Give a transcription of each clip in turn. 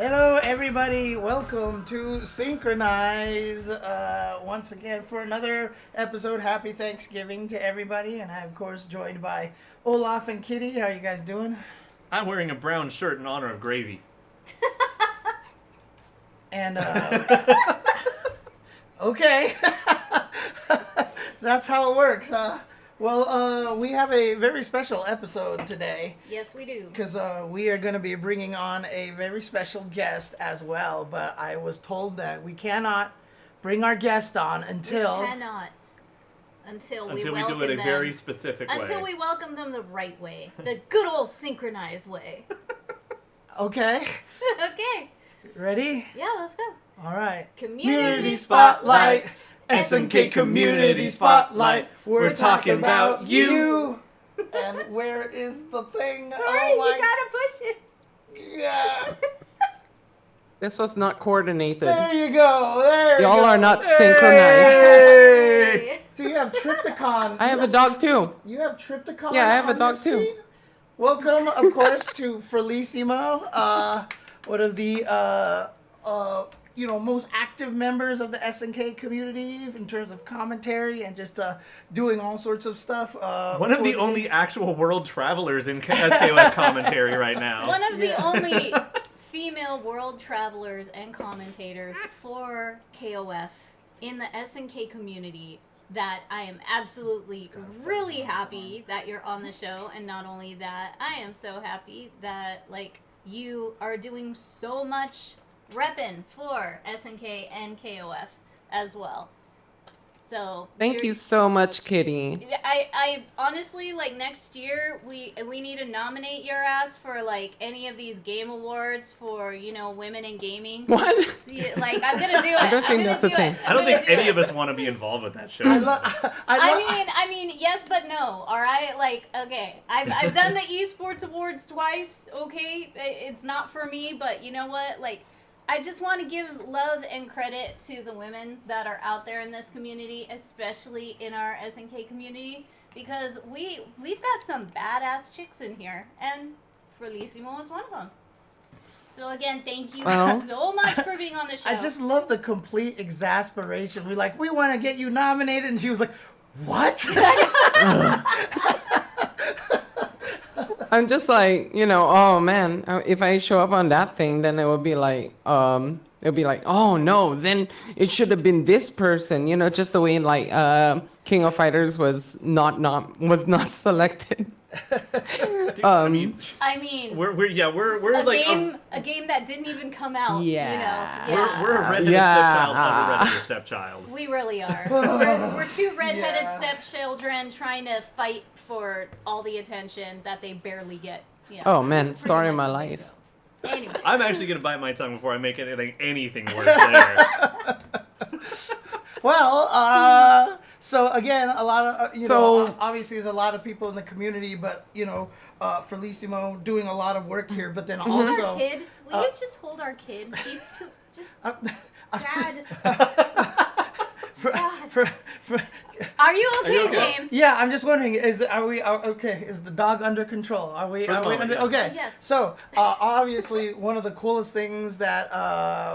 Hello, everybody. Welcome to Synchronize once again for another episode. Happy Thanksgiving to everybody, and I'm of course joined by Olaf and Kitty. How are you guys doing? I'm wearing a brown shirt in honor of gravy. And okay, that's how it works, huh? Well, we have a very special episode today. Yes, we do. Because we are going to be bringing on a very special guest as well. But I was told that we cannot bring our guest on until... We cannot. Until we do welcome it a them. very specific way. Until we welcome them the right way. The good old synchronized way. Okay. Okay. Ready? Yeah, let's go. All right. Community Spotlight. SNK Community Spotlight. We're talking about you. And where is the thing? Hurry, you gotta push it. Yeah. This was not coordinated. There you go. There you go. Y'all are not Hey. synchronized. Hey. Do you have Trypticon? I have a dog too. You have Trypticon? Yeah, I have a on dog your too. screen? Welcome, of course, to Frelissimo, one of the most active members of the SNK community in terms of commentary and just doing all sorts of stuff. One of the only actual world travelers in SKOF commentary right now. One of the only female world travelers and commentators for KOF in the SNK community that I am absolutely really happy that you're on the show. And not only that, I am so happy that you are doing so much repping for SNK and KOF as well. So Thank you so much, Kitty. I honestly, next year we need to nominate your ass for any of these game awards for women in gaming. What? Yeah, I'm gonna do it. I don't think that's a thing. I don't think any of us want to be involved with that show. I mean, yes, but no. All right, okay. I've done the esports awards twice. Okay, it's not for me, but you know what? I just want to give love and credit to the women that are out there in this community, especially in our SNK community, because we've got some badass chicks in here, and Frelissimo is one of them. So again, thank you so much for being on the show. I just love the complete exasperation. We want to get you nominated, and she was like, "What?" I'm just oh man, if I show up on that thing, then it would be oh no, then it should have been this person, just the way King of Fighters was not selected. I mean, we're a game that didn't even come out. Yeah. We're a redheaded stepchild of a redheaded stepchild. We really are. We're two redheaded stepchildren trying to fight for all the attention that they barely get. Yeah. Oh man, story of my life. Anyway. I'm actually gonna bite my tongue before I make anything worse there. Well, so again, a lot of obviously there's a lot of people in the community, but Frelissimo doing a lot of work here, but then also Our kid, will you just hold our kid? He's too Dad. Are you okay, James? Yeah, I'm just wondering, are we okay? Is the dog under control? Are we under? Yeah. Okay. Yes. So obviously, one of the coolest things that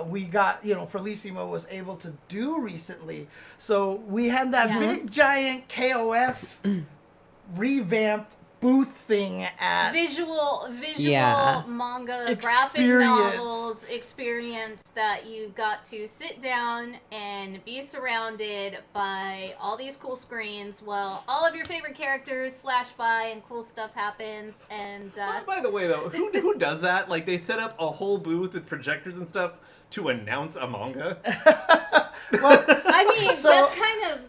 we got, Frelissimo was able to do recently. So we had that big giant KOF revamp booth thing at visual manga graphic novels experience that you got to sit down and be surrounded by all these cool screens while all of your favorite characters flash by and cool stuff happens. And by the way, though, who does that? They set up a whole booth with projectors and stuff to announce a manga. well, I mean, that's kind of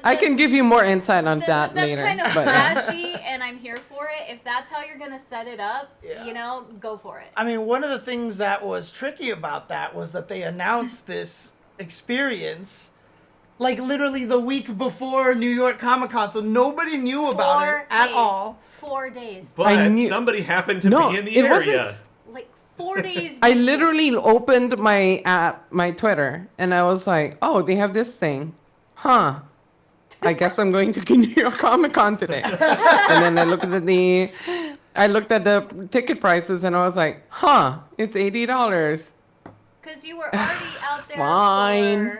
I can give you more insight on that that's later. That's kind of flashy, and I'm here for it. If that's how you're gonna set it up, go for it. I mean, one of the things that was tricky about that was that they announced this experience literally the week before New York Comic Con, so nobody knew about it at all. 4 days. But somebody happened to be in the area. 4 days. I literally opened my app, my Twitter, and I was like, oh, they have this thing. Huh. I guess I'm going to New York Comic Con today. And then I looked at the ticket prices, and I was like, huh, it's $80. Because you were already out there Fine.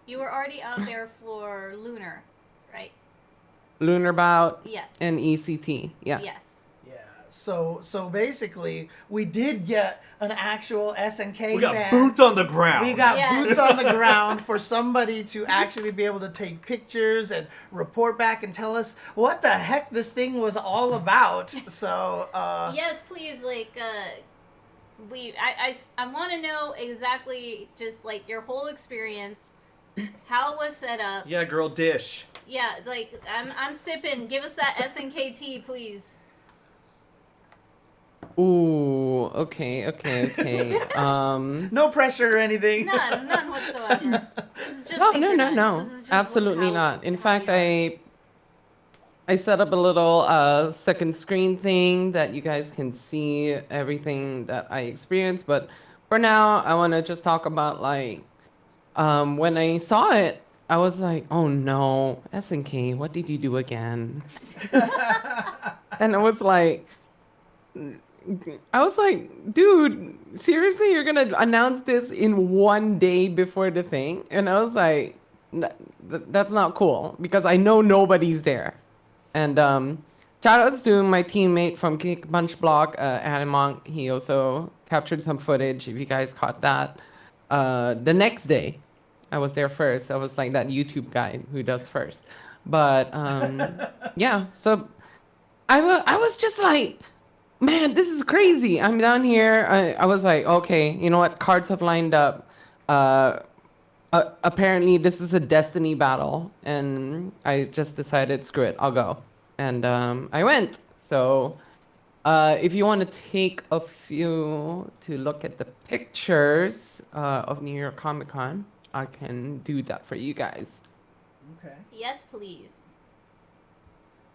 You were already out there for Lunar, right? Lunar Bout Yes. and ECT. Yeah. Yes. Yeah. So basically, we did get an actual SNK We got fan. boots on the ground. We got Yes. boots on the ground for somebody to actually be able to take pictures and report back and tell us what the heck this thing was all about. So, Yes, please, like, I want to know exactly just, like, your whole experience, how it was set up. Yeah, girl, dish. Yeah, like, I'm sipping. Give us that SNK tea, please. Ooh. Okay. no pressure or anything. None whatsoever. This is just No. synchronized. This is just Absolutely how- not. In how fact, we are. I set up a little second screen thing that you guys can see everything that I experienced. But for now, I want to just talk about like when I saw it, I was like, oh no, SNK, what did you do again? And I was like, dude, seriously, you're gonna announce this in one day before the thing? And I was like, that's not cool because I know nobody's there. And shout outs to my teammate from Kick Punch Block, Animonk. He also captured some footage, if you guys caught that. The next day, I was there first. I was like that YouTube guy who does first. But yeah, so I was just like, man, this is crazy. I'm down here. I was like, okay, you know what? Cards have lined up. Apparently, this is a destiny battle. And I just decided, screw it, I'll go. And I went. So if you want to take a few to look at the pictures of New York Comic Con, I can do that for you guys. Okay. Yes, please.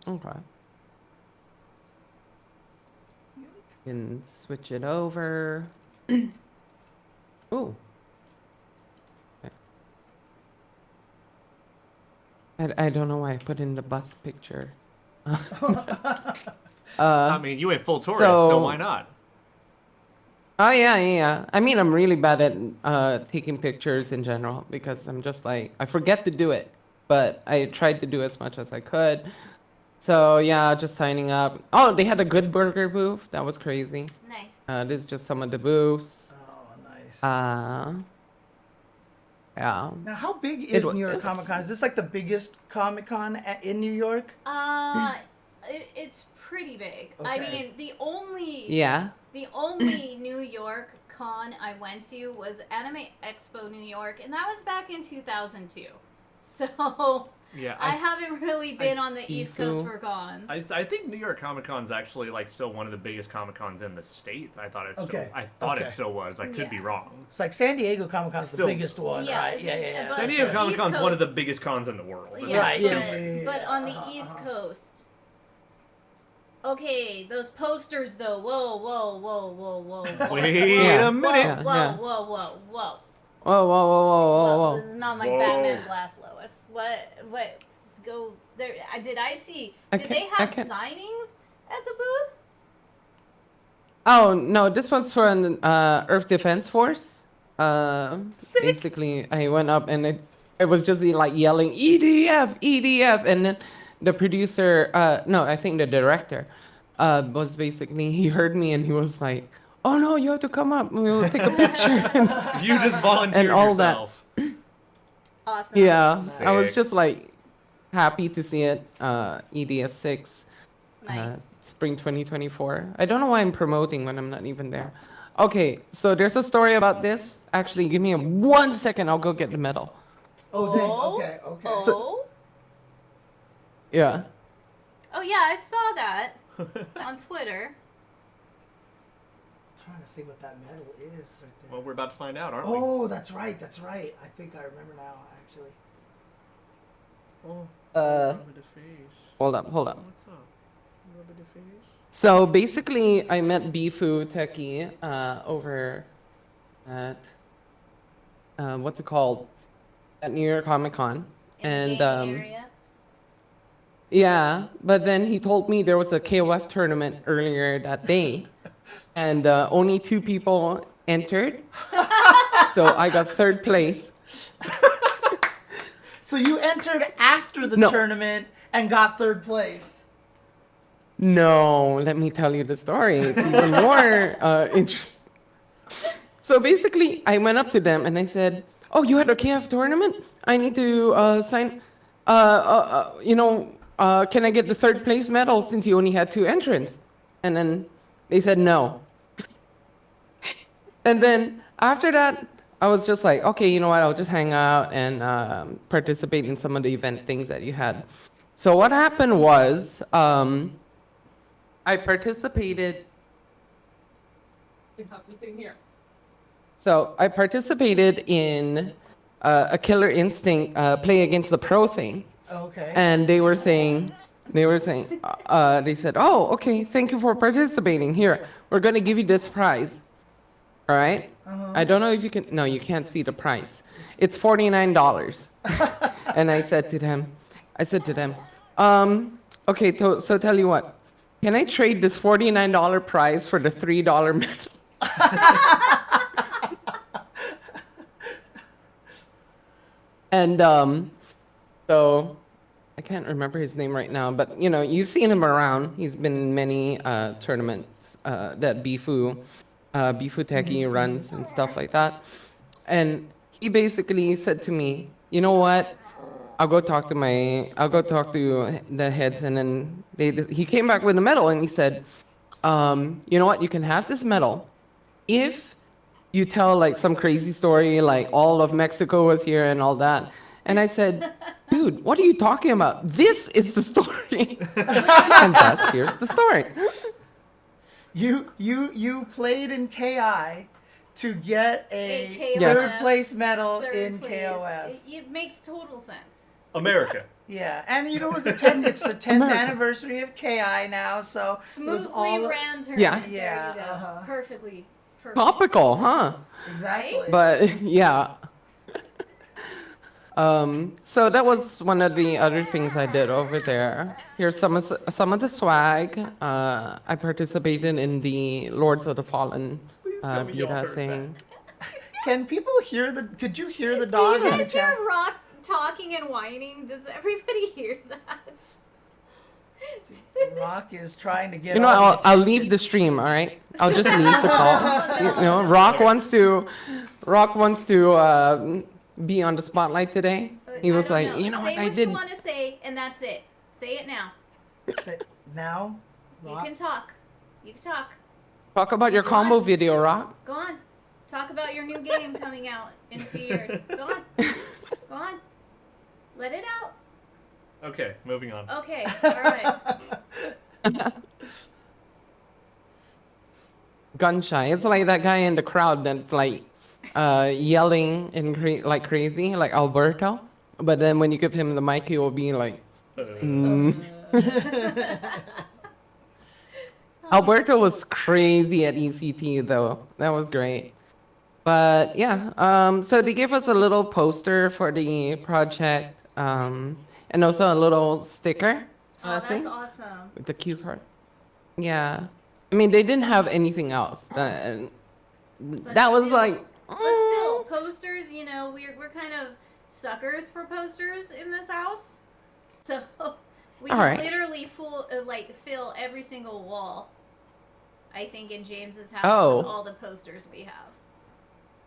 Okay. Can switch it over. Ooh. Okay. I don't know why I put in the bus picture. I mean, you went full tourist, so why not? Oh yeah. I mean, I'm really bad at taking pictures in general because I'm just like I forget to do it, but I tried to do as much as I could. So yeah, just signing up. Oh, they had a good burger booth. That was crazy. Nice. This is just some of the booths. Oh, nice. Yeah. Now, how big is New York it was- Comic Con? Is this like the biggest Comic Con in New York? It's pretty big. I Okay. mean, the only Yeah. New York con I went to was Anime Expo New York, and that was back in 2002. So Yeah, I haven't really been on the East Coast Too. for cons. I think New York Comic Con's actually like still one of the biggest Comic Cons in the States. I thought it still, Okay. I thought Okay. it still was. I could be Yeah. wrong. It's like San Diego Comic Con's the Still- biggest one, Yeah, right? it's- Yeah. but- San Diego the Comic East Con's one of the Coast- biggest cons in the world. Yes, Right, but, yeah. but on the East Coast. Okay, those posters though. Whoa. Wait Yeah. a minute. Whoa. Whoa. This is not my Whoa. Batman glass, Lois. What? Go there. Did I see? Did they have signings at the booth? Oh no, this one's for an Earth Defense Force. Basically, I went up and it was just like yelling EDF, and then the producer, no, I think the director, was basically he heard me and he was like, "Oh no, you have to come up. We will take a picture." You just volunteered And all that. yourself. Awesome. Yeah, I was Sick. just like happy to see it. EDF 6. Nice. Spring 2024. I don't know why I'm promoting when I'm not even there. Okay, so there's a story about this. Actually, give me 1 second. I'll go get the medal. Oh, dang. Okay. Oh. Yeah. Oh yeah, I saw that on Twitter. Trying to see what that medal is right there. Well, we're about to find out, aren't we? Oh, that's right. I think I remember now, actually. Oh, rub the face. Hold up. What's up? Rub the face. So basically, I met Bifu Teki over at what's it called? At New York Comic Con. In the gaming area. Yeah, but then he told me there was a KOF tournament earlier that day, and only 2 people entered. So I got third place. So you entered after the No. tournament and got third place. No, let me tell you the story. It's even more interesting. So basically, I went up to them and I said, "Oh, you had a KF tournament? I need to sign. Can I get the third place medal since you only had 2 entrants?" And then they said no. And then after that, I was just like, okay, you know what? I'll just hang out and participate in some of the event things that you had. So what happened was, I participated. So I participated in a Killer Instinct play against the pro thing, Okay. and they said, "Oh, okay, thank you for participating. Here, we're gonna give you this prize. All right? I don't know if you can. No, you can't see the price. It's $49." And I said to them, okay, so tell you what, can I trade this $49 prize for the $3 medal? And so I can't remember his name right now, but you know, you've seen him around. He's been in many tournaments that Bifu Techie runs and stuff like that. And he basically said to me, "You know what? I'll go talk to the heads." And then he came back with a medal and he said, "You know what? You can have this medal if you tell like some crazy story, like all of Mexico was here and all that." And I said, "Dude, what are you talking about? This is the story." And thus, here's the story. You played in KI to get a KOF. third place medal Third in place. KOF. It makes total sense. America. Yeah, and you know it's the 10th America. anniversary of KI now, so it was Smoothly all ran tournament. Yeah. There Yeah, you go. uh-huh. Perfectly. Perfect. Topical, huh? exactly. But yeah. So that was one of the other things I did over there. Here's some of the swag. I participated in the Lords of the Fallen tell me y'all beta heard thing. Can people hear the? Could you hear the Do dog you in the guys chat? hear Rock talking and whining? Does everybody hear that? Rock is trying to get. You know, all the I'll leave the stream. All right, I'll just leave the call. You know, Rock wants to be on the spotlight today. He was I like, don't know. you know say what, I what did. you want to say, and that's it. Say it now. Say- now, You Rock. can talk. You can talk. Talk about your combo video, Rock. Go on. Talk about your new game coming out in a few years. Go on. Go on. Let it out. Okay, moving on. Okay. All right. Gun shy. It's like that guy in the crowd that's like yelling and like crazy, like Alberto. But then when you give him the mic, he will be like, Alberto was crazy at ECT though. That was great. But yeah, so they gave us a little poster for the project, and also a little sticker. Oh, thing that's awesome. with the cue card. Yeah, I mean they didn't have anything else. That was still- like. But still, posters, you know, we're kind of suckers for posters in this house. So we All can right. literally fill every single wall, I think, in James's house with Oh. all the posters we have.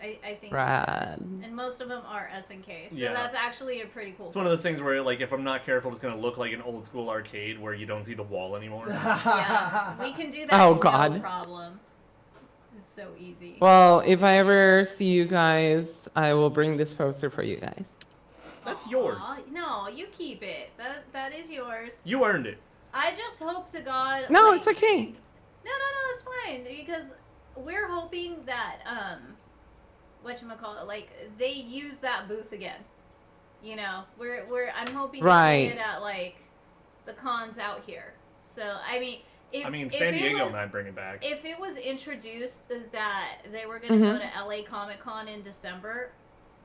I think. Rad. And most of them are SNK. So Yeah. that's actually a pretty cool It's one of those things where, like, if I'm not careful, it's gonna look like an old school arcade where you don't see the wall anymore. Yeah, we can do that. Oh, no God. problem. It's so easy. Well, if I ever see you guys, I will bring this poster for you guys. That's yours. Aw, no, you keep it. That is yours. You earned it. I just hope to God. No, like- it's okay. No, it's fine because we're hoping that whatchamacallit, like they use that booth again. You know, I'm hoping to Right. see it at like the cons out here. So I mean, if San it Diego was, might bring it back. If it was introduced that they were going to go to LA Comic Con in December,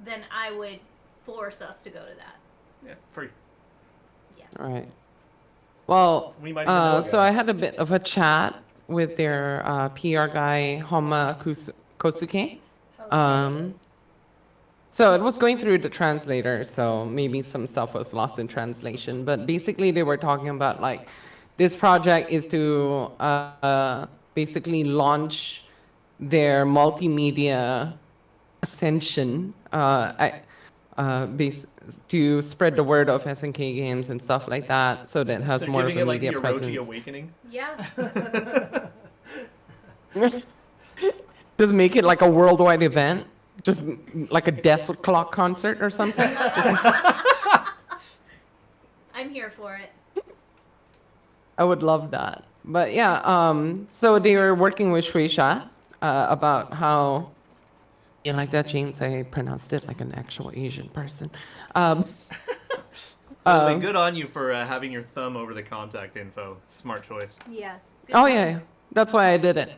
then I would force us to go to that. Yeah, free. All right. Well, We might even know a so guy. I had a bit of a chat with their PR guy, Homa Kosuke. So it was going through the translator, so maybe some stuff was lost in translation. But basically, they were talking about like this project is to basically launch their multimedia ascension, to spread the word of SNK games and stuff like that, so that it has They're more of giving a it like the media Orochi presence. Awakening. Yeah. Just make it like a worldwide event, just like a death clock concert or something. I'm here for it. I would love that. But yeah, so they were working with Shueisha about how, you like that, James? I pronounced it like an actual Asian person. Really good on you for having your thumb over the contact info. Smart choice. Yes. Oh yeah, that's why I did it.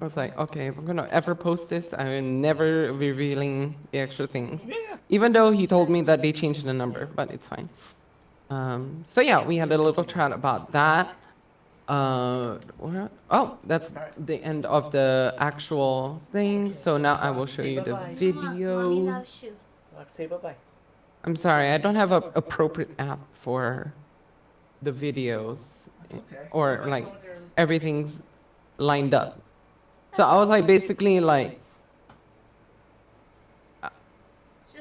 I was like, okay, if I'm gonna ever post this, I'm never revealing the extra things. Yeah. Even though he told me that they changed the number, but it's fine. So yeah, we had a little chat about that. That's the end of the actual thing. So now I will show you the videos. Say bye-bye. I'm sorry, I don't have an appropriate app for the videos. That's okay. Or like everything's lined up. So I was like basically like, Just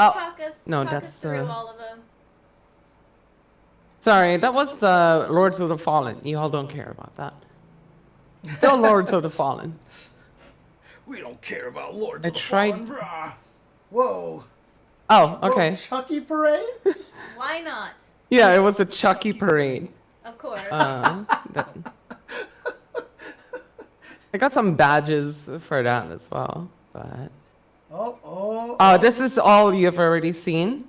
Oh, talk us no, that's, through all of them. sorry, that was Lords of the Fallen. You all don't care about that. Still Lords of the Fallen. We don't care about Lords I of the tried- Fallen, brah. Whoa. Oh, Whoa, okay. Chucky Parade? Why not? Yeah, it was a Chucky parade. Of course. That- I got some badges for that as well, but Oh, this is all you've already seen.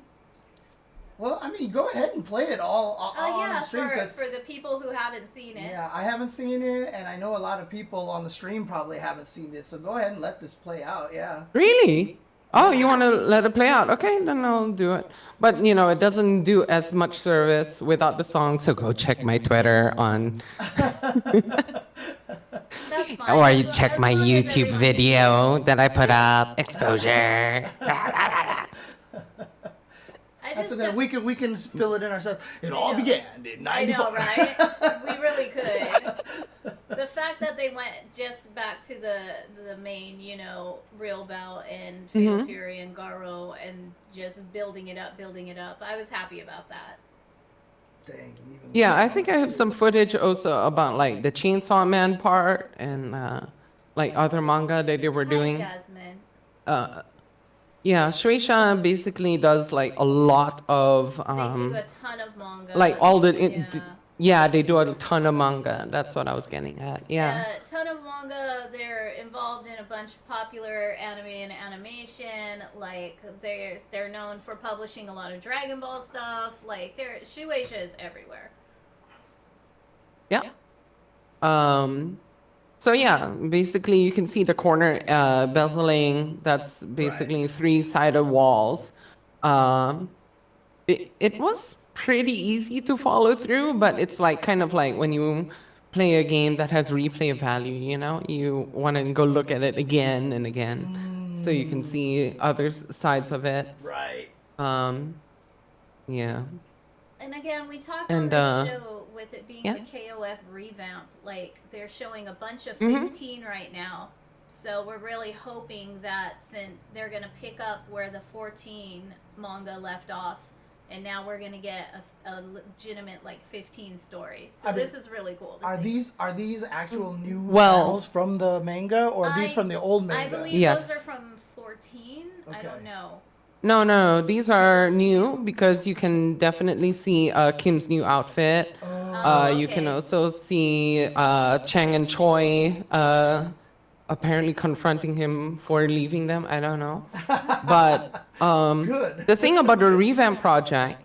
Well, I mean, go ahead and play it all on yeah, the stream. for the people who haven't seen it. Yeah, I haven't seen it, and I know a lot of people on the stream probably haven't seen this. So go ahead and let this play out. Yeah. Really? Oh, you want to let it play out? Okay, then I'll do it. But you know, it doesn't do as much service without the song. So go check my Twitter on, That's fine. or you As check my long as YouTube everyone- video that I put up. Exposure. I That's just okay. We can fill it in ourselves. It all know. began in I '94. know, right? We really could. The fact that they went just back to the main, real bout and Fatal Fury and Garo and just building it up. I was happy about that. Dang, even Yeah, I think I have some footage also about like the Chainsaw Man part and like other manga that they were doing. Hi, Jasmine. Yeah, Shueisha basically does like a lot of They do a ton of manga. like all the yeah. yeah, they do a ton of manga. That's what I was getting at. Yeah. A ton of manga. They're involved in a bunch of popular anime and animation. Like they're known for publishing a lot of Dragon Ball stuff. Like Shueisha is everywhere. Yeah. So yeah, basically you can see the corner bezeling. That's basically three-sided walls. It was pretty easy to follow through, but it's like kind of like when you play a game that has replay value, you want to go look at it again and again, so you can see other sides of it. right. Yeah. And again, we talked And, on the show with it being yeah. the KOF Revamp. Like they're showing a bunch of Mm-hmm. 15 right now. So we're really hoping that since they're going to pick up where the 14 manga left off, and now we're going to get a legitimate like 15 story. So I mean, this is really cool to Are see. these actual new Well- panels from the manga, or are these I- from the old I manga? believe Yes. those are from 14. I Okay. don't know. No, these are new because you can definitely see Kim's new outfit. You can okay. also see Chang and Choi apparently confronting him for leaving them. I don't know. But Good. the thing about the revamp project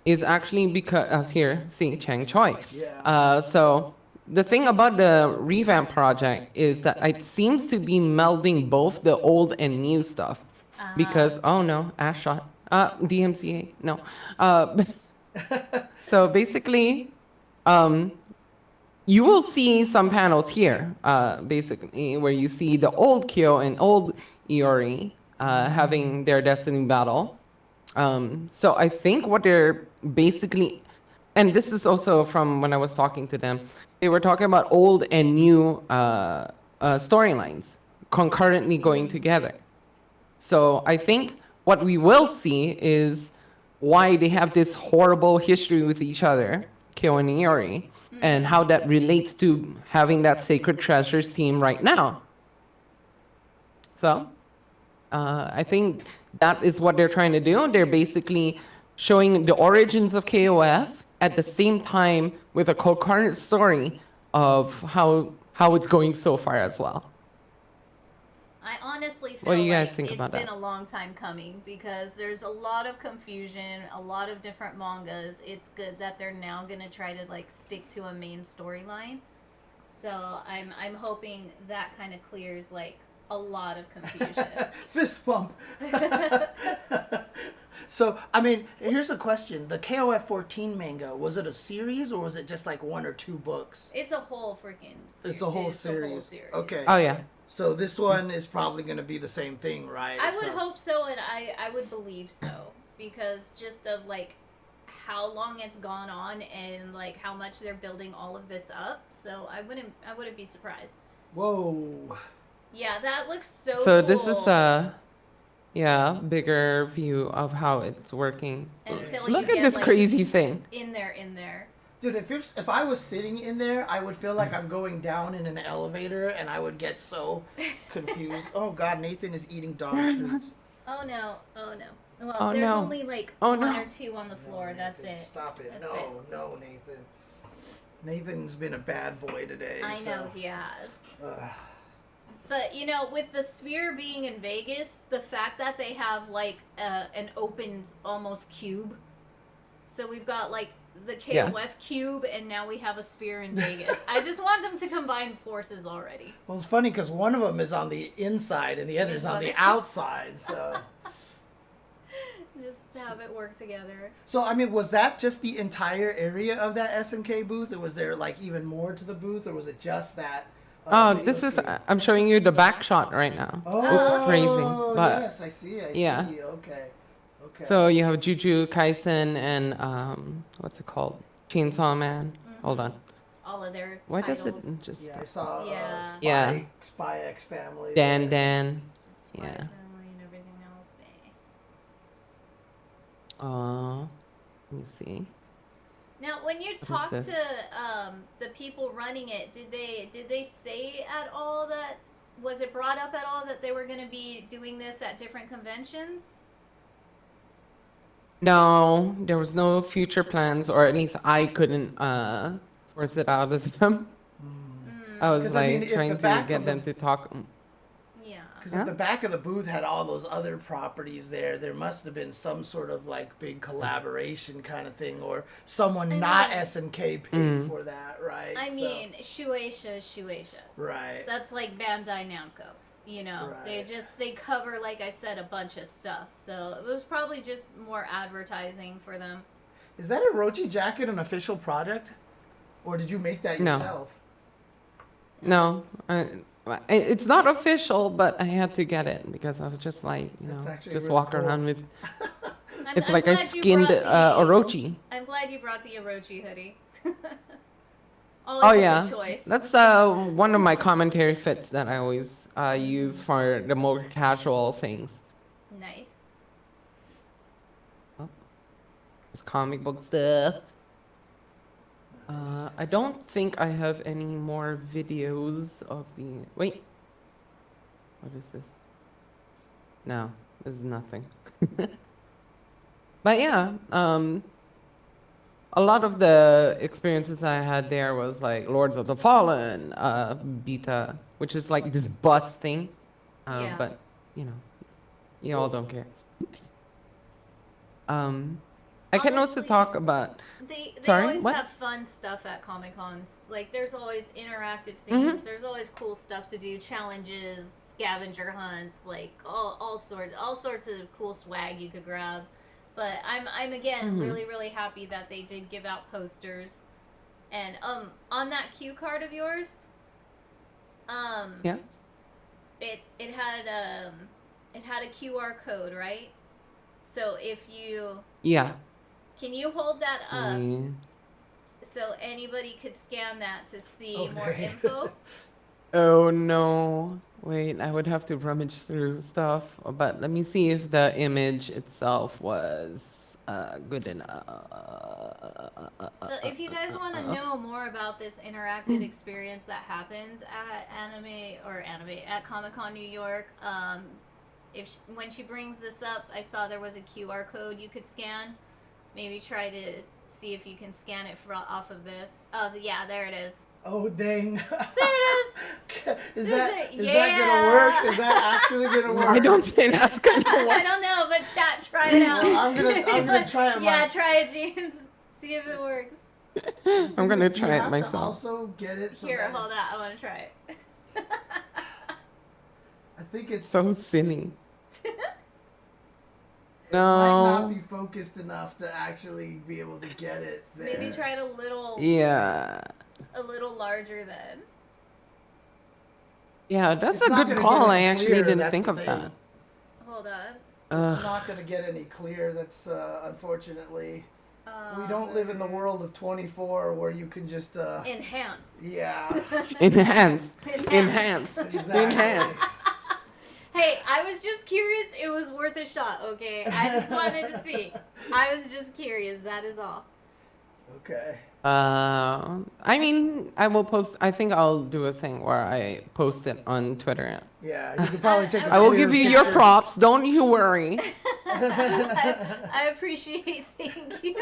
is actually because here, see Chang Choi. Yeah. So the thing about the revamp project is that it seems to be melding both the old and new stuff. Because oh no, Ash shot. DMCA no. So basically, you will see some panels here, basically where you see the old Kyo and old Iori having their destiny battle. So I think what they're basically, and this is also from when I was talking to them, they were talking about old and new storylines concurrently going together. So I think what we will see is why they have this horrible history with each other, Kyo and Iori, and how that relates to having that Sacred Treasures team right now. So I think that is what they're trying to do. They're basically showing the origins of KOF at the same time with a concurrent story of how it's going so far as well. I honestly feel What do you guys like think it's about been that? a long time coming because there's a lot of confusion, a lot of different mangas. It's good that they're now gonna try to like stick to a main storyline. So I'm hoping that kind of clears like a lot of confusion. Fist bump. So, I mean, here's the question. The KOF 14 manga, was it a series or was it just like 1 or 2 books? It's a whole freaking series. It's a whole series. Okay. Oh yeah. So this one is probably going to be the same thing, right? I would hope so, and I would believe so, because just of like how long it's gone on and like how much they're building all of this up. So I wouldn't be surprised. Whoa. Yeah, that looks so So cool. this is a bigger view of how it's working. Until Look you at get, this like, crazy thing. in there. Dude, if I was sitting in there, I would feel like I'm going down in an elevator and I would get so confused. Oh God, Nathan is eating dog treats. Oh no. Well, Oh, there's no. only like Oh, one no. or two on the floor. No, That's Nathan, it. Stop it. That's No, Nathan. Nathan's been a bad boy today. I know so. he has. Ugh. But you know, with the sphere being in Vegas, the fact that they have like an opened almost cube, so we've got like the KOF cube, and now we have a sphere in Vegas. I just want them to combine forces already. Well, it's funny because one of them is on the inside and the other's on the outside. So, Just have it work together. so I mean, was that just the entire area of that SNK booth, or was there like even more to the booth, or was it just that? Oh, video this is, cube? I'm showing you the back shot right now. Oh, phrasing, but yes, I see. yeah. Okay. So you have Juju Kaisen and what's it called? Chainsaw Man. Hold on. All of their Why titles. does it just Yeah, I saw Yeah. Yeah. Spy X Family. Dan? Spy Yeah. Family and everything else. Let me see. Now, when you is talk this? to the people running it, did they say at all that, was it brought up at all that they were going to be doing this at different conventions? No, there was no future plans, or at least I couldn't force it out of them. I was 'Cause, like I mean, if trying the to back get of them the- to talk. Yeah. Because Huh? if the back of the booth had all those other properties there must have been some sort of like big collaboration kind of thing, or someone I not mean- SNK paid for that, right? I So- mean, Shueisha. right. That's like Bandai Namco. You know, Right. they cover, like I said, a bunch of stuff. So it was probably just more advertising for them. Is that Orochi jacket an official product, or did you make that No. yourself? No, it's not official, but I had to get it because I was just like, That's actually just really walk cool. around with. I'm- It's I'm like I glad you skinned brought the- Orochi. I'm glad you brought the Orochi hoodie. Oh Always a yeah, good choice. that's one of my commentary fits that I always use for the more casual things. Nice. It's comic book stuff. I don't think I have any more videos of the. Wait. What is this? No, this is nothing. But yeah, a lot of the experiences I had there was like Lords of the Fallen beta, which is like this bus thing. Yeah. But you all don't care. I can also Honestly, talk about. They Sorry, always what? have fun stuff at Comic Cons. Like there's always interactive Mm-hmm. things. There's always cool stuff to do, challenges, scavenger hunts, like all sorts of cool swag you could grab. But I'm again Mm-hmm. really happy that they did give out posters. And on that cue card of yours, Yeah. it had it had a QR code, right? So if you... Yeah. Can you hold that up so anybody could scan that to see more info? Oh no. Wait, I would have to rummage through stuff. But let me see if the image itself was good enough. So if you guys want to know more about this interactive experience that happens at at Comic-Con New York, when she brings this up, I saw there was a QR code you could scan. Maybe try to see if you can scan it off of this. Oh, yeah, there it is. Oh, dang. There it is. Is that gonna work? Is that actually gonna work? I don't think that's gonna work. I don't know, but chat, try it out. Well, I'm gonna try it. Yeah, try it, James. See if it works. I'm gonna try it To myself. also get it. So Here, hold on. I want to try it. I think it's So silly. might not No. be focused enough to actually be able to get it there. Maybe try it a little larger then. Yeah, that's It's a not good gonna call. get I any actually clearer, didn't that's think the of thing. that. Hold on. It's not gonna get any clear. That's unfortunately. We don't live in the world of 24 where you can just Enhance. yeah. Enhance. Exactly. Enhance. Hey, I was just curious. It was worth a shot, okay? I just wanted to see. I was just curious. That is all. Okay. I mean, I will post. I think I'll do a thing where I post it on Twitter. Yeah, you could probably take. I will give you your props. Don't you worry. I appreciate. Thank you.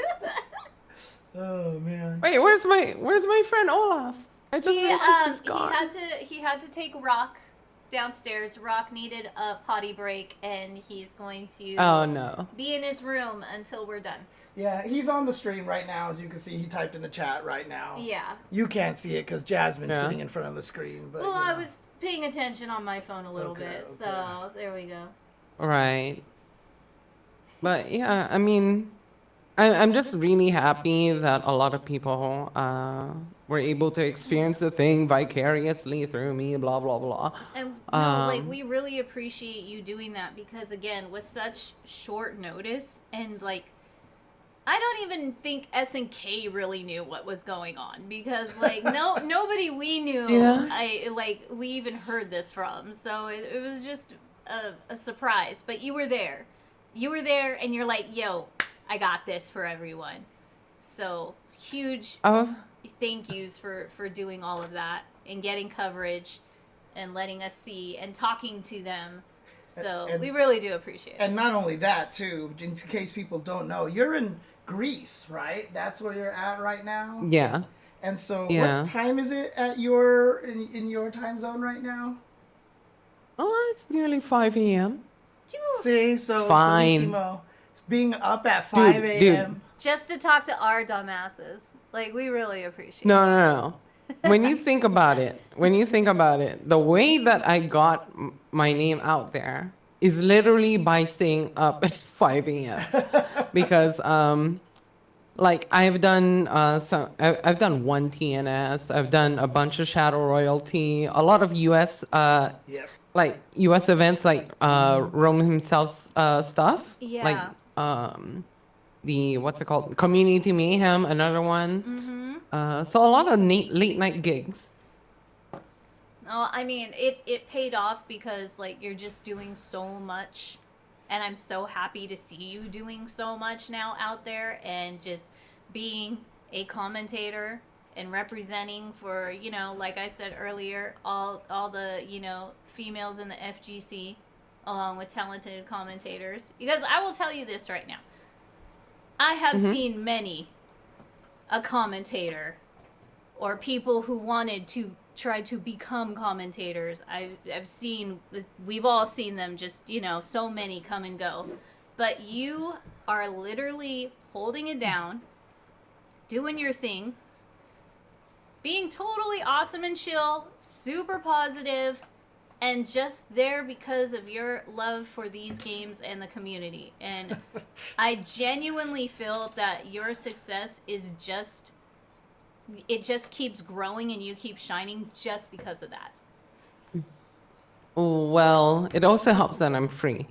Oh man. Wait, where's my friend Olaf? I just realized he's gone. He had to take Rock downstairs. Rock needed a potty break, and he's going to Oh no. be in his room until we're done. Yeah, he's on the stream right now. As you can see, he typed in the chat right now. Yeah. You can't see it because Jasmine's Yeah. sitting in front of the screen. But Well, you know. I was paying attention on my phone a little bit, so there we go. Right. But yeah, I mean, I'm just really happy that a lot of people were able to experience the thing vicariously through me, blah, blah, blah. And we really appreciate you doing that because, again, with such short notice and, I don't even think SNK really knew what was going on because, nobody we knew, we even heard this from. So it was just a surprise. But you were there. You were there, and you're like, yo, I got this for everyone. So huge thank yous for doing all of that and getting coverage and letting us see and talking to them. So we really do appreciate it. And not only that, too, in case people don't know, you're in Greece, right? That's where you're at right now? Yeah. And so Yeah. what time is it at in your time zone right now? Oh, it's nearly 5 a.m. See, so It's fine. Frelissimo, being up at 5 a.m. Just to talk to our dumbasses. We really appreciate it. No. When you think about it, the way that I got my name out there is literally by staying up at 5 a.m. Because I've done I've done one TNS, I've done a bunch of Shadow Royalty, a lot of US US events Rome himself's stuff. Yeah. The what's it called? Community Mayhem, another one. Mm-hmm. So a lot of late night gigs. Oh, I mean, it paid off because you're just doing so much, and I'm so happy to see you doing so much now out there and just being a commentator and representing for like I said earlier, all the females in the FGC, along with talented commentators. Because I will tell you this right now, I have seen many a commentator or people who wanted to try to become commentators. I've seen, we've all seen them, just so many come and go, but you are literally holding it down, doing your thing, being totally awesome and chill, super positive, and just there because of your love for these games and the community. And I genuinely feel that your success is it just keeps growing and you keep shining just because of that. Well, it also helps that I'm free.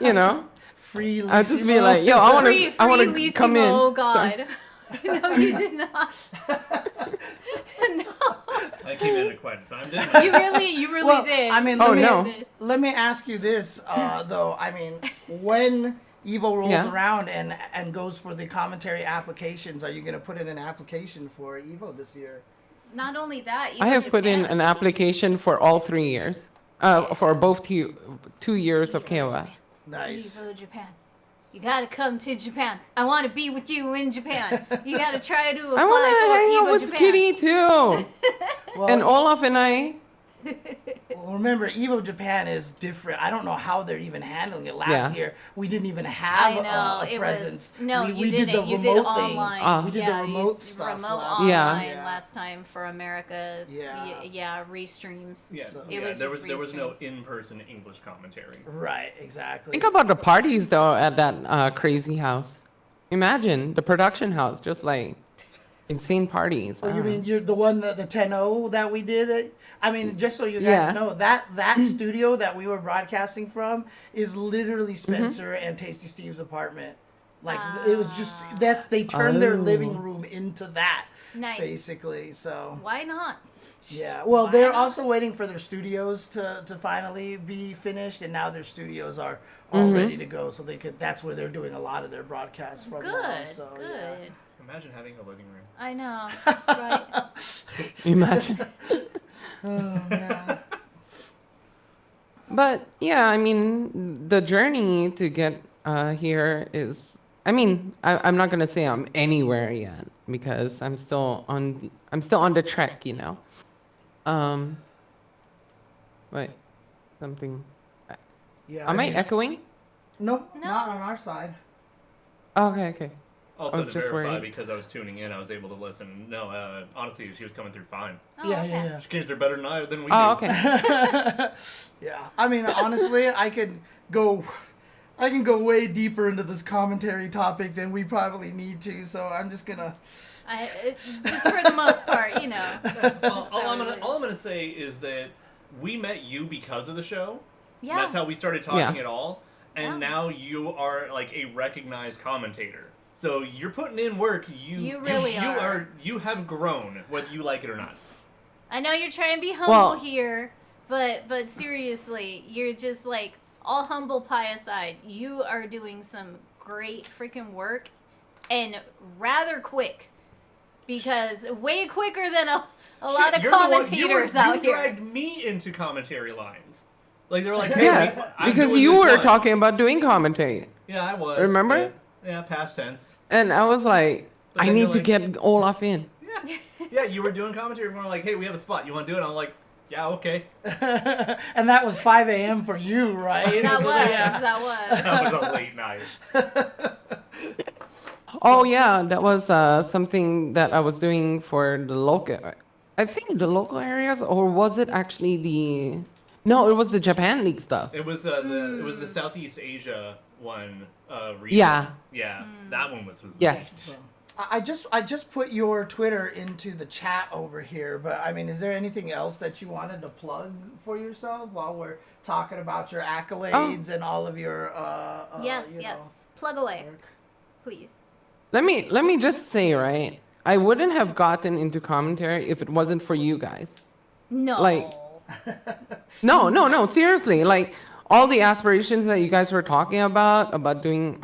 You know, Free. I'll just be like, yo, I want to come in. Oh So- God. No, you did not. No. I came in at quite a time, didn't I? You really Well, did. I mean, Oh, let me, no. let me ask you this, though. I mean, when Evo rolls Yeah. around and goes for the commentary applications, are you going to put in an application for Evo this year? Not only that, I have put in an application for all 3 years, for both 2 years of KOF. Nice. Evo Japan. You gotta come to Japan. I want to be with you in Japan. You gotta try to apply I want to for hang Evo out with Japan. Kitty too. Well, And Olaf and I. well, remember, Evo Japan is different. I don't know how they're even handling it. Last Yeah. year, we didn't even have I know a it presence. was no, we, you we didn't. did the You remote did thing. online. We did yeah, the remote stuff remote last online year. last time for America. Yeah. Yeah, restreams. Yeah, So- It yeah, was there just was no restreams. in-person English commentary. Right, exactly. Think about the parties though at that crazy house. Imagine the production house, just like insane parties. Oh, I you don't mean know. you're the one that the 10-0 that we did? I mean, just so you guys Yeah. know, that studio that we were broadcasting from is literally Spencer and Tasty Steve's apartment. Like it was just they turned their living Oh. room into that Nice. basically. So Why not? yeah, well, Why they're not? also waiting for their studios to finally be finished, and now their studios are all ready to go. So they could. That's where they're doing a lot of their broadcasts from. now, Good. so, Good. Yeah. Imagine having a living room. I know. Right. Imagine. Oh man. But yeah, I mean, the journey to get here is. I mean, I'm not gonna say I'm anywhere yet because I'm still on the trek, you know. Wait, something. Yeah. Am I mean, echoing? Nope, No. not on our side. Okay, okay. Also, was to just verify, worried. because I was tuning in, I was able to listen. No, honestly, she was coming through fine. Oh, Yeah, okay. yeah, She came through better than we Oh, do. okay. Yeah. I mean, honestly, I can go way deeper into this commentary topic than we probably need to. So I'm just gonna. Just for the most part, you know. Well, all I'm So- gonna say is that we met you because of the show. And Yeah. that's how we started talking Yeah. at all. And Yeah. now you are like a recognized commentator. So you're putting in work. You really are. You have grown, whether you like it or not. I know you're trying to be humble Well- here, but seriously, you're just like all humble pie aside. You are doing some great freaking work, and rather quick, because way quicker than a lot Shit, of you're the one- commentators out you here. dragged me into commentary lines. Like they were like, hey, Yes, I'm because doing you this were one. talking about doing commentary, Yeah, I was. Remember? Yeah, past tense. and I was like, But I then need you're to like- get Olaf in. Yeah, yeah, you were doing commentary. We were like, hey, we have a spot. You want to do it? I'm like, yeah, okay. And that was 5 a.m. for you, right? That So, was, yeah. that was. That was a late night. Oh yeah, that was something that I was doing for the local. I think the local areas, or was it actually the? No, it was the Japan League stuff. It was the Southeast Asia one. Region. Yeah. Yeah, that one was. Yes. late. I just put your Twitter into the chat over here, but I mean, is there anything else that you wanted to plug for yourself while we're talking about your accolades and all of your Yes, you know, yes. Plug away, work? please. Let me just say, right? I wouldn't have gotten into commentary if it wasn't for you guys. No. Like- No, seriously. Like all the aspirations that you guys were talking about doing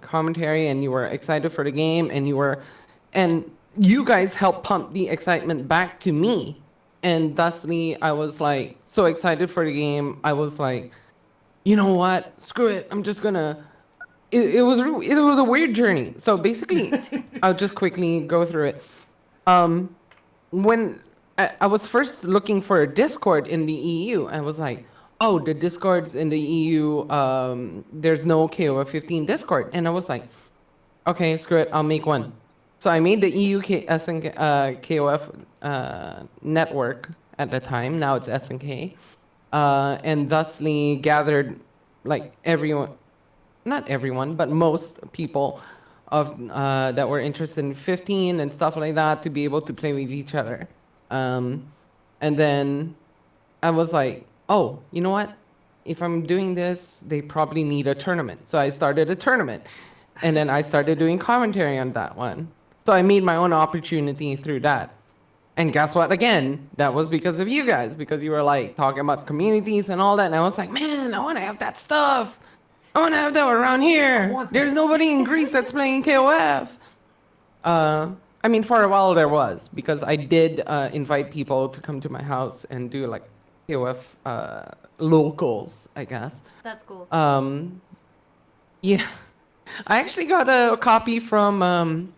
commentary, and you were excited for the game, and you guys helped pump the excitement back to me, and thusly I was like so excited for the game. I was like, you know what? Screw it. I'm just gonna. It was a weird journey. So basically, I'll just quickly go through it. When I was first looking for a Discord in the EU, I was like, oh, the Discords in the EU, there's no KOF 15 Discord. And I was like, okay, screw it, I'll make one. So I made the EU SNK, KOF network at the time. Now it's SNK. And thusly gathered like everyone, not everyone, but most people of that were interested in 15 and stuff like that to be able to play with each other. And then I was like, oh, you know what? If I'm doing this, they probably need a tournament. So I started a tournament. And then I started doing commentary on that one. So I made my own opportunity through that. And guess what? Again, that was because of you guys, because you were like talking about communities and all that. And I was like, man, I want to have that stuff. I want to have that around here. There's nobody in Greece that's playing KOF. I mean, for a while there was, because I did invite people to come to my house and do like KOF locals, I guess. That's cool. Yeah. I actually got a copy from,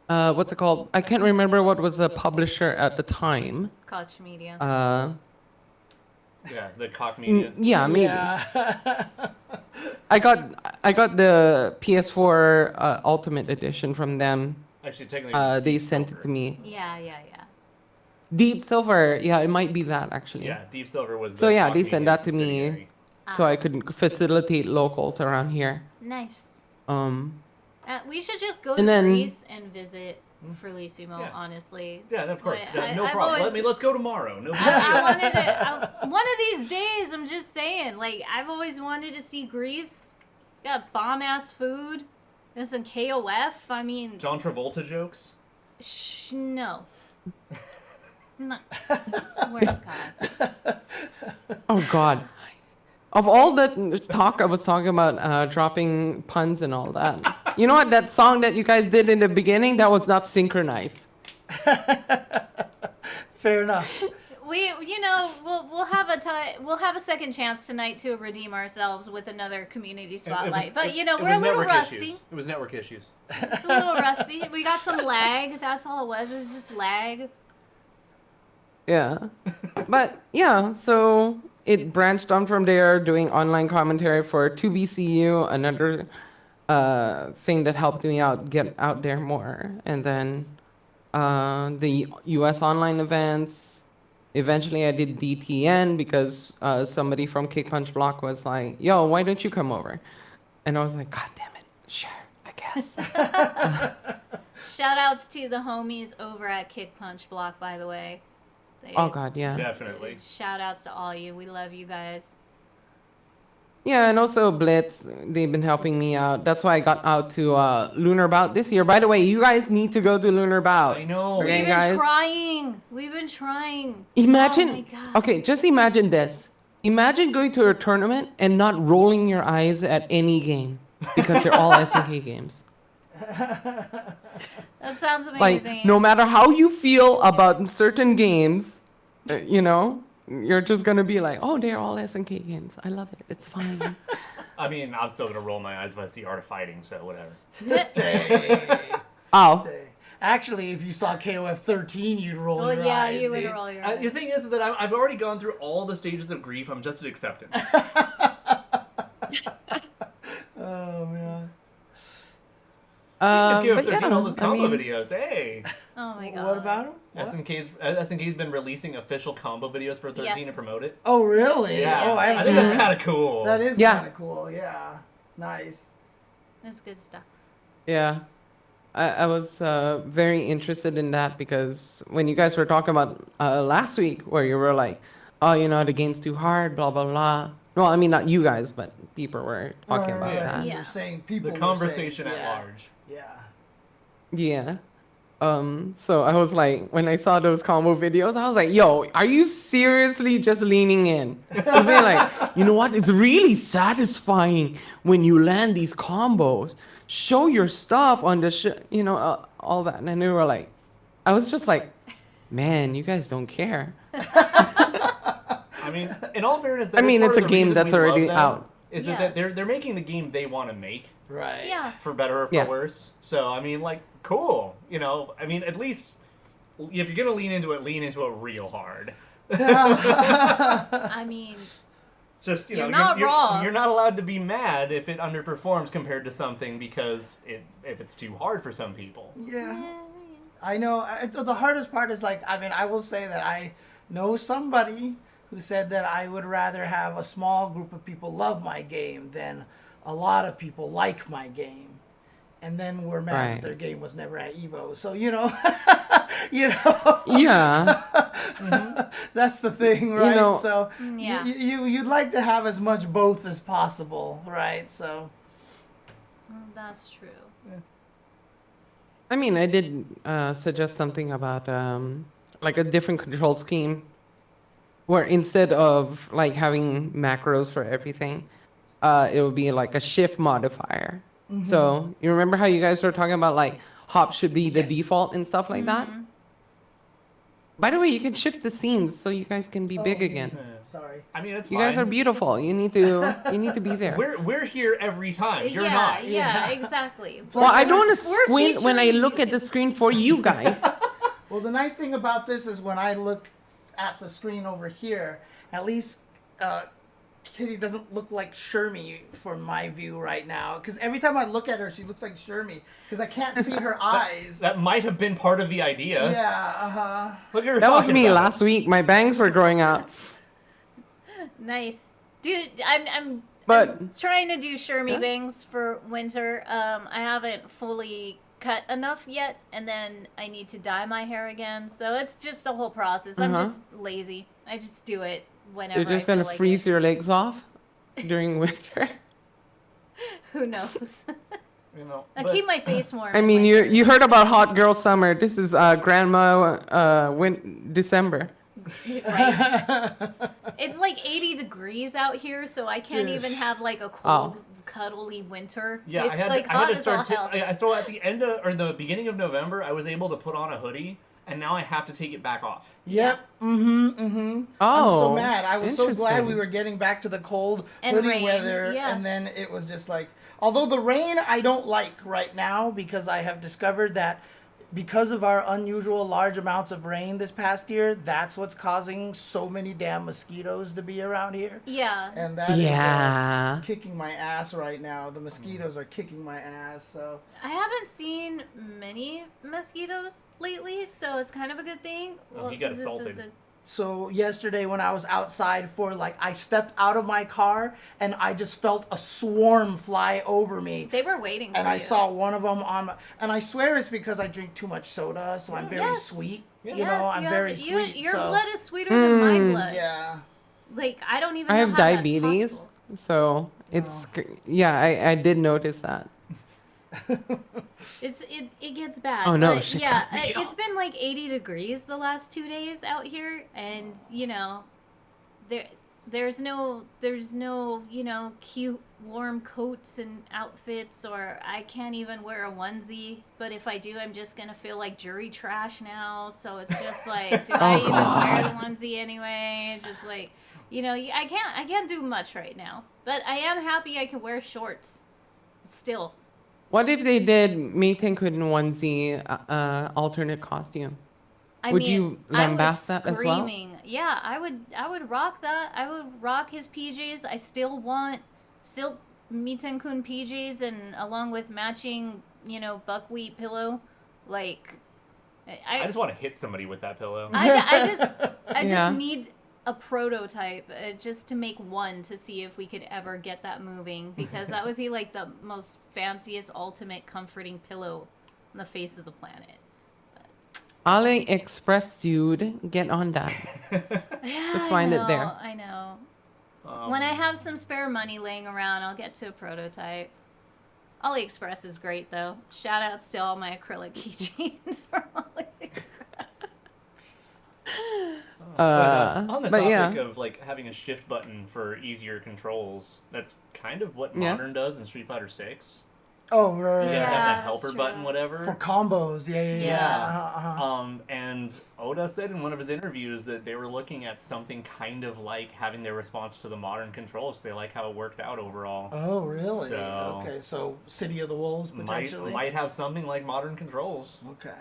what's it called? I can't remember what was the publisher at the time. Koch Media. Yeah, the cock media. Yeah, maybe. Yeah. I got the PS4 Ultimate Edition from them. Actually, technically, They sent it to me. Yeah. Deep Silver, yeah, it might be that actually. yeah, Deep Silver was. So the yeah, Cock they sent Media that to me, subsidiary. so I could facilitate locals around here. Nice. We should just go to And then- Greece and visit Frelissimo, Yeah. honestly. Yeah, of course. But Yeah, no I've problem. always- Let's go tomorrow. No big I deal. wanted to. One of these days, I'm just saying. Like, I've always wanted to see Greece. Got bomb ass food. And some KOF. I mean, John Travolta jokes. no. No. Swear to God. Oh God. Of all the talk I was talking about dropping puns and all that. You know what? That song that you guys did in the beginning, that was not synchronized. Fair enough. We'll have a time. We'll have a second chance tonight to redeem ourselves with another community spotlight. But it we're a was little network rusty. issues. It was network issues. It's a little rusty. We got some lag. That's all it was. It was just lag. Yeah. But yeah, so it branched on from there, doing online commentary for 2BCU, another thing that helped me out get out there more. And then the US online events. Eventually I did DTN because somebody from Kick Punch Block was like, yo, why don't you come over? And I was like, God damn it. Sure, I guess. Shout outs to the homies over at Kick Punch Block, by the way. Oh God, yeah. Definitely. Shout outs to all you. We love you guys. Yeah, and also Blitz, they've been helping me out. That's why I got out to Lunar Bout this year. By the way, you guys need to go to Lunar Bout. I know. Okay, We've been guys? trying. We've been trying. Imagine, Oh my God. okay, just imagine this. Imagine going to a tournament and not rolling your eyes at any game because they're all SNK games. That sounds amazing. Like, no matter how you feel about certain games, you're just going to be like, oh, they're all SNK games. I love it. It's fine. I mean, I'm still gonna roll my eyes if I see Art of Fighting, so whatever. Dang. Oh. Dang. Actually, if you saw KOF 13, you'd roll Oh your yeah, eyes. you would dude. roll your The eyes. thing is that I've already gone through all the stages of grief. I'm just at acceptance. Oh man. Give But 13 yeah, all those I combo mean, videos. Hey, Oh my God. What about him? What? SNK's been releasing official combo videos for 13 to Yes. promote it. Oh really? Yeah, Oh, I think that's kind of cool. That is Yeah. kind of cool. Yeah. Nice. That's good stuff. Yeah. I was very interested in that because when you guys were talking about last week where you were like, oh, the game's too hard, blah, blah, blah. Well, I mean, not you guys, but people were talking about Right. that. Yeah. You're saying people. The were conversation saying, at yeah, large. Yeah. Yeah. So I was like, when I saw those combo videos, I was like, yo, are you seriously just leaning in? And being like, you know what? It's really satisfying when you land these combos. Show your stuff on the all that. And they were like, I was just like, man, you guys don't care. I mean, in all fairness, I mean, part it's of a the game reason that's we love already them out. Is Yes. that they're making the game they want to make, Right. Yeah. for better or for Yeah. worse. So I mean, like, cool. I mean, at least if you're gonna lean into it real hard. I mean, Just You're not wrong. You're not allowed to be mad if it underperforms compared to something because if it's too hard for some people. Yeah. I know. The hardest part is I will say that I know somebody who said that I would rather have a small group of people love my game than a lot of people like my game. And then we're mad Right. that their game was never at Evo. So, you know. Yeah. That's the thing, right? know, so Yeah. you'd like to have as much both as possible, right? So That's true. I mean, I did suggest something about like a different control scheme, where instead of like having macros for everything, it would be like a shift modifier. So you remember how you guys were talking about like hop should be the default and stuff like that? By the way, you can shift the scenes so you guys can be big again. sorry. I mean, it's You fine. guys are beautiful. You need to be there. We're here every time. You're not. Yeah, exactly. Well, I don't want to we're squint when I featuring look you. at the screen for you guys. Well, the nice thing about this is when I look at the screen over here, at least Kitty doesn't look like Shermie from my view right now. Because every time I look at her, she looks like Shermie. Because I can't see her eyes. That might have been part of the idea. Yeah, Look at her That was talking me about last week. My bangs were growing out. Nice. Dude, I'm But- trying to do Shermie bangs for winter. I haven't fully cut enough yet, and then I need to dye my hair again. So it's just a whole process. I'm just lazy. I just do it whenever You're just I feel gonna like freeze it. your legs off during winter. Who knows? You know, I but- keep my face warm. I in mean, winter. you heard about hot girl summer. This is grandma December. Right. It's like 80 degrees out here, so I can't even have like a cold, cuddly winter. Yeah, it's I had, like I hot had to as all start. hell. So at the end of, or the beginning of November, I was able to put on a hoodie, and now I have to take it back off. Yep. I'm Oh, so mad. I was so glad we interesting. were getting back to the cold And hoodie rain, weather, yeah. and then it was just like. Although the rain I don't like right now because I have discovered that because of our unusual large amounts of rain this past year, that's what's causing so many damn mosquitoes to be around here. Yeah. And that is Yeah. kicking my ass right now. The mosquitoes are kicking my ass. So I haven't seen many mosquitoes lately, so it's kind of a good thing. Oh, he got this is assaulted. So yesterday when I was outside for like, I stepped out of my car and I just felt a swarm fly over me. They were waiting for And you. I saw one of them on my, and I swear it's because I drink too much soda, so I'm very Yes. sweet. Yes, You know, I'm very you, sweet. Your so, blood is sweeter than my blood. yeah. Like, I don't even I know have how that's diabetes, possible. so it's yeah. I did notice that. It gets bad. Oh, no, but shit yeah, got me it's been like 80 degrees the last 2 days out here, and you know, there's no you know, cute warm coats and outfits, or I can't even wear a onesie. But if I do, I'm just gonna feel like jury trash now. So it's just like, do I even wear the onesie anyway? Just like, you know, I can't do much right now. But I am happy I can wear shorts still. What if they did Meitenkun onesie alternate costume? Would you lambast that as well? Yeah, I would rock that. I would rock his PJs. I still want silk Meitenkun PJs, and along with matching, you know, buckwheat pillow. Like, I just want to hit somebody with that pillow. I just Yeah. need a prototype just to make one to see if we could ever get that moving, because that would be like the most fanciest, ultimate comforting pillow on the face of the planet. AliExpress, dude, get on that. Yeah, Just find it there. I know. When I have some spare money laying around, I'll get to a prototype. AliExpress is great, though. Shout outs to all my acrylic keychains from AliExpress. On the but topic yeah. of like having a shift button for easier controls, that's kind of what Yeah. Modern does in Street Fighter 6. Oh, right. Yeah, Yeah, have that that's helper true. button, whatever. For combos, yeah. Yeah. And Oda said in one of his interviews that they were looking at something kind of like having their response to the modern controls. They like how it worked out overall. Oh, really? So- Okay, so City of the Wolves potentially. Might have something like modern controls. Okay.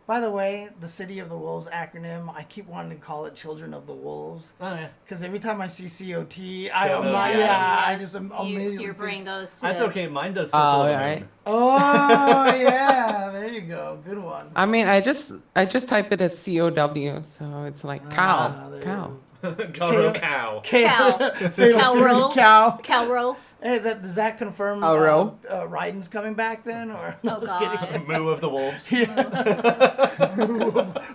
By the way, the City of the Wolves acronym, I keep wanting to call it Children of the Wolves. Oh yeah. Because every time I see COT, Children, I Yes, just immediately your think, brain goes to That's okay. Mine does. Oh, Circle of the alright. Moon. Oh, yeah. There you go. Good one. I mean, I just type it as COW, so it's like cow, there cow. you Garo cow. Cow. Fatal Cow Fury roll. Cow. Calro. Hey, does that confirm Raiden's coming back then? Or Oh, God. Moo of the wolves.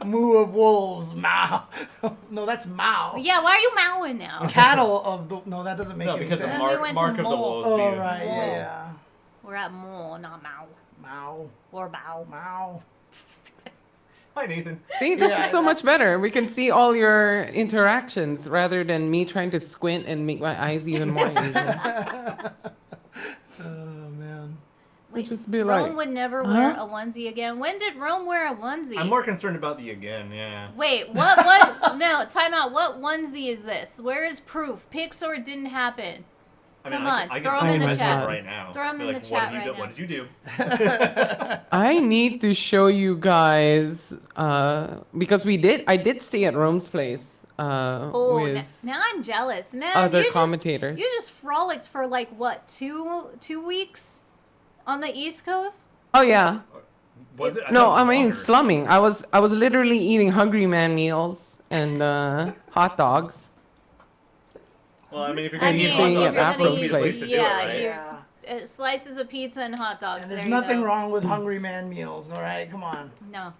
Moo of wolves. Mao. No, that's Mao. Yeah, why are you mowing now? Cattle of the... No, that doesn't make any because sense. of Then we went to Mark of the Mole. wolves. Oh, being- right. Yeah. We're at Mo, not Mao. Mao. Or Bow. Mao. Hi, Nathan. See, this is so much better. We can see all your interactions rather than me trying to squint and make my eyes even more evil. Oh, man. Wait, just be Rome like, would never wear a onesie again. When did Rome wear a onesie? I'm more concerned about the again, yeah. Wait, what? No, time out. What onesie is this? Where is proof? Pics or it didn't happen? I mean, Come I on, can throw 'em in the imagine chat. it right now. Throw 'em Be in the like, chat what right now. What did you do? I need to show you guys because I did stay at Rome's place Oh, with now I'm jealous, man. other you commentators. You just frolicked for like what, two weeks on the East Coast? Oh yeah. Was it? No, thought I it was mean longer. slumming. I was literally eating Hungry Man meals and hot dogs. Well, I mean, if you're I going to mean, eat staying hot at dogs, that's supposed to be the Afro's place to do it, yeah, right? you're slices of pizza and hot dogs. And there there's you nothing go. wrong with Hungry Man meals, all right? Come on. No.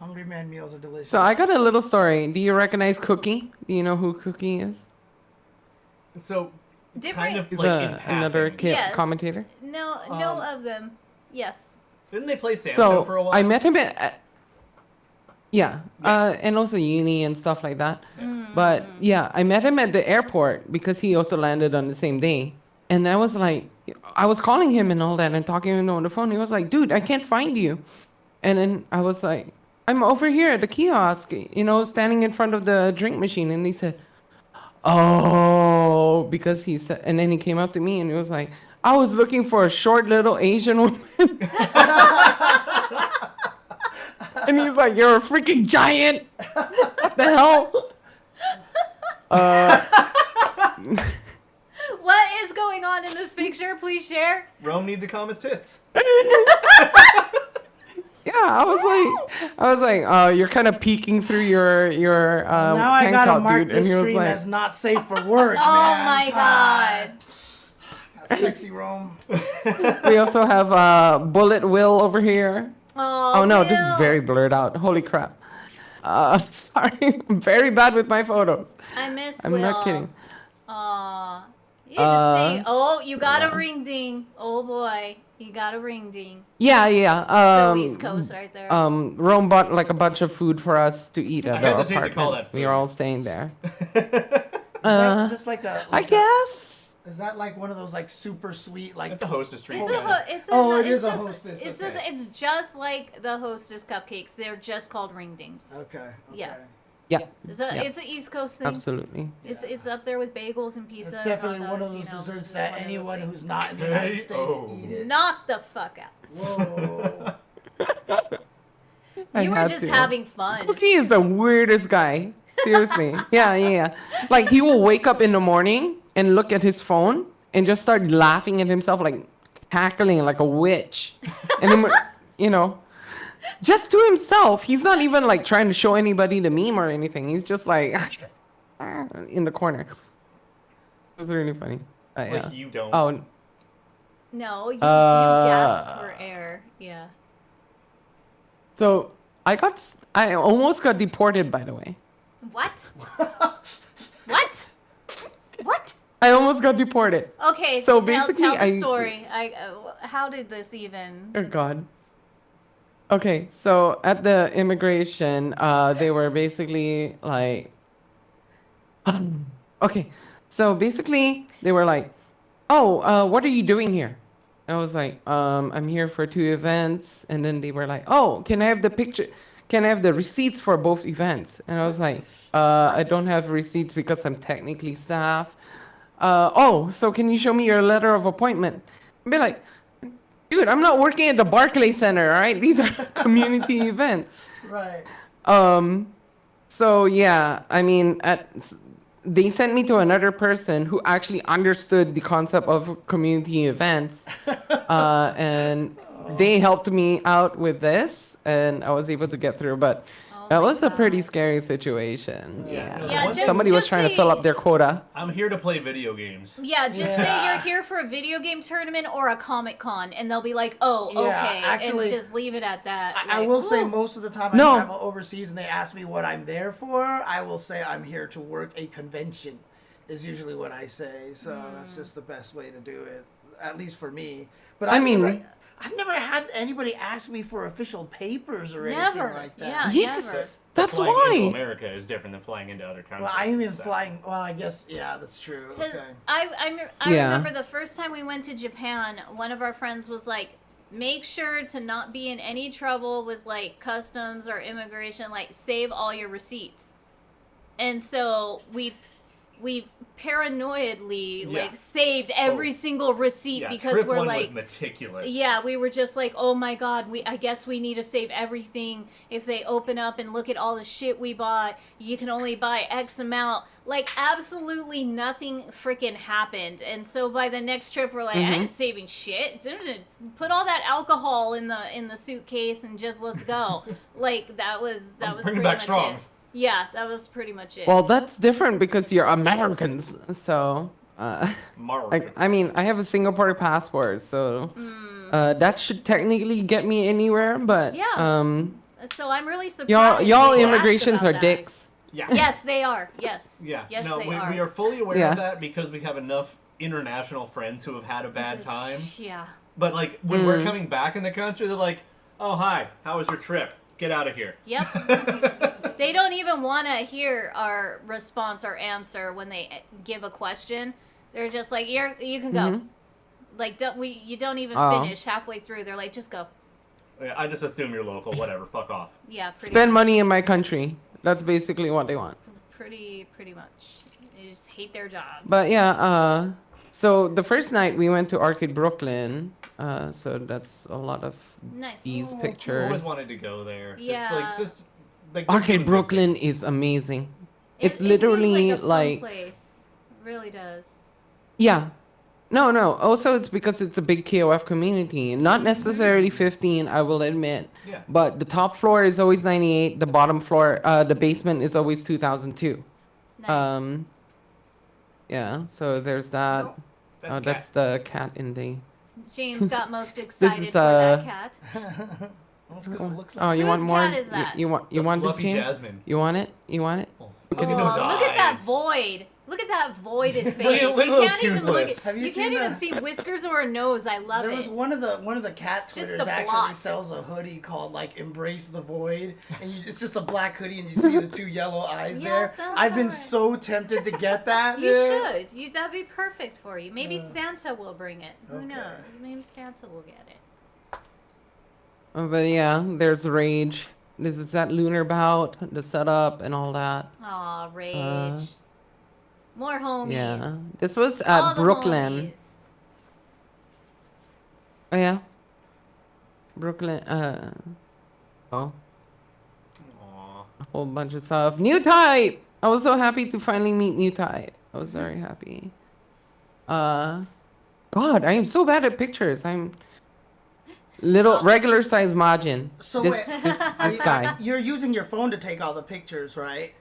Hungry Man meals are delicious. So I got a little story. Do you recognize Cookie? Do you know who Cookie is? So, Different. kind of He's like in another passing. Yes. commentator. No of them. Yes. Didn't they play Sancho So for a while? I met him at yeah, and also uni and stuff like that. But yeah, I met him at the airport because he also landed on the same day. And I was like, I was calling him and all that and talking to him on the phone. He was like, dude, I can't find you. And then I was like, I'm over here at the kiosk, standing in front of the drink machine. And he said, oh, because he said, and then he came up to me and he was like, I was looking for a short little Asian woman. And he's like, you're a freaking giant. What the hell? What is going on in this picture? Please share. Rome need to calm his tits. Yeah, I was like, oh, you're kind of peeking through your Now I tank gotta top, mark dude. And this he was stream like, as not safe for work, Oh man. my God. Sexy Rome. we also have Bullet Will over here. Oh Oh no, this is Will. very blurred out. Holy crap. Sorry, I'm very bad with my photos. I miss I'm Will. not kidding. Aw. You just say, oh, you got yeah. a ring ding. Oh boy, you got a ring ding. Yeah. So East Coast right there. Rome bought like a bunch of food for us to eat at I our hesitate to call apartment. that We food. were all staying there. Is that just like a... I like a- guess. Is that like one of those like super sweet like... That's a hostess treat. It's yeah. It is a hostess. It's Okay. just it's just like the hostess cupcakes. They're just called ring dings. Okay. Yeah. Yeah, It's Yeah. an East Coast thing. absolutely. It's up there with bagels and pizza. It's and definitely hot one of dogs, those desserts it's that one of those anyone things. who's not in the United States Oh. eat it. Knock the fuck out. Whoa. I You were had just to. having fun. Cookie is the weirdest guy. Seriously. Yeah. Like he will wake up in the morning and look at his phone and just start laughing at himself, like cackling like a witch. And then, just to himself. He's not even like trying to show anybody the meme or anything. He's just like in the corner. It's really funny. Like Yeah. you don't. Oh, No, you gasped for air. Yeah. so I almost got deported, by the way. What? What? What? I almost got deported. Okay, So tell basically, the story. How did this even? Oh God. Okay, so at the immigration, they were basically like, okay, so basically they were like, oh, what are you doing here? I was like, I'm here for 2 events, and then they were like, oh, can I have the picture? Can I have the receipts for both events? And I was like, I don't have receipts because I'm technically staff. Oh, so can you show me your letter of appointment? I'd be like, dude, I'm not working at the Barclays Center, all right? These are community events. Right. So yeah, I mean, they sent me to another person who actually understood the concept of community events, and they helped me out with this, and I was able to get through. But That my was a pretty God. scary situation. Yeah. Yeah. Yeah, Once Somebody was just trying to say- fill up their quota. I'm here to play video games. Yeah, just say you're here for a video game tournament or a Comic Con, and they'll be like, "Oh, Yeah, okay," actually, and just leave it at that. I like, will say "Ooh." most of the time I No. travel overseas and they ask me what I'm there for, I will say I'm here to work a convention is usually what I say. So that's just the best way to do it, at least for me. But I mean- I've never had anybody ask me for official papers or anything Never. like that. Yeah. Yes, that's Flying into why. America is different than flying into other countries. Well, I am even so. flying. Well, I guess that's true. Because Okay. I Yeah. remember the first time we went to Japan, one of our friends was like, make sure to not be in any trouble with like customs or immigration, like save all your receipts. And so we paranoidly Yeah. like saved every single receipt Yeah, because trip we're one like was meticulous. yeah, we were just like, oh my god, I guess we need to save everything. If they open up and look at all the shit we bought, you can only buy X amount. Like, absolutely nothing freaking happened. And so by the next trip, we're like, I ain't saving shit. Put all that alcohol in the suitcase and just let's go. Like, that was Bring pretty back much Strongs. it. Yeah, that was pretty much it. Well, that's different because you're Americans. So, Mark. I mean, I have a Singapore passport, so that should technically get me anywhere. But Yeah. So I'm really surprised. y'all they asked immigrations about are that. dicks. Yeah. Yes, they are. Yes. Yeah. Yes, no, they we are. are fully aware Yeah. of that because we have enough international friends who have had a bad time. Yeah. But like when we're coming back in the country, they're like, "Oh, hi. How was your trip? Get out of here." Yep. They don't even want to hear our response or answer when they give a question. They're just like, you can go. Like, you don't even finish halfway through. They're like, just go. Yeah, I just assume you're local. Whatever. Fuck off. Yeah, pretty Spend much. money in my country. That's basically what they want. Pretty much. They just hate their jobs. But yeah, so the first night we went to Arcade Brooklyn. So that's a lot of Nice. these I pictures. always wanted to go there. Yeah. Just like Arcade Brooklyn is amazing. It's It literally seems like a fun like place. It really does. yeah. No. Also, it's because it's a big KOF community. Not necessarily 15, I will admit. Yeah. But the top floor is always 98. The bottom floor, the basement is always 2002. Nice. Yeah. So there's that. That's That's the cat in the. James got most excited is, for that cat. That's 'cause it looks Oh, like you want Whose more? cat is that? You want The this, fluffy James? Jasmine. You want it? You want it? Look Oh, at those look at that eyes. void. Look at that voided face. Look at You little can't even look toothless. at. Have you You can't seen even the- see whiskers or a nose. I love there it. was one of the cat Just twitters a actually blot. sells a hoodie called like Embrace the Void, and it's just a black hoodie and you see the two yellow eyes Yeah, there. sounds I've been about right. so tempted to get that. You dude. should. That'd be perfect for you. Maybe Santa will bring it. Who Okay. knows? Maybe Santa will get it. But yeah, there's Rage. This is that lunar bout, the setup and all that. Aw, rage. More homies. Yeah. This was All at the Brooklyn. homies. Oh yeah. Brooklyn. Oh, Aw. a whole bunch of stuff. New Type. I was so happy to finally meet New Type. I was very happy. God, I am so bad at pictures. I'm little regular size Majin. So this, wait, this guy. You're using your phone to take all the pictures, right?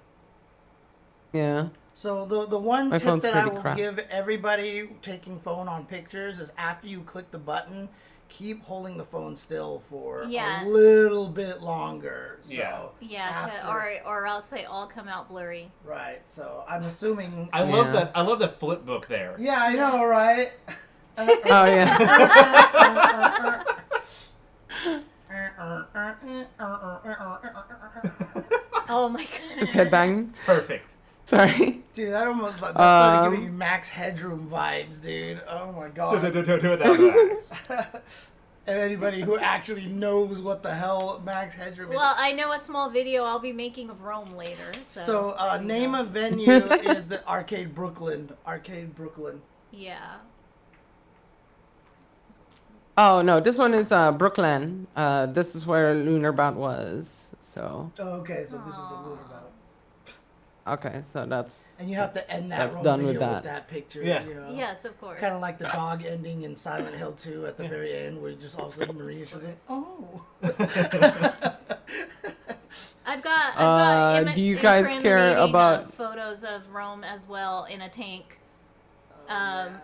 Yeah. So the one My tip phone's that I pretty will crap. give everybody taking phone on pictures is after you click the button, keep holding the phone still for Yeah. a little bit longer. So Yeah. Yeah, after- or else they all come out blurry. right. So I'm assuming. I love Yeah. that. I love that flip book there. Yeah, I know, right? Oh yeah. Oh my Just god. headbang. Perfect. Sorry. Dude, that almost that started giving me Um, Max Headroom vibes, dude. Oh my Do god. it that And anybody who actually knows what the hell Max Headroom is. Well, I know a small video I'll be making of Rome later. So, So, there you name go. of venue is the Arcade Brooklyn. Arcade Brooklyn. Yeah. Oh no, this one is Brooklyn. This is where Lunar Bout was. So Oh, okay, so this is the Lunar Bout. okay, so that's And you have to end that That's Rome done video with with that. that picture. Yeah. You know? Yes, of course. Kind of like the dog ending in Silent Hill 2 at the very end, where you just all of a sudden Maria she's like, oh. I've got Do you guys care about photos of Rome as well in a tank?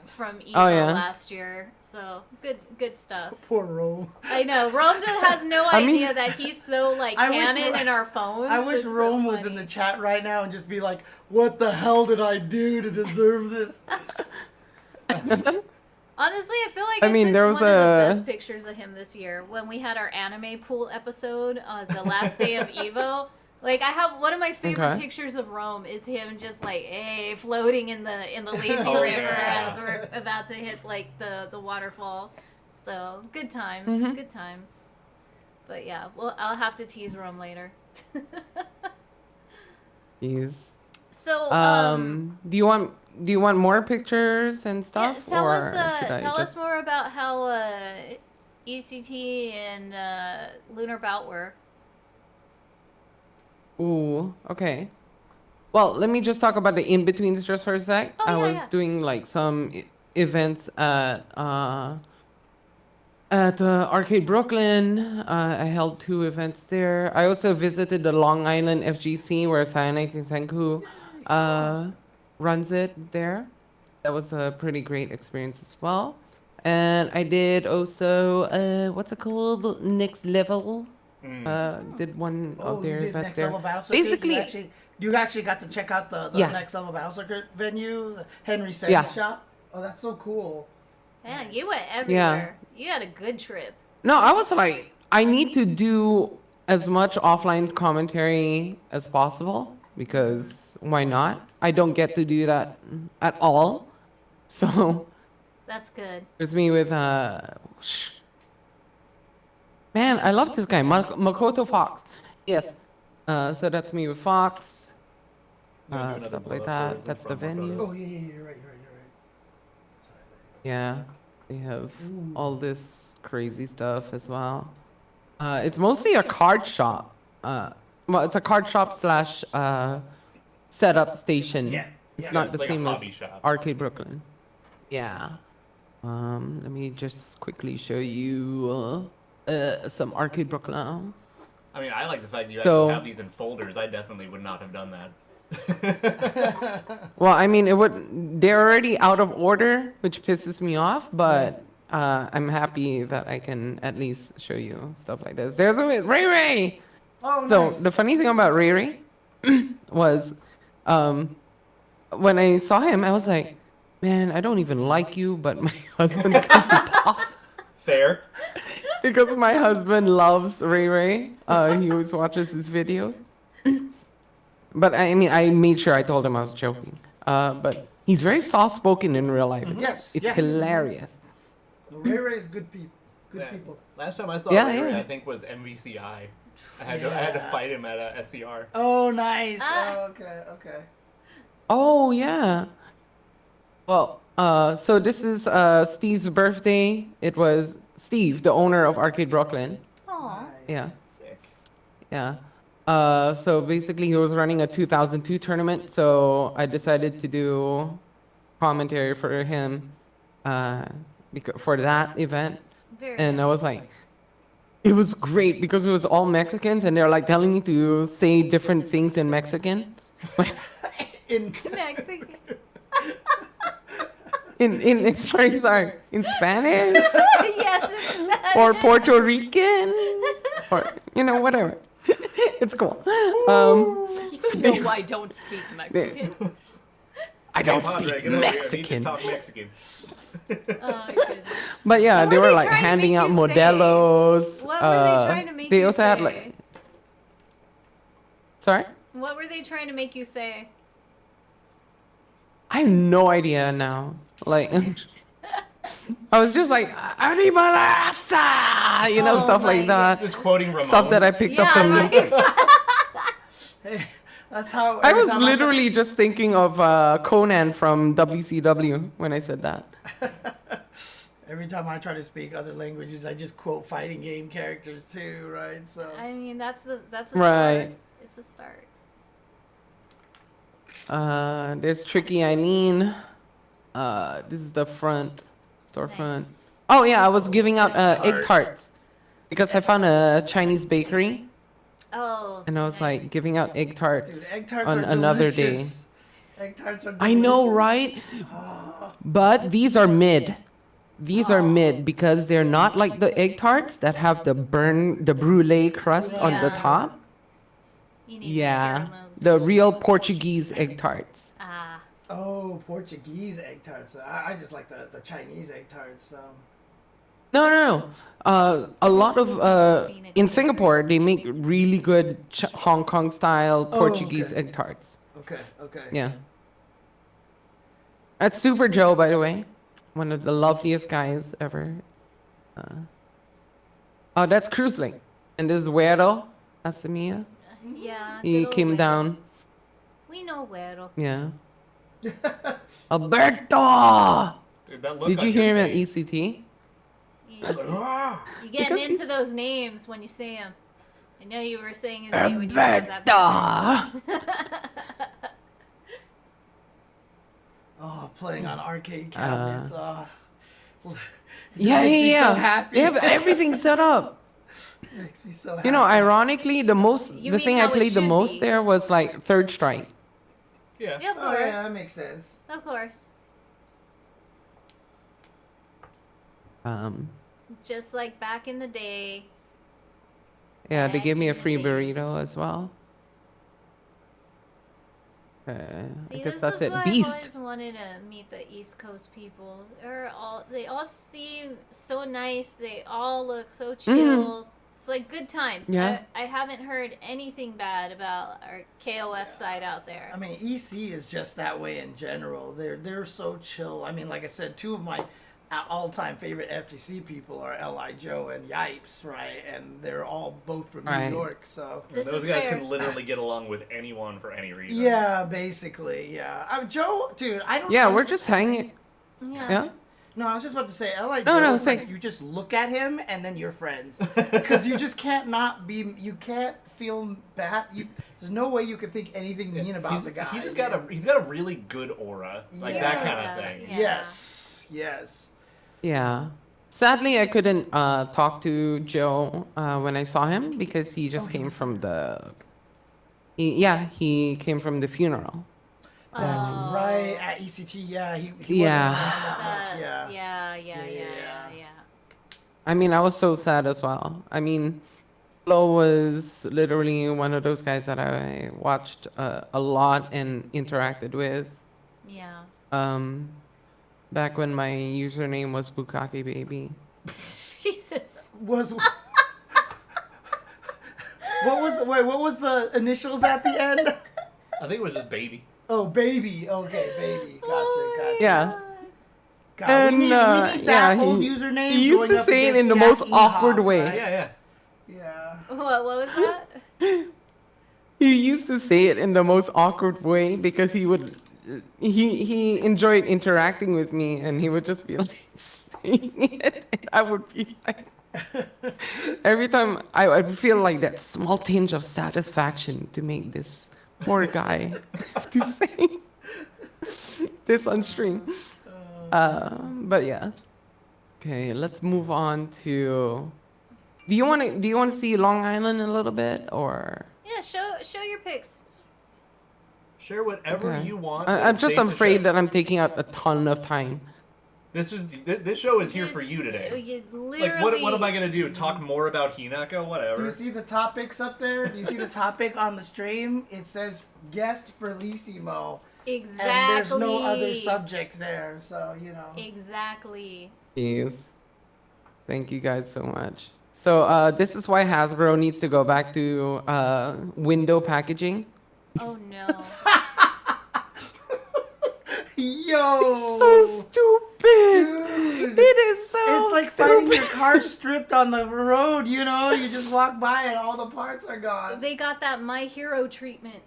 From Evo last year, so good stuff. Poor Rome. I know Rome has no idea that he's so like canon in our phones. I wish Rome was in the chat right now and just be like, "What the hell did I do to deserve this?" Honestly, I feel like I took one of the best pictures of him this year when we had our anime pool episode the last day of Evo. Like, I have one of my favorite pictures of Rome is him just like, floating in the lazy river as we're about to hit like the waterfall. So good times, good times. But yeah, well, I'll have to tease Rome later. Jeez. So do you want more pictures and stuff? Yeah, tell us more about how ECT and Lunar Bout were. Ooh, okay. Well, let me just talk about the in-betweens just for a sec. I was doing like some events at Arcade Brooklyn. I held 2 events there. I also visited the Long Island FGC where Cyanide Senku runs it there. That was a pretty great experience as well. And I did also, what's it called? Next Level. Did one of their events there. Basically, you actually got to check out the Next Level Battle Circuit venue, the Henry Sen's shop. Oh, that's so cool. Yeah, you went everywhere. You had a good trip. No, I was like, I need to do as much offline commentary as possible because why not? I don't get to do that at all. So that's good. There's me with man, I love this guy, Makoto Fox. Yes. So that's me with Fox. Stuff like that. That's the venue. Oh yeah, you're right. Sorry. Yeah, they have all this crazy stuff as well. It's mostly a card shop. Well, it's a card shop slash setup station. Yeah. It's not the like same as shop. Arcade Brooklyn. Yeah. Let me just quickly show you some Arcade Brooklyn. I mean, I like the fact that you actually have these in folders. I definitely would not have done that. Well, I mean, they're already out of order, which pisses me off, but I'm happy that I can at least show you stuff like this. There's Ray Ray! Oh, So nice. the funny thing about Ray Ray was when I saw him, I was like, man, I don't even like you, but my husband got to pop. Fair. Because my husband loves Ray Ray. He always watches his videos. But I mean, I made sure I told him I was joking. But he's very soft-spoken in real life. It's hilarious. Ray Ray is good people. People. Last time I saw Ray Ray, I think was MVCI. I had to fight him at a SCR. Oh, nice. Oh, okay. Oh, yeah. Well, so this is Steve's birthday. It was Steve, the owner of Arcade Brooklyn. Aww. Yeah. Sick. Yeah. So basically he was running a 2002 tournament, so I decided to do commentary for him for that event. And I was like, it was great because it was all Mexicans and they're like telling me to say different things in Mexican. In Mexican. In sorry, in Spanish? Yes, in Spanish. Or Puerto Rican? Or, whatever. It's cool. No, I don't speak Mexican. I don't speak Mexican. Talk Mexican. Oh, goodness. But yeah, they were like handing out modelos. What were they trying to make they you also say? had like. Sorry? What were they trying to make you say? I have no idea now. Like, I was just like, Arriba, stuff like that. Just quoting Ramon. Stuff that I picked up from. Hey, that's how. I was literally just thinking of Conan from WCW when I said that. Every time I try to speak other languages, I just quote fighting game characters too, right? So. I mean, that's a right. start. It's a start. There's Tricky Eileen. This is the storefront. Nice. Oh yeah, I was giving out egg tarts because I found a Chinese bakery Oh. And I was nice. like giving out egg tarts Dude, egg tarts on are another delicious. Egg tarts are delicious. day. I know, right? But these are mid. These are mid because they're not like the egg tarts that have the brulee crust on the Yeah. top. You need Yeah, caramels. the real Portuguese egg tarts. Ah. Oh, Portuguese egg tarts. I just like the Chinese egg tarts. So. No. A lot of in Singapore they make really good Hong Kong style Portuguese egg tarts. Okay. Yeah. That's Super Joe, by the way. One of the loveliest guys ever. Oh, that's Cruiselink. And this is Güero Asamia. Yeah. He good old came Güero. down. We know Güero. Yeah. Alberto! Dude, that look Did on you your hear him at face. ECT? You're Because getting into he's- those names when you say them. I know you were saying his name when you said that. Alberto! Oh, playing on arcade cabinets. Yeah. makes me so happy. They have everything set up. It makes me so happy. You know, ironically, the You mean thing I how it played the should most be. there was like Third Strike. Yeah. Yeah, of Oh course. yeah, that makes sense. Of course. Just like back in the day. Yeah, they gave me a Back in free the day. burrito as well. I See, guess this that's is it. why Beast. I've always wanted to meet the East Coast people. They all seem so nice. They all look so chill. It's like good times. Yeah. I haven't heard anything bad about our KOF side out there. I mean, EC is just that way in general. They're so chill. I mean, like I said, two of my all-time favorite FGC people are Li Joe and Yipes, right? And they're all both from Right. New York, so. This Those is guys fair. can literally get along with anyone for any reason. Yeah, basically, yeah. Joe, dude, I don't. Yeah, think- we're just hanging. Yeah. No, I was just about to say, Li No, Joe. no, is say- like you just look at him and then you're friends because you just can't not be. You can't feel bad. There's no way you could think anything mean about the guy. He's got a really good aura, like Yeah. that kind Yeah. of thing. Yeah. Yes. Yeah. Sadly, I couldn't talk to Joe when I saw him because he just came from the. He came from the funeral. That's Oh. right. At ECT, yeah, he Yeah. wasn't around that much, That's, yeah. yeah. I mean, I was so sad as well. I mean, Flo was literally one of those guys that I watched a lot and interacted with. Yeah. Back when my username was Bukake Baby. Jesus. Was what was the initials at the end? I think it was just baby. Oh, baby. Okay, baby. Gotcha. Yeah. God, And, we need that yeah, old he- username. he used going to up say it in against the most Jack awkward Ehoff, way. right? Yeah. Yeah. What was that? He used to say it in the most awkward way because he enjoyed interacting with me and he would just be like saying it and I would be like every time I would feel like that small tinge of satisfaction to make this poor guy have to say this on stream. But yeah. Okay, let's move on to. Do you want to see Long Island a little bit or? Yeah, show your pics. Share whatever Okay. you want. I'm but just safe to afraid share. that I'm taking up a ton of time. This show is here for you today. Like, what am I gonna do? Talk more about Hinako? Do Whatever. you see the topics up there? Do you see the topic on the stream? It says guest Frelissimo. Exactly. And there's no other subject there, so you know. Exactly. Please. Thank you guys so much. So this is why Hasbro needs to go back to window packaging. Oh no. Yo! It's so stupid. Dude. It is so It's like stupid. finding your car stripped on the road, you know? You just walk by and all the parts are gone. They got that My Hero treatment.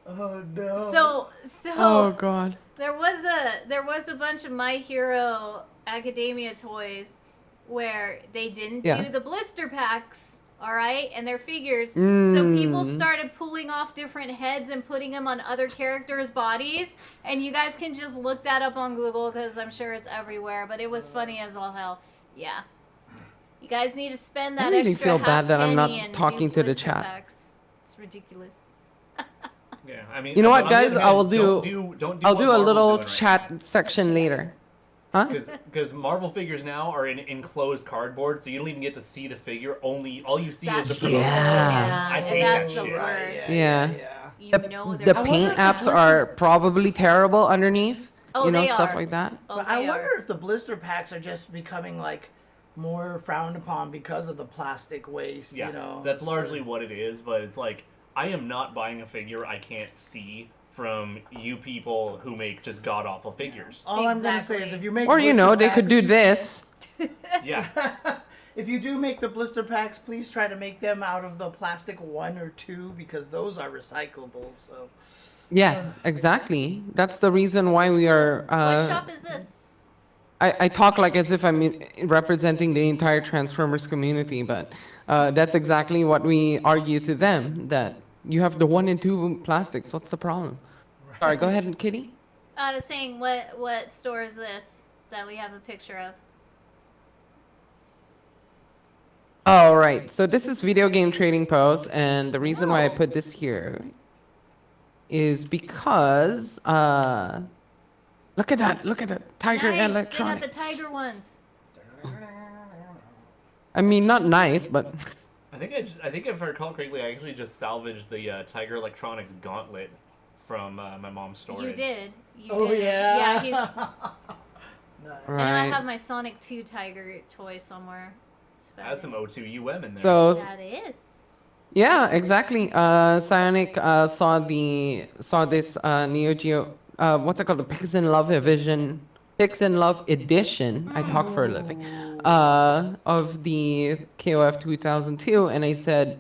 Oh no. So Oh god. there was a bunch of My Hero Academia toys where they didn't Yeah. do the blister packs, all right, and their figures. So people Mm. started pulling off different heads and putting them on other characters' bodies. And you guys can just look that up on Google because I'm sure it's everywhere. But it was funny as all hell. Yeah. You guys need to spend that I really extra feel half bad that I'm not penny and talking do to the blister chat. packs. It's ridiculous. Yeah, I mean, You know what, on the other guys? hand, I will do. don't I'll what do a Marvel's little doing right chat section later. Huh? Because Marvel figures now are in enclosed cardboard, so you don't even get to see the figure. All you see is the That's Yeah. I and hate that's that the shit. worst. Yeah. You The, know they're the not- paint if the apps blister- are probably terrible underneath. Oh, you know, they stuff are. like that. Oh, But I they wonder are. if the blister packs are just becoming like more frowned upon because of the plastic waste. Yeah, You know, that's So- largely what it is. But it's like I am not buying a figure I can't see from you people who make just god awful figures. All I'm gonna say is Exactly. if you make Or you blister know, they could do packs- this. Yeah, If you do make the blister packs, please try to make them out of the plastic 1 or 2 because those are recyclable. So Yes, exactly. That's the reason why we are. What shop is this? I talk like as if I'm representing the entire Transformers community, but that's exactly what we argue to them, that you have the 1 and 2 plastics. What's the problem? Sorry, go ahead, Kitty. I was saying, what store is this that we have a picture of? All right, so this is Video Game Trading Post, and the reason why I put this here is because look at that Tiger Nice. Electronic. They got the tiger ones. I mean, not nice, but I think if I recall correctly, I actually just salvaged the Tiger Electronics gauntlet from my mom's storage. You did. You Oh, did. yeah. Yeah. He's. I know I have right. my Sonic 2 Tiger toy somewhere. Has some O2 in there. So That is. yeah, exactly. Psionic saw this Neo Geo. What's it called? The Pix in Love edition. I talk for a living. Of the KOF 2002, and I said,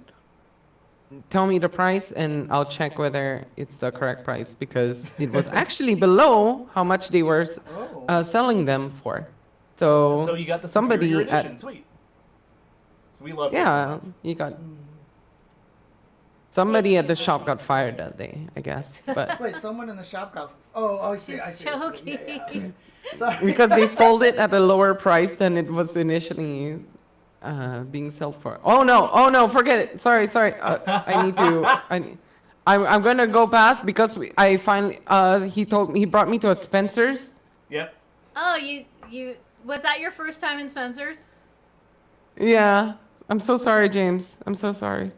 "Tell me the price, and I'll check whether it's the correct price because it was actually below how much they were selling them for." So you got the somebody superior at edition, sweet. So we love yeah, you got. Somebody at the shop got fired that day, I guess. But wait, someone in the shop got. Oh, I see. I Just see. I see. Yeah, joking. okay. Sorry. because they sold it at a lower price than it was initially being sold for. Oh no, forget it. Sorry. I need to. I'm gonna go past because I finally. He brought me to a Spencer's. Yep. Oh, you was that your first time in Spencer's? Yeah, I'm so sorry, James. I'm so sorry.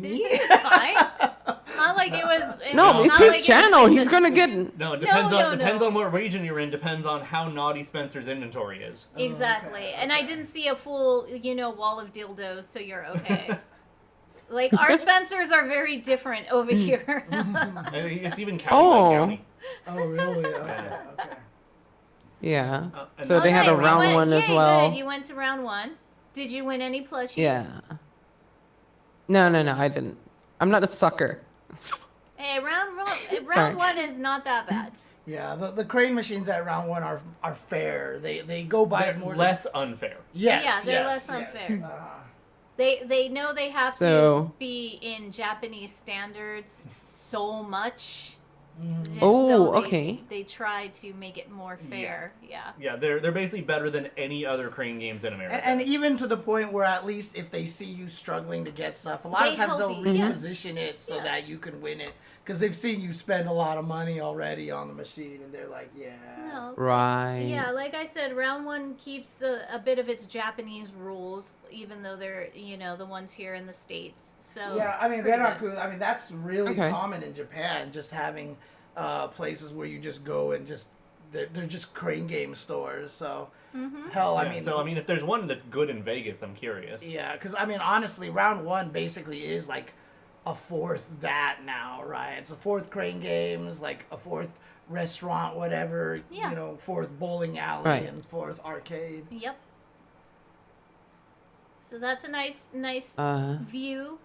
It's fine. It's not like it was. No, it's not his like it was channel. like He's the- gonna get. No, it depends No, depends no. on what region you're in. Depends on how naughty Spencer's inventory is. Exactly. Okay, And I didn't see a full, wall of dildos, so you're okay. Like, our Spencers are very different over here. And it's even county Oh. by county. Oh, really? Okay. Okay. Yeah. and- So they had a nice. You round went- one as yay, well. Good. You went to round one. Did you win any plushies? Yeah. No, I didn't. I'm not a sucker. Hey, round Sorry. one is not that bad. Yeah, the crane machines at round 1 are fair. They go by They're it more less unfair. Yes, Yeah, they're yes, less yes. unfair. They know they have So- to be in Japanese standards so much. And Oh, so okay. They try to make it more fair. Yeah. Yeah, they're basically better than any other crane games in America. And even to the point where at least if they see you struggling to get stuff, a lot They of times they'll help you, yes. reposition it so Yes. that you can win it. Because they've seen you spend a lot of money already on the machine, and they're like, yeah. No. Right. Yeah, like I said, round one keeps a bit of its Japanese rules, even though they're the ones here in the States. So Yeah, I it's mean, pretty Red good. Raku, I mean, that's really Okay. common in Japan, just having places where you just go and just, they're just crane game stores. So, hell, Yeah, I mean. so I mean, if there's one that's good in Vegas, I'm curious. Yeah, because I mean, honestly, round 1 basically is like a fourth that now, right? It's a fourth crane games, like a fourth restaurant, whatever. Yeah. Fourth bowling alley Right. and fourth arcade. Yep. So that's a nice view.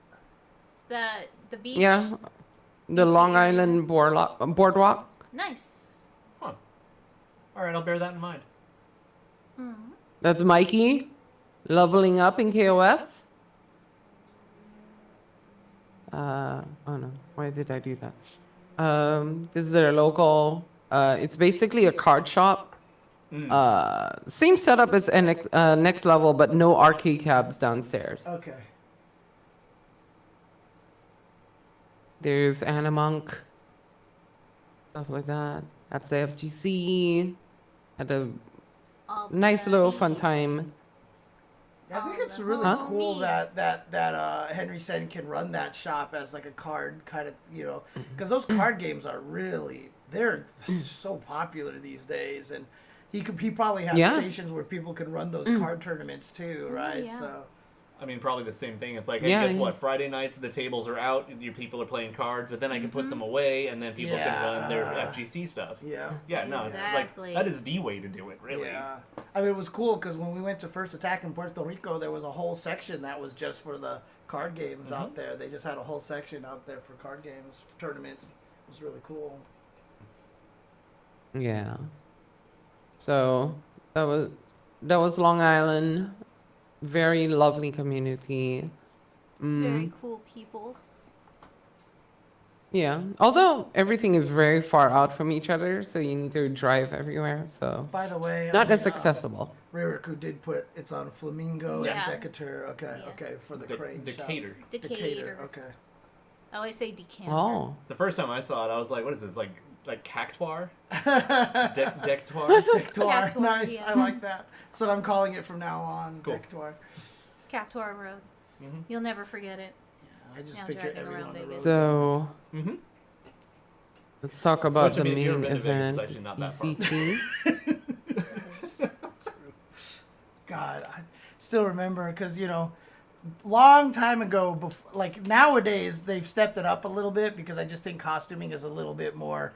It's that the beach. Yeah. The Long Island boardwalk. Nice. Huh. All right, I'll bear that in mind. That's Mikey, leveling up in KOF. Oh no, why did I do that? This is their local. It's basically a card shop. Same setup as Next Level, but no arcade cabs downstairs. Okay. There's Animonk, stuff like that. That's the FGC. Had a All nice little fun buddies. time. I think All it's the really homies. cool that Henry Sen can run that shop as like a card kind of, you know, because those card games are really, they're so popular these days, and he probably has Yeah. stations where people can run those card tournaments too, right? yeah. So I mean, probably the same thing. It's like, hey, Yeah, guess yeah. what? Friday nights the tables are out. You people are playing cards, but then I can put them away, and then people can run their Yeah. FGC stuff. yeah. Yeah, no, Exactly. it's like that is the way to do it, really. Yeah, I mean, it was cool because when we went to First Attack in Puerto Rico, there was a whole section that was just for the card games out there. They just had a whole section out there for card games, for tournaments. It was really cool. Yeah. So that was Long Island. Very lovely community. Very cool peoples. Yeah. Although everything is very far out from each other, so you need to drive everywhere. So By the way, not as accessible. Rariku did put it's on Flamingo Yeah. and Decatur. Okay, Yeah. okay, for the crane shop. Decatur. Decatur. Okay. I always say decanter. Oh. The first time I saw it, I was like, what is this? Like cactuar? Dectoire. Cactuar, Nice. I yes. like that. That's what I'm calling it from now on. Cool. Dectoire. Cactuar Road. You'll never forget it. I just Now picture driving everyone around on the road. Vegas. So Mm-hmm. let's talk about the Which, I mean, if you've main been to Vegas, event. it's actually not that far. ECT. God, I still remember because, you know, long time ago, like nowadays, they've stepped it up a little bit because I just think costuming is a little bit more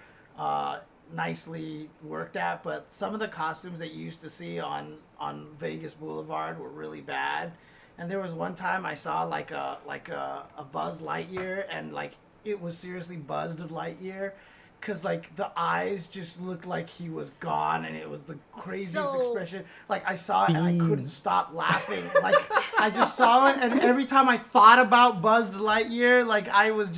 nicely worked at. But some of the costumes that you used to see on Vegas Boulevard were really bad. And there was one time I saw like a Buzz Lightyear, and like it was seriously Buzzed Lightyear. Cause like the eyes just looked like he was gone, and it was the craziest So- expression. Like I saw it and I couldn't stop laughing. Like I just saw it, and every time I thought about Buzz Lightyear, like I was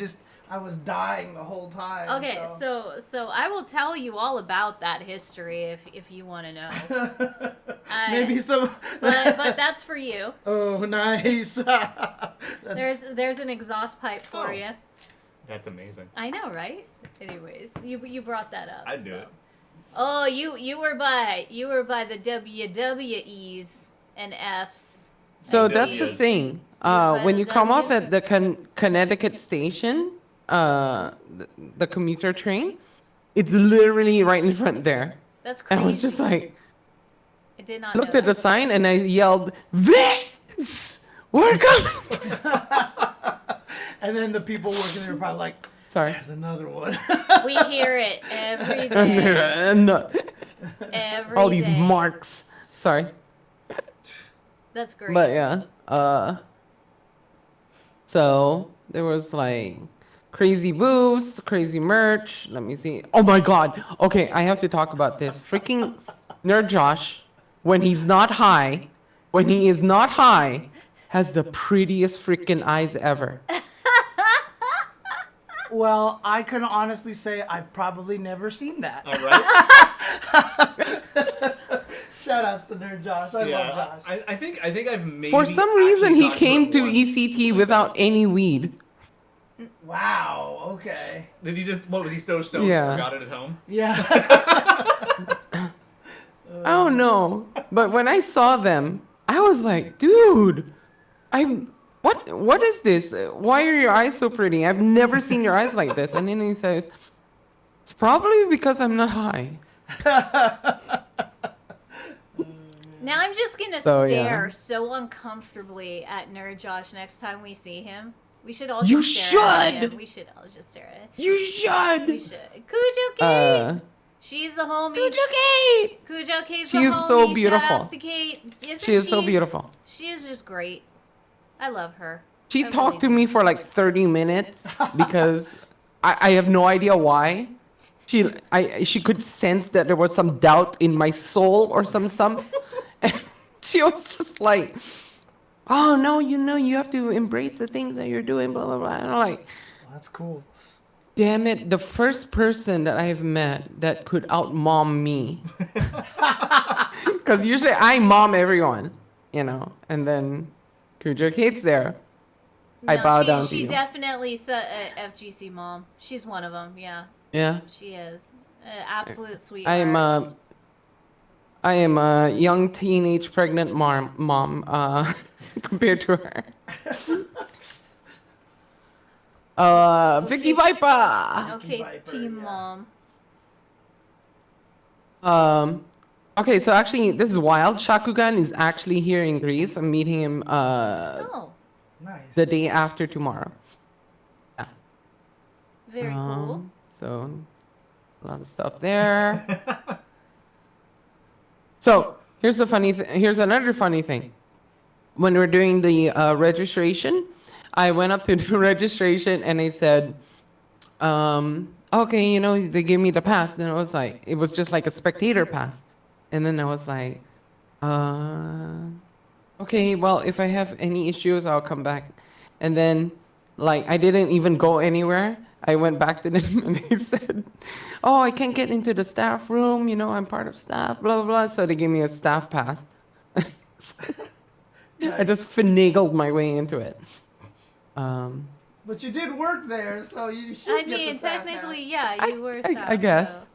dying the whole time. Okay, so I will tell you all about that history if you want to know. maybe some. But that's for you. Oh, nice. There's an exhaust pipe for Oh. you. That's amazing. I know, right? Anyways, you brought that up. I'd do so. it. Oh, you were by the WWEs and Fs. So I that's see. the thing. by When the you come off W's. at the Connecticut station, the commuter train, it's literally right in front there. That's And crazy. I was just like, I did not looked know at the that. sign and I yelled, Vince, we're coming. And then the people working there were probably like, Sorry. "There's another one." We hear it every day. And Every all these day. marks. Sorry. That's great. But yeah, so there was like crazy booths, crazy merch. Let me see. Oh my God. Okay, I have to talk about this. Freaking Nerd Josh, when he is not high, has the prettiest freaking eyes ever. Well, I can honestly say I've probably never seen that. All right. Shout outs to Nerd Josh. I love Josh. I think I've maybe. For some reason, actually he gone came to once. ECT without any weed. Wow. Okay. Did he just? What was he so stoned? Yeah. Forgot it at home. Yeah. I don't know. But when I saw them, I was like, dude, what is this? Why are your eyes so pretty? I've never seen your eyes like this. And then he says, it's probably because I'm not high. Now I'm just gonna So, stare yeah. so uncomfortably at Nerd Josh next time we see him. We should all You just stare at should! him. We should all just stare at him. You We should! should. Cujo Kate! Uh, She's the homie. Kate! Cujo Kate's She the is homie. so beautiful. Shout outs to Kate. Isn't She is so beautiful. She is just great. I love her. She I talked to really me do. for like 30 minutes because I have no idea why. She could sense that there was some doubt in my soul or some stuff. And she was just like, oh no, you have to embrace the things that you're doing, blah, blah, blah. And I'm like, That's cool. damn it, the first person that I've met that could out-mom me. Because usually I mom everyone, and then Cujo Kate's there. I bow down to She you. definitely FGC mom. She's one of them. Yeah. Yeah. She is absolute sweetheart. I am a young teenage pregnant mom compared to her. Vicky Viper. Okay, Viper, team yeah. mom. Okay, so actually, this is wild. Shakugan is actually here in Greece. I'm meeting him Oh, Nice. the day after tomorrow. Yeah. very cool. So, a lot of stuff there. So, here's the funny here's another funny thing. When we're doing the registration, I went up to the registration and I said, okay, you know, they gave me the pass. And I was like, it was just like a spectator pass. And then I was like, okay, well, if I have any issues, I'll come back. And then, like, I didn't even go anywhere. I went back to them and they said, oh, I can't get into the staff room. You know, I'm part of staff, blah, blah, blah. So they gave me a staff pass. I just finagled my way into it. But you did work there, so you should I get mean, the staff technically, pass. yeah, you were staff. I guess. So.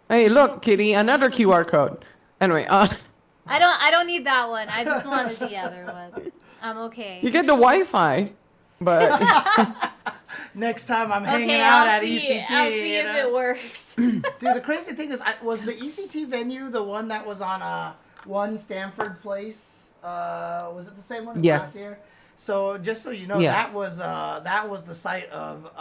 Hey, look, Kitty, another QR code. Anyway, I don't need that one. I just wanted the other one. I'm okay. you get the Wi-Fi, but Next time I'm hanging Okay, out I'll at see. ECT. I'll see you if know? it works. Dude, the crazy thing is, was the ECT venue the one that was on 1 Stamford Place? Was it the same one as Yes. last year? So just so you know, Yes. that was the site of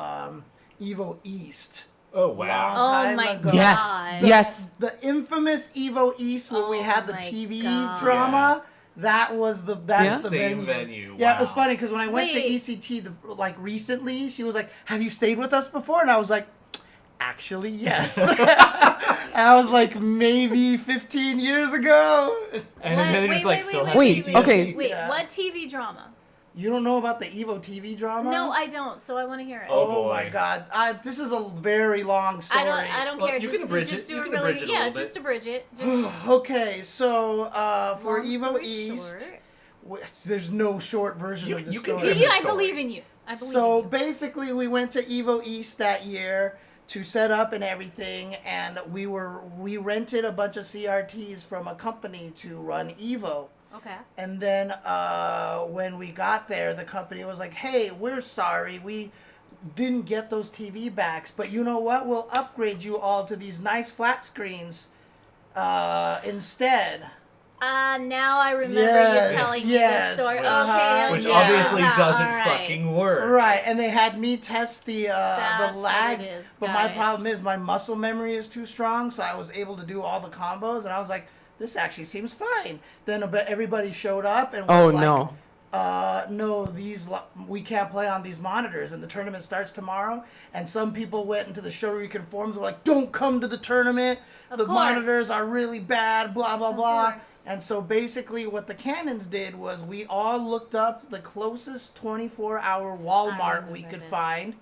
Evo East. Oh wow. Oh Time my ago. yes, God. yes. The infamous Evo East where we Oh had the my TV God. drama. That's the Same venue. venue. Yeah, Wow. it's funny because when I went Wait. to ECT like recently, she was like, "Have you stayed with us before?" And I was like, "Actually, yes." And I was like, maybe 15 years ago. And What? then Wait, it's like wait, still wait, have wait, PTSD. okay. Wait, Yeah. what TV drama? You don't know about the Evo TV drama? No, I don't. So I want to hear it. Oh, Oh boy. my God! This is a very long story. I don't Well, care. you Just, can abridge just it. do You it can really. abridge it a Yeah, little just bit. abridge it. Just Okay, so for long Evo story East, short. there's no short version You- of the you can story. give I story. believe in you. I believe So in you. basically, we went to Evo East that year to set up and everything, and we rented a bunch of CRTs from a company to run Evo. Okay. And then when we got there, the company was like, "Hey, we're sorry, we didn't get those TV backs, but you know what? We'll upgrade you all to these nice flat screens instead." Now I remember Yes, you telling yes, me this story. uh-huh, Okay, Which okay, obviously yeah, doesn't all right. fucking work. Right, and they had me test the That's lag, what it is, but got my it. problem is my muscle memory is too strong, so I was able to do all the combos, and I was like, this actually seems fine. Then everybody showed up and was Oh, like, no. no, we can't play on these monitors, and the tournament starts tomorrow. And some people went into the Shoryuken forums, were like, don't come to the tournament. Of The course. monitors are really bad, blah, blah, Of blah. course. And so basically what the Cannons did was we all looked up the closest 24-hour Walmart we remember could this. find,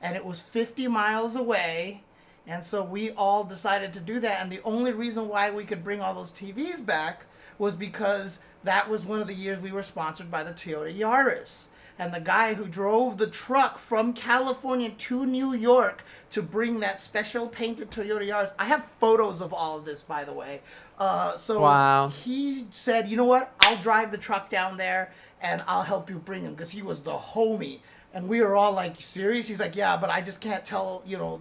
and it was 50 miles away. And so we all decided to do that. And the only reason why we could bring all those TVs back was because that was one of the years we were sponsored by the Toyota Yaris. And the guy who drove the truck from California to New York to bring that special painted Toyota Yaris. I have photos of all of this, by the way. So Wow. he said, you know what? I'll drive the truck down there and I'll help you bring him, because he was the homie. And we were all like, serious? He's like, yeah, but I just can't tell, you know,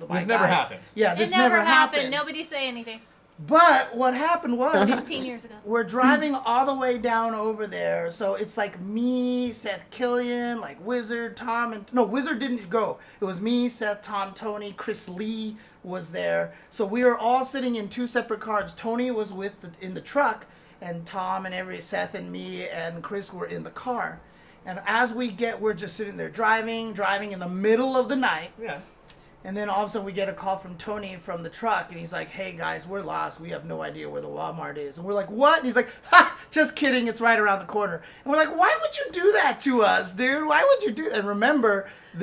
my This never guy. happened. Yeah, this It never happened. Nobody say anything. But what happened was 15 years ago. we're driving all the way down over there. So it's like me, Seth Killian, like Wizard, Tom, and no, Wizard didn't go. It was me, Seth, Tom, Tony, Chris Lee was there. So we were all sitting in 2 separate cars. Tony was in the truck, and Tom and Seth and me and Chris were in the car. And as we're just sitting there driving in the middle of the night. Yeah. And then all of a sudden we get a call from Tony from the truck, and he's like, hey guys, we're lost. We have no idea where the Walmart is. And we're like, what? And he's like, ha, just kidding. It's right around the corner. And we're like, why would you do that to us, dude? Why would you do that? And remember, we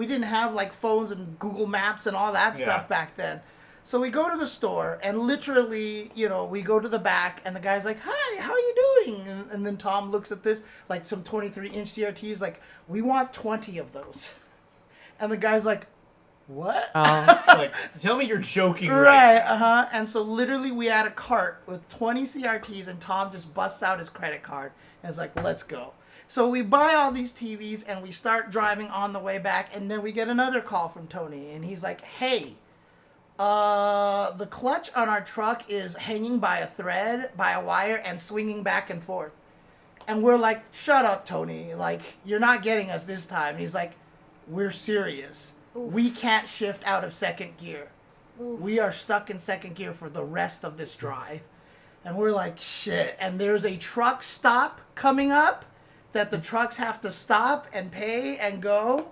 didn't have like phones and Google Maps and all that stuff back then. So we go to the store, and literally, you know, we go to the back, and the guy's like, "Hi, how are you doing?" And then Tom looks at this, like some 23-inch CRTs, like, "We want 20 of those." And the guy's like, "What?" Like, tell me you're joking, Right, And so literally we had a cart with 20 CRTs, and Tom just busts out his credit card and is like, "Let's go." So we buy all these TVs, and we start driving on the way back, and then we get another call from Tony, and he's like, "Hey, the clutch on our truck is hanging by a thread, by a wire, and swinging back and forth." And we're like, "Shut up, Tony. Like, you're not getting us this time." And he's like, "We're serious. Oof. We can't shift out of second gear. Oof. We are stuck in second gear for the rest of this drive." And we're like, "Shit." And there's a truck stop coming up that the trucks have to stop and pay and go.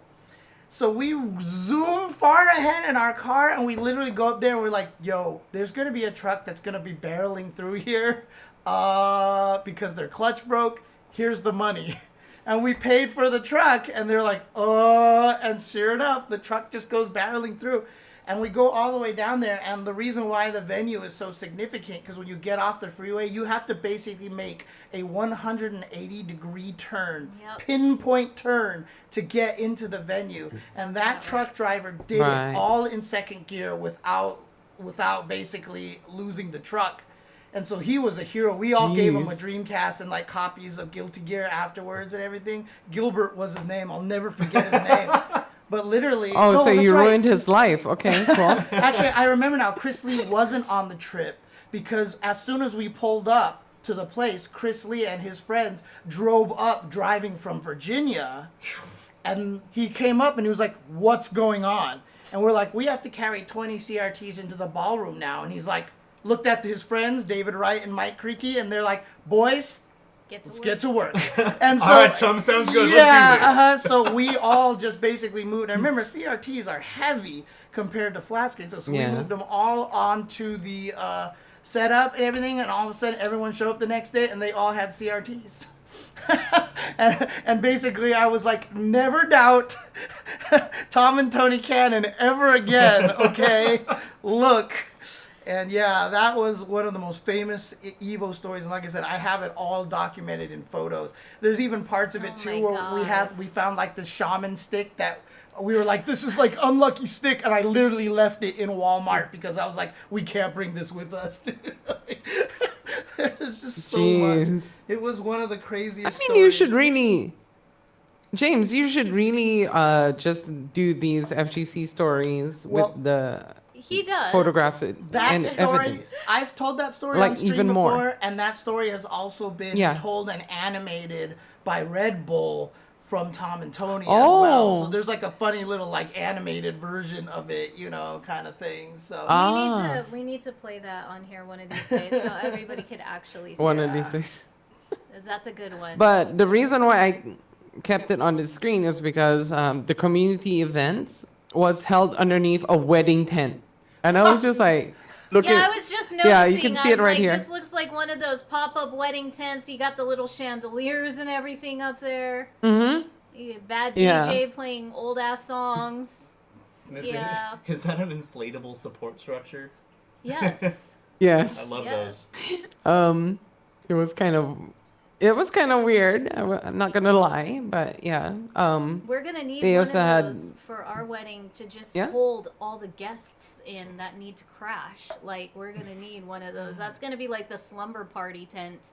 So we zoom far ahead in our car, and we literally go up there, and we're like, "Yo, there's going to be a truck that's going to be barreling through here because their clutch broke. Here's the money." And we paid for the truck, and they're like, and sure enough, the truck just goes barreling through. And we go all the way down there, and the reason why the venue is so significant, because when you get off the freeway, you have to basically make a 180-degree turn, pinpoint turn, to get into the venue. And that truck driver did it all in second gear without basically losing the truck. And so he was a hero. We all gave him a Dreamcast and like copies of Guilty Gear afterwards and everything. Gilbert was his name. I'll never forget his name. But literally... Oh, no, so you ruined his life. Okay, cool. Actually, I remember now, Chris Lee wasn't on the trip because as soon as we pulled up to the place, Chris Lee and his friends drove up driving from Virginia. And he came up and he was like, "What's going on?" And we're like, "We have to carry 20 CRTs into the ballroom now." And he's like, looked at his friends, David Wright and Mike Creaky, and they're like, "Boys, let's get to work." And so, all right, chum, sounds good. Yeah, let's do this. So we all just basically moved. And remember, CRTs are heavy compared to flat screens, so we moved them all onto the setup and everything. And all of a sudden, everyone showed up the next day, and they all had CRTs. and basically, I was like, "Never doubt Tom and Tony Cannon ever again." Okay, look. And yeah, that was one of the most famous Evo stories. And like I said, I have it all documented in photos. There's even parts of it too where we found like this shaman stick that we were like, "This is like unlucky stick," and I literally left it in Walmart because I was like, "We can't bring this with us." There's just so much. It was one of the craziest. I mean, you should really, James, you should really just do these FGC stories with the. He does. Photographs that and story, evidence. I've told that story like on stream even before, more. And that story has also been told and animated by Red Bull from Tom and Tony as well. So there's like a funny little like animated version of it, you know, kind of thing. So we need to play that on here one of these days so everybody could actually see one of these days. That's a good one. But the reason why I kept it on the screen is because the community event was held underneath a wedding tent. And I was just like, looking. Yeah, I was just noticing. Yeah, you can see it right here. This looks like one of those pop-up wedding tents. You got the little chandeliers and everything up there. Mm-hmm. You get bad DJ playing old-ass songs. Yeah. Is that an inflatable support structure? Yes. Yes. I love those. It was kind of weird. I'm not gonna lie, but yeah. We're gonna need they one also of had- those for our wedding to just Yeah? hold all the guests in that need to crash. Like, we're gonna need one of those. That's gonna be like the slumber party tent.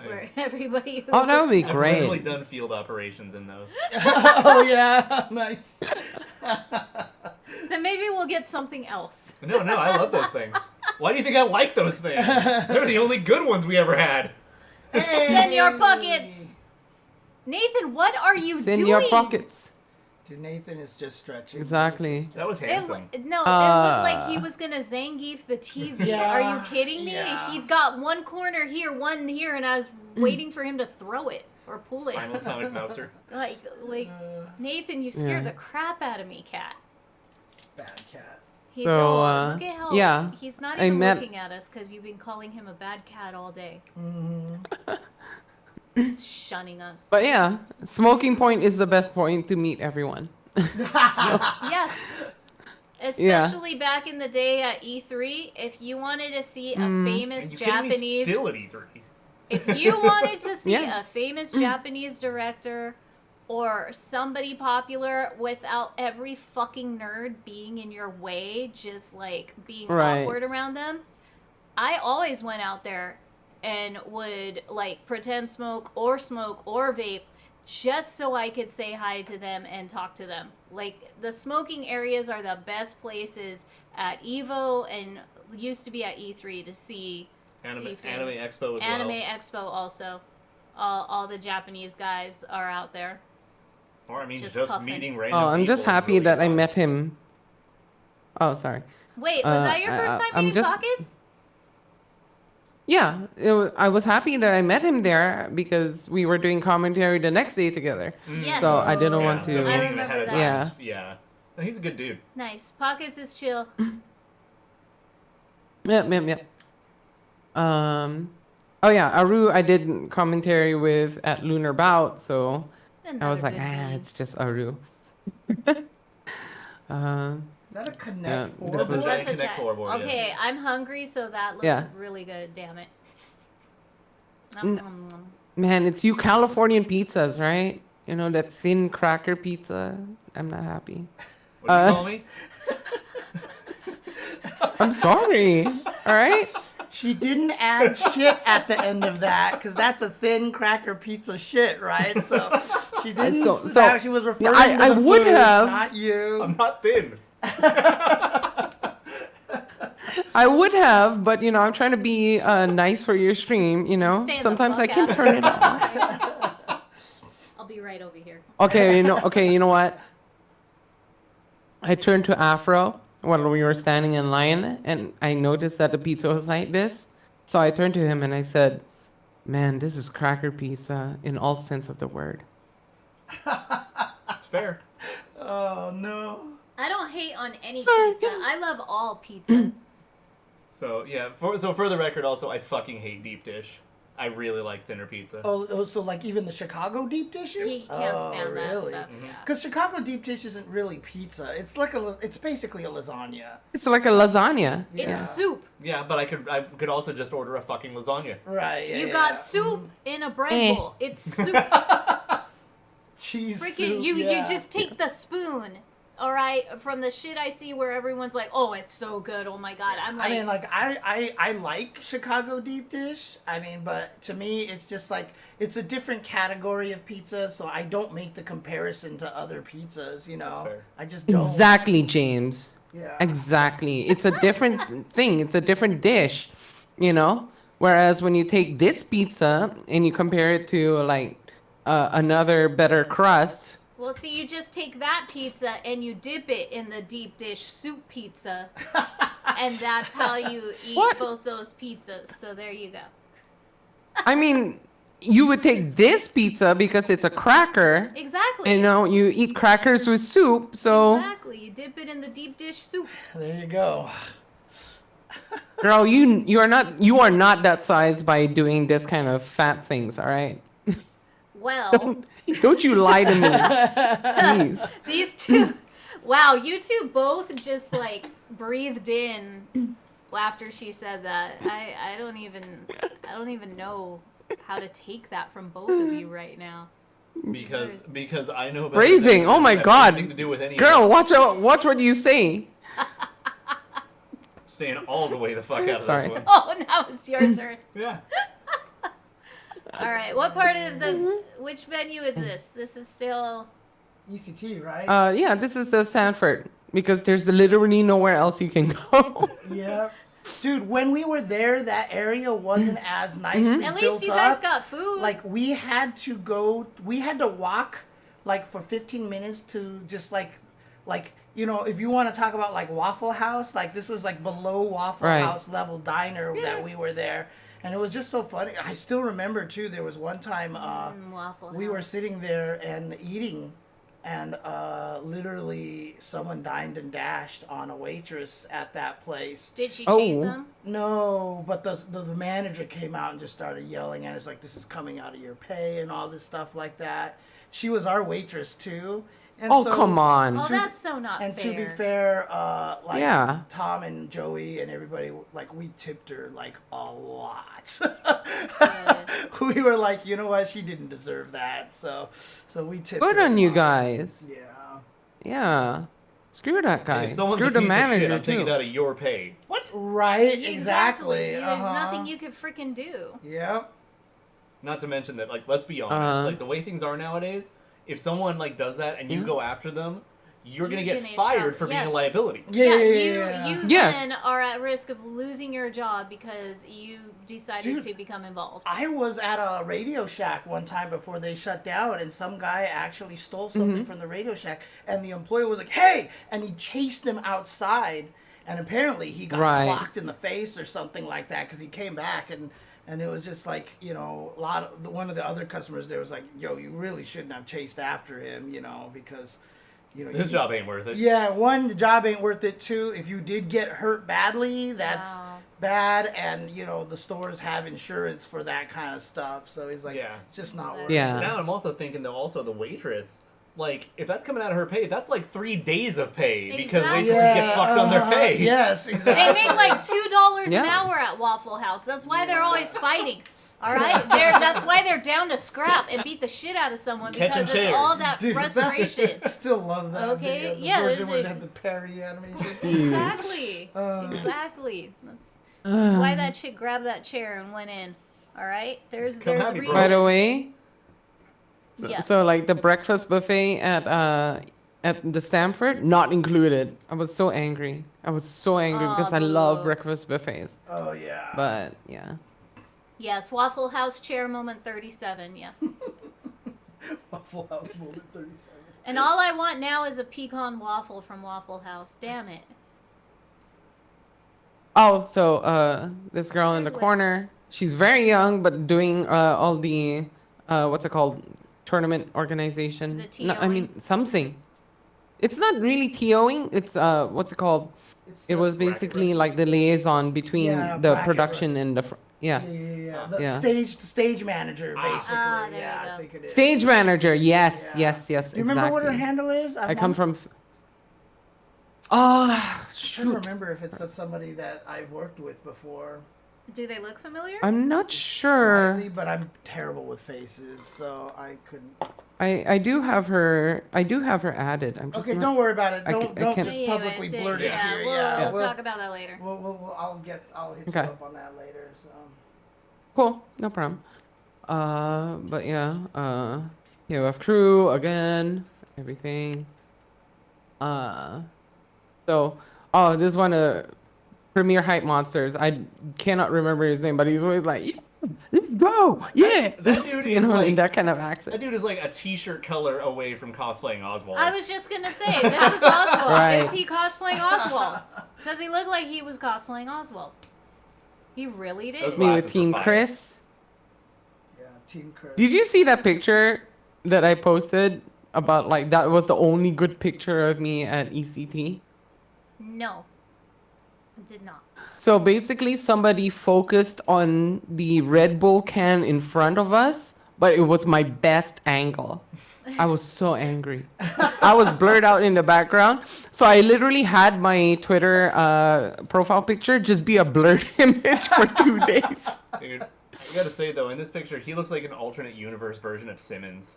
Where everybody. Oh, that would be I've great. literally done field operations in those. Oh yeah, nice. Then maybe we'll get something else. No, I love those things. Why do you think I like those things? They're the only good ones we ever had. Send your buckets. Nathan, what are you doing? Send your pockets. Dude, Nathan is just stretching. Exactly. That was handsome. It looked like he was gonna Zangief the TV. Yeah, Are you kidding me? yeah. He'd got one corner here, one here, and I was waiting for him to throw it or pull it. Final Atomic Mouser. Like Nathan, you scared the crap out of me, cat. Bad cat. He So, don't. Look at how yeah, he's not I even met- looking at us because you've been calling him a bad cat all day. Mm-hmm. He's shunning us. But yeah, smoking point is the best point to meet everyone. Yes. Especially back in the day at E3, if you wanted to see a famous Japanese... Still at E3. If you wanted to see a famous Japanese director or somebody popular without every fucking nerd being in your way, just like being awkward around them, I always went out there and would like pretend smoke or vape just so I could say hi to them and talk to them. Like, the smoking areas are the best places at EVO and used to be at E3 to see Anime Expo as well. Anime Expo also. All the Japanese guys are out there. Or I mean, just puffing. meeting random I'm just people is happy really that I fun. met him. Oh, sorry. Wait, was that your first time meeting Pockets? Yeah, I was happy that I met him there because we were doing commentary the next day together. Yes. So I didn't want to. So I meeting remember ahead of that. time, Yeah. No, he's a good dude. Nice. Pockets is chill. Yep. Oh yeah, Aru I did commentary with at Lunar Bout, so I was like, it's just Aru. Is that a Connect Yeah, 4 this was- board? That's a Connect chat. Four board, yeah. Okay, I'm hungry, so that looked really good. Damn it. Man, it's you Californian pizzas, right? You know, that thin cracker pizza. I'm not happy. What do you call me? I'm sorry. All right. She didn't add shit at the end of that because that's a thin cracker pizza shit, right? So she didn't. So she was referring I to the would food, have- not you. I'm not thin. I would have, but you know, I'm trying to be nice for your stream. You know, Stay the sometimes I fuck can out. turn it off. I'll be right over here. Okay, you know what? I turned to Afro when we were standing in line, and I noticed that the pizza was like this. So I turned to him and I said, "Man, this is cracker pizza in all sense of the word." It's fair. Oh no. I don't hate on any Sorry. pizza. I love all pizza. So yeah, for the record, also I fucking hate deep dish. I really like thinner pizza. Oh, so like even the Chicago deep dishes? He can't stand that really? stuff. Mm-hmm. Yeah. Because Chicago deep dish isn't really pizza. It's like it's basically a lasagna. It's like a lasagna. It's Yeah. soup. Yeah, but I could also just order a fucking lasagna. Right. Yeah, You yeah. got soup in a bread Eh. bowl. It's soup. cheese Freaking soup. you yeah. just take the spoon. All right, from the shit I see where everyone's like, "Oh, it's so good. Oh my god." I'm like, I mean, like I like Chicago deep dish. I mean, but to me, it's just like it's a different category of pizza, so I don't make the comparison to other pizzas. You know, Fair. I just don't. Exactly, James. Yeah. Exactly. It's a different thing. It's a different dish, you know? Whereas when you take this pizza and you compare it to like another better crust, well, see, you just take that pizza and you dip it in the deep dish soup pizza, and that's how you eat What? both those pizzas. So there you go. I mean, you would take this pizza because it's a cracker. Exactly. You know, you eat crackers with soup, so Exactly. You dip it in the deep dish soup. There you go. girl, you are not that size by doing this kind of fat things, all right? Well, Don't you lie to me, please. these two, wow, you two both just like breathed in after she said that. I don't even know how to take that from both of you right now. Because I know. Phrasing. Oh my God, Nothing to do with any girl, watch out! Watch what you say. Staying all the way the fuck out of Sorry. this one. Oh, now it's your turn. Yeah. All right, what part of which venue is this? This is still. ECT, right? Yeah, this is the Sanford because there's literally nowhere else you can go. Yeah. Dude, when we were there, that area wasn't as nicely At built least you guys up. got food. Like we had to walk like for 15 minutes to just like you know, if you want to talk about like Waffle House, like this was like below Waffle Right. House level diner that we were there. And it was just so funny. I still remember too, there was one time Waffle we were House. sitting there and eating, and literally someone dined and dashed on a waitress at that place. Did she Oh. chase him? No, but the manager came out and just started yelling at us like, this is coming out of your pay and all this stuff like that. She was our waitress too, And Oh, so- come on. Oh, that's so not And fair. to be fair, like Yeah. Tom and Joey and everybody, like we tipped her like a lot. We were like, you know what, she didn't deserve that, so we tipped her. Good on a you lot. guys. Yeah. Yeah. Screw that guy. If someone's Screw a the piece of shit, manager I'm taking too. it out of your pay. What? Right. Exactly. Exactly. There's nothing you could freaking do. Yep. Not to mention that, like, let's be honest, like the way things are nowadays, if someone like does that and you go after them, you're gonna get fired for being a liability. You Yes. then are at risk of losing your job because you decided to become involved. I was at a Radio Shack one time before they shut down, and some guy actually stole something from the Radio Shack, and the employee was like, "Hey!" and he chased him outside, and apparently he got clocked in the face or something like that because he came back and it was just like, you know, one of the other customers there was like, "Yo, you really shouldn't have chased after him, you know, because." You know, This job ain't worth it. Yeah, one, the job ain't worth it. Two, if you did get hurt badly, that's bad. And, you know, the stores have insurance for that kind of stuff. So he's like, it's just not worth it. Now I'm also thinking, though, also the waitress, like, if that's coming out of her pay, that's like 3 days of pay because waitresses get fucked on their pay. Yes, exactly. They make like $2 an hour at Waffle House. That's why they're always fighting. All right, that's why they're down to scrap and beat the shit out of someone because it's all that frustration. I still love that. Okay, video, the version where they had the parody animation. Exactly, exactly. That's why that chick grabbed that chair and went in. All right, there's reasons. By the way, Yes. so like the breakfast buffet at the Stamford, not included. I was so angry. Because I love breakfast buffets. Oh yeah. But yeah. Yes, Waffle House chair moment 37. Yes. Waffle House moment 37. And all I want now is a pecan waffle from Waffle House. Damn it. Oh, so this girl in the corner, she's very young, but doing all the what's it called, tournament organization. The TOing? No, I mean something. It's not really TOing. It's what's it called? It was basically like the liaison between the production and the Yeah. The stage manager, basically. I think it is. Stage manager. Yes. Do you remember what her exactly. handle is? I come from. I don't Shoot. remember if it's somebody that I've worked with before. Do they look familiar? I'm not sure. Slightly, but I'm terrible with faces, so I couldn't. I do have her. I do have her added. I'm just Okay, not- don't worry about it. I Don't can't- just publicly blurt it here. We'll talk about that later. I'll hit you Okay. up on that later. So. Cool, no problem. But yeah, KOF Crew again, everything. This one Premier Hype Monsters. I cannot remember his name, but he's always like, "Yeah, let's go, yeah." That dude You is know, like, in that kind of accent. That dude is like a t-shirt color away from cosplaying Oswald. I was just gonna say, this is Oswald. Right. Is he cosplaying Oswald? Does he look like he was cosplaying Oswald? He really did. Those Me with glasses Team were fire. Chris. Yeah, Team Chris. Did you see that picture that I posted about like that was the only good picture of me at ECT? No, I did not. So basically, somebody focused on the Red Bull can in front of us, but it was my best angle. I was so angry. I was blurred out in the background. So I literally had my Twitter profile picture just be a blurred image for 2 days. Dude, I gotta say though, in this picture, he looks like an alternate universe version of Simmons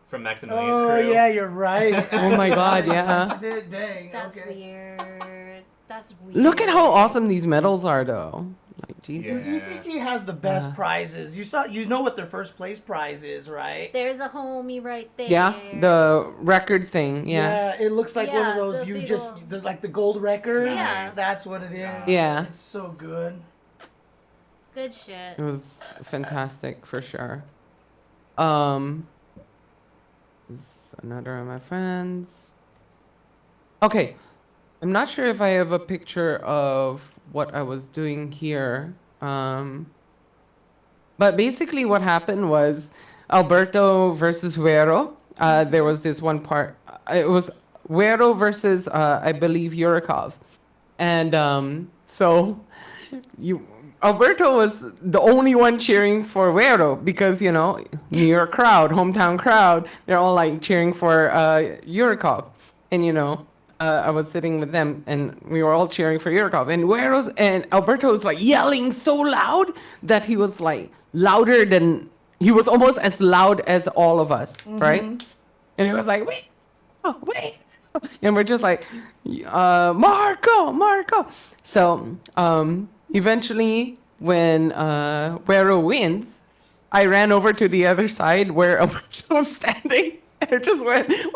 from Maximilian's Oh Crew. yeah, you're right. Oh my God, yeah. Dang. That's okay. weird. That's weird. Look at how awesome these medals are, though. Like, Jesus. Yeah. ECT has the best prizes. You know what their first place prize is, right? There's a homie right there. Yeah, the record thing. Yeah. it looks like one of Yeah, those the you big just old- like the gold records. Yeah. That's what it is. Yeah. It's so good. Good shit. It was fantastic for sure. This is another of my friends. Okay. I'm not sure if I have a picture of what I was doing here. But basically what happened was Alberto versus Huero. There was this one part. It was Huero versus, I believe, Yurikov. And so Alberto was the only one cheering for Güero because, you know, New York crowd, hometown crowd, they're all like cheering for Yurikov. And, you know, I was sitting with them and we were all cheering for Yurikov. And Güero's and Alberto was like yelling so loud that he was like louder than, he was almost as loud as all of us, right? And he was like, wait. And we're just like, Marco. So, eventually, when Güero wins, I ran over to the other side where I was standing and just went, Güero.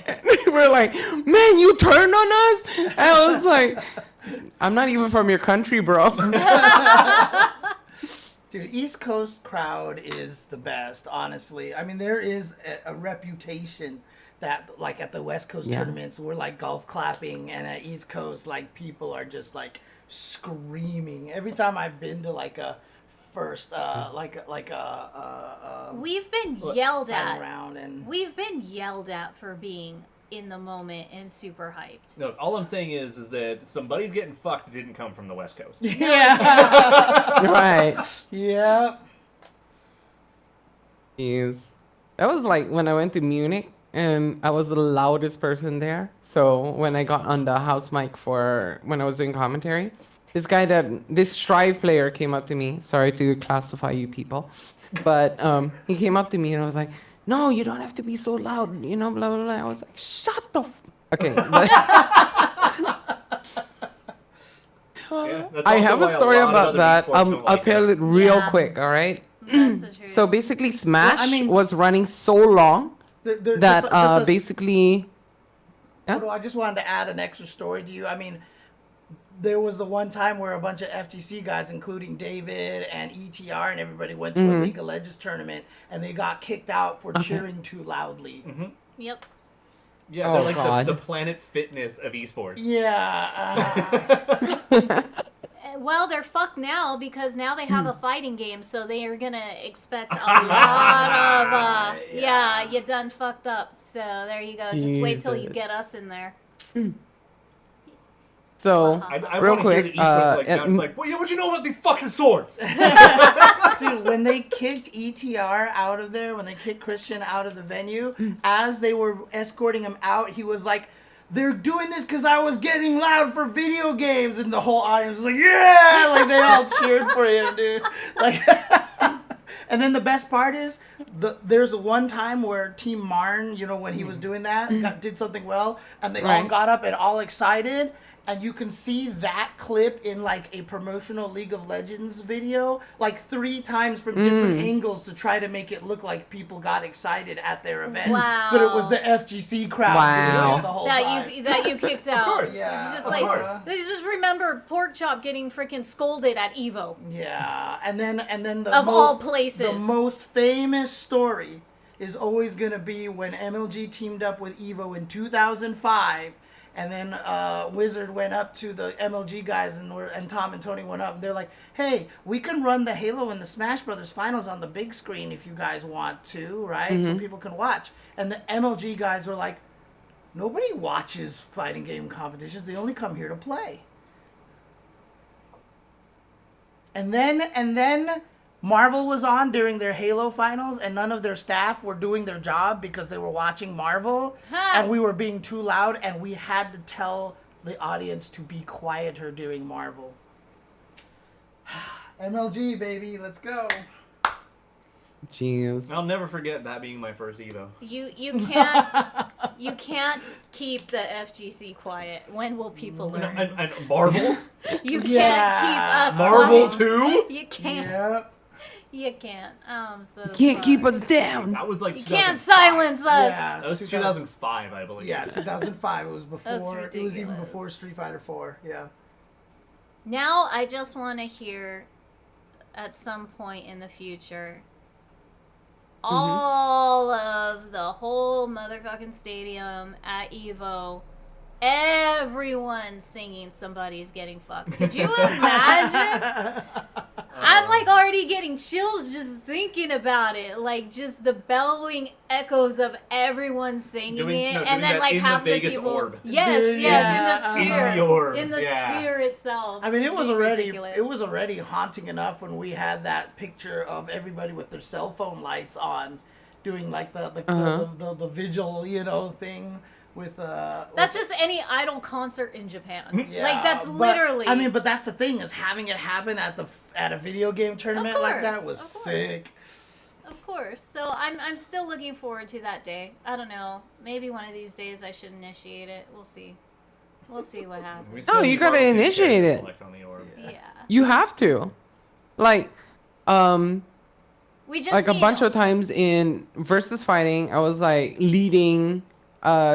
And we're like, man, you turned on us? And I was like, I'm not even from your country, bro. Dude, East Coast crowd is the best, honestly. I mean, there is a reputation that, like, at the West Coast tournaments, we're like golf clapping, and at East Coast, like, people are just like screaming. Every time I've been to like a first, we've been yelled at. Round and We've been yelled at for being in the moment and super hyped. No, all I'm saying is that somebody's getting fucked didn't come from the West Coast. yeah, Right. yeah. Jeez. That was like when I went to Munich and I was the loudest person there. So when I got on the house mic for when I was doing commentary, this Strive player came up to me. Sorry to classify you people. But he came up to me and I was like, no, you don't have to be so loud, you know, blah, blah, blah. I was like, shut the Okay. But I have a story about that. I'll tell it real quick, all right? That's the truth. So basically, Smash was running so long that basically... Yeah? I just wanted to add an extra story to you. I mean, there was the one time where a bunch of FGC guys, including David and ETR and everybody, went to a League of Legends tournament, and they got kicked out for cheering too loudly. Yep. Yeah, they're like the Planet Fitness of esports. Yeah. Well, they're fucked now because now they have a fighting game, so they are gonna expect a lot of you done fucked up. So there you go. Just wait till you get us in there. So I real want to quick, hear the esports like that. It's like, well, yeah, what you know about these fucking swords? See, when they kicked ETR out of there, when they kicked Christian out of the venue, as they were escorting him out, he was like, they're doing this because I was getting loud for video games. And the whole audience was like, yeah! Like, they all cheered for him, dude. Like, and then the best part is, there's one time where Team Marn, you know, when he was doing that, did something well, and they all got up and all excited. And you can see that clip in, like, a promotional League of Legends video, like, 3 times from different angles to try to make it look like people got excited at their event. Wow. But it was the FGC crowd doing it the whole time. That you kicked out. Of course. Yeah, It's just like, they just remember Porkchop getting freaking scolded at EVO. Yeah, and then the all places. The most famous story is always going to be when MLG teamed up with EVO in 2005. And then Wizard went up to the MLG guys, and Tom and Tony went up, and they're like, hey, we can run the Halo and the Smash Brothers finals on the big screen if you guys want to, right? So people can watch. And the MLG guys were like, nobody watches fighting game competitions. They only come here to play. And then Marvel was on during their Halo finals, and none of their staff were doing their job because they were watching Marvel, and we were being too loud, and we had to tell the audience to be quieter during Marvel. MLG, baby, let's go. Jeez. I'll never forget that being my first Evo. You can't keep the FGC quiet. When will people learn? And Marvel? You can't keep us Marvel quiet. 2? You can't. Yep. You can't. So Can't keep us down. That was like You can't 2005. silence us. Yeah, That was 2005, I believe. Yeah, 2005. It was before. That's It was even ridiculous. before Street Fighter 4. Yeah. Now I just want to hear, at some point in the future, all of the whole motherfucking stadium at EVO, everyone singing "Somebody's Getting Fucked." Could you imagine? I'm like like already getting chills just thinking about it. Like just the bellowing echoes of everyone singing it, and then like half the people. Orb. Yes, Dude, yes, in the sphere, In the orb. in the sphere itself. I mean, it was already ridiculous. it was already haunting enough when we had that picture of everybody with their cell phone lights on, doing like the vigil, you know, thing. With That's just any idol concert in Japan. yeah, Like that's but, literally. I mean, but that's the thing, is having it happen at a video game tournament like that was of sick. course. Of course. So I'm still looking forward to that day. I don't know. Maybe one of these days I should initiate it. We'll see. We'll see what happens. No, you gotta initiate it. Select on the orb. Yeah. You have to. Like, We just like a need- bunch of times in versus fighting, I was like leading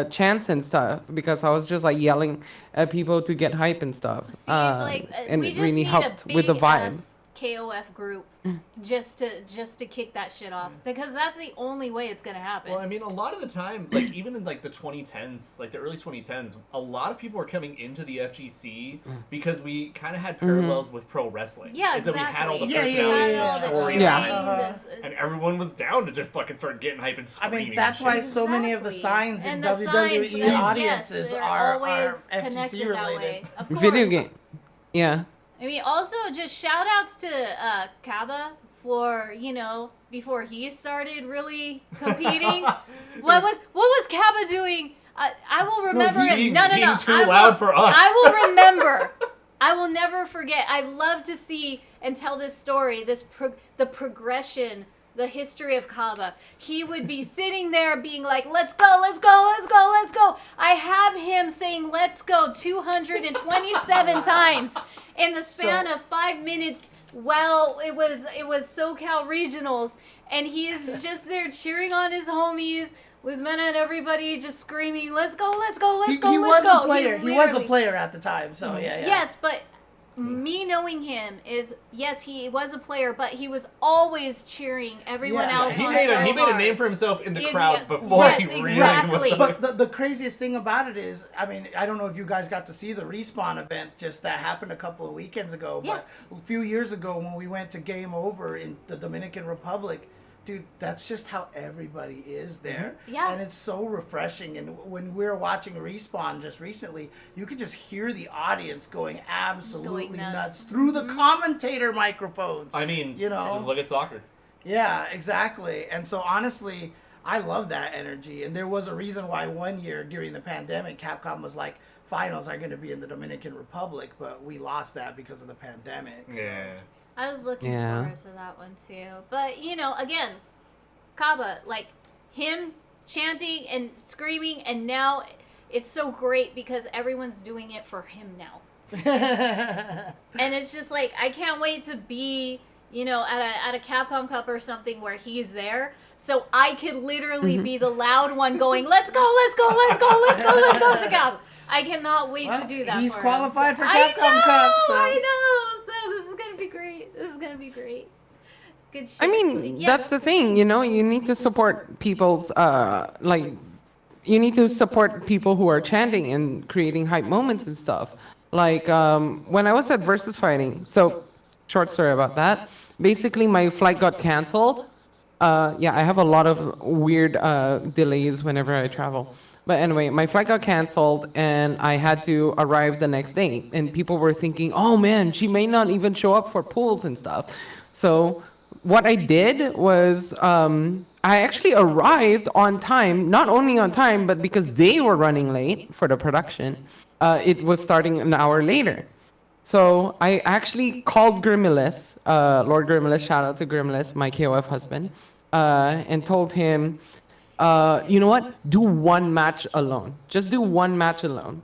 chants and stuff because I was just like yelling at people to get hype and stuff. See, and we it just really need helped a big with the vibe. ass KOF group just to kick that shit off, because that's the only way it's gonna happen. Well, I mean, a lot of the time, like even in like the 2010s, like the early 2010s, a lot of people were coming into the FGC because we kind of had parallels with pro wrestling. Yeah, Is that we had all the exactly. personalities, All the stories, cheering, Yeah. and everyone was down to just fucking start getting hype and I screaming. mean, that's and why shit. so many of the signs in And the WWE signs, and audiences yes, they're are always FGC connected that related. way. Of course. Video game. Yeah. I mean, also just shout outs to Kaba for, you know, before he started really competing. what was Kaba doing? I will remember it. being No. too I loud will, for us. I will remember. I will never forget. I love to see and tell this story, the progression, the history of Kaba. He would be sitting there being like, let's go, let's go, let's go, let's go. I have him saying let's go 227 times in the span of 5 minutes. Well, it was SoCal Regionals, and he's just there cheering on his homies with men and everybody just screaming, let's go, let's go, let's go, He let's was go. a player. He was a literally- player at the time, so yeah. Yes, but me knowing him is, yes, he was a player, but he was always cheering everyone Yeah. else He on made so a hard. name for himself in the Yeah, crowd yeah. before Yes, he really exactly. was. But the craziest thing about it is, I mean, I don't know if you guys got to see the Respawn event just that happened a couple of weekends ago. Yes. But a few years ago when we went to Game Over in the Dominican Republic, dude, that's just how everybody is there. Yeah. And it's so refreshing. And when we were watching Respawn just recently, you could just hear the audience going absolutely Going nuts. nuts through the commentator microphones. I mean, You know? just look at soccer. Yeah, exactly. And so honestly, I love that energy. And there was a reason why one year during the pandemic, Capcom was like, finals are going to be in the Dominican Republic, but we lost that because of the pandemic. So. Yeah. I was looking Yeah. forward to that one too. But, you know, again, Kaba, like him chanting and screaming, and now it's so great because everyone's doing it for him now. And it's just like, I can't wait to be, you know, at a Capcom Cup or something where he's there, so I could literally be the loud one going, let's go, let's go, let's go, let's go, let's go to Kaba. I cannot wait Well, to do that. he's for qualified him. for I Capcom know, Cup, so- I know. So this is gonna be great. This is gonna be great. Good shit. I mean, Yes. that's the thing, you know, you need to support people's, like, you need to support people who are chanting and creating hype moments and stuff. Like, when I was at Versus Fighting, so, short story about that. Basically, my flight got canceled. Yeah, I have a lot of weird delays whenever I travel. But anyway, my flight got canceled and I had to arrive the next day. And people were thinking, oh man, she may not even show up for pools and stuff. So what I did was I actually arrived on time, not only on time, but because they were running late for the production, it was starting an hour later. So I actually called Grimillis, Lord Grimillis, shout out to Grimillis, my KOF husband, and told him, you know what? Do one match alone. Just do one match alone.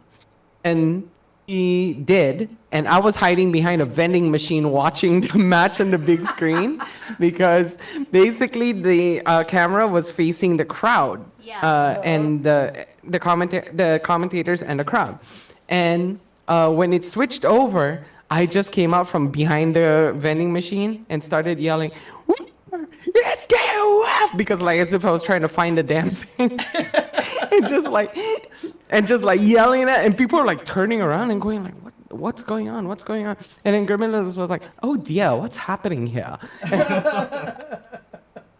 And he did. And I was hiding behind a vending machine watching the match on the big screen because basically the camera was facing the crowd. Yeah. And the commentators and the crowd. And when it switched over, I just came out from behind the vending machine and started yelling, let's go! Because like as if I was trying to find the damn thing. and just like yelling at, and people are like turning around and going like, what's going on? What's going on? And then Grimminus was like, oh dear, what's happening here?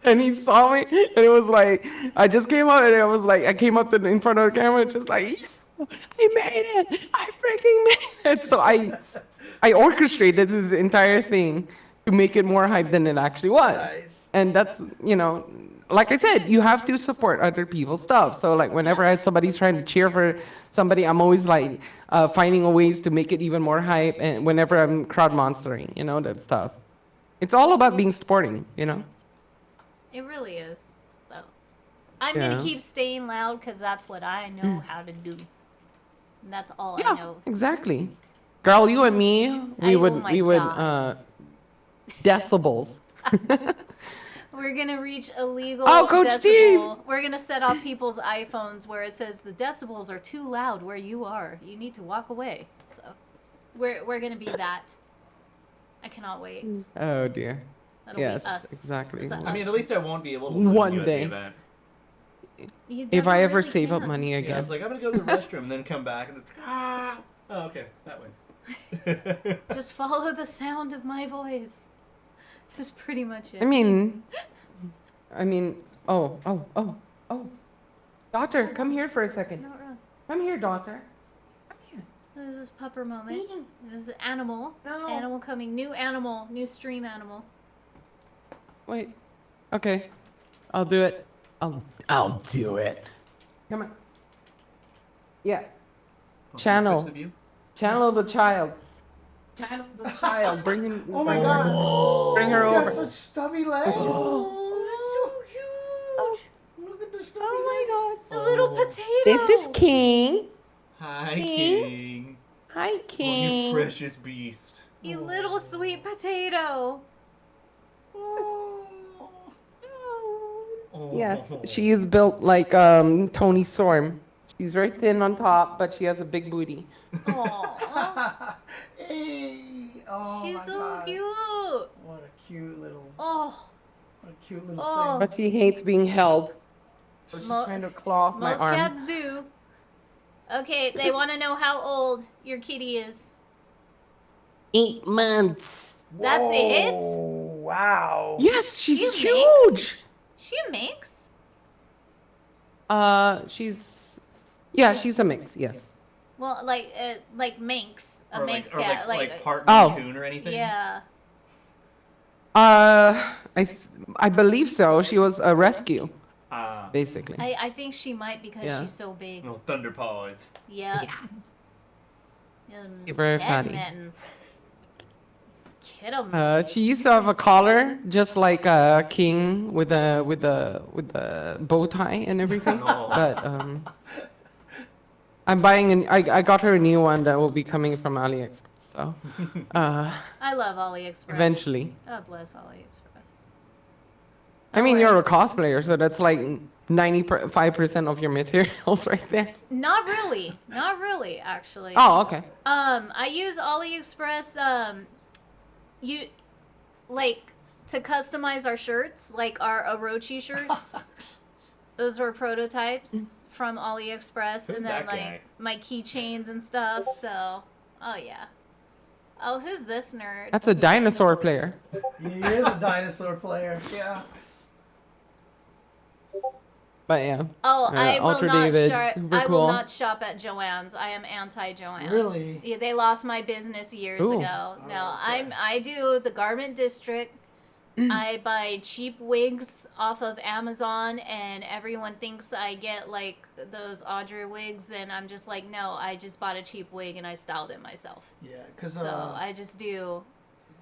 And he saw me, and it was like, I just came out, and I was like, I came up in front of the camera, just like, I made it! I freaking made it! So I orchestrated this entire thing to make it more hype than it actually was. Nice. And that's, you know, like I said, you have to support other people's stuff. So like whenever somebody's trying to cheer for somebody, I'm always like finding ways to make it even more hype. And whenever I'm crowd monstering, you know, that stuff. It's all about being sporting, you know? It really is. So I'm gonna Yeah. keep staying loud because that's what I know how to do. And that's all I Yeah, know. exactly. Girl, you and me, Oh my we would God. decibels. We're gonna reach a legal Oh, Coach decibel. Steve! We're gonna set off people's iPhones where it says the decibels are too loud where you are. You need to walk away. So we're gonna be that. I cannot wait. Oh dear. That'll Yes, be us. exactly. It's I mean, us. at least I won't be able to One lose you day. at the event. You If never I ever really save up can. money Yeah, I again. was like, I'm gonna go to the restroom and then come back and it's oh, okay, that way. Just follow the sound of my voice. This is pretty much it. I mean, oh. Daughter, come here for a second. Not wrong. Come here, daughter. Come here. This is pupper moment. This is animal. No. Animal coming. New animal. New stream animal. Wait. Okay. I'll do it. I'll do it. Come on. Yeah. Channel. Switch the view? Channel the child. Channel the child. Bring him. Oh my God. Bring her He's got over. such stubby legs. Oh, so huge. Look at the stubby Oh legs. It's a little potato. This is King. Hi, King. King. Hi, Oh, you King. precious beast. You little sweet potato. Oh. Yes, she is built like Tony Storm. She's very thin on top, but she has a big booty. Aww. Hey. Oh She's my so God. cute. What a cute little, Oh. what a cute little Oh. thing. But she hates being held. So she's Mo- trying to claw off my Most arm. cats do. Okay, they want to know how old your kitty is. 8 months. That's it? Whoa, wow. Yes, she's You huge. She a mix? She's a mix. Yes. Well, like Manx, a Or Manx like, or cat, like part Oh. Maine Coon or anything? yeah. I believe so. She was a rescue, Ah, basically. I think she might because Yeah. she's so big. little thunder paws. Yeah. You're very fatty. Kittums. She used to have a collar, just like a king with a bow tie and everything. Oh. But I'm buying I got her a new one that will be coming from AliExpress. So I love AliExpress. eventually. God bless AliExpress. I mean, you're a Alright. cosplayer, so that's like 95% of your materials right there. Not really. Not really, actually. Oh, okay. I use AliExpress, you, like, to customize our shirts, like our Orochi shirts. Those were prototypes from AliExpress, Who's and then that like guy? my keychains and stuff. So, oh yeah. Oh, who's this nerd? That's a dinosaur player. He is a dinosaur player. Yeah. But yeah. Oh, I will Ultra not David's shop. super I will cool. not shop at Joann's. I am anti-Joann's. Really? Yeah, they lost my business years Ooh. ago. No, Oh, okay. I do the garment district. I buy cheap wigs off of Amazon, and everyone thinks I get like those Audrey wigs, and I'm just like, no, I just bought a cheap wig and I styled it myself. Yeah, because So I just do.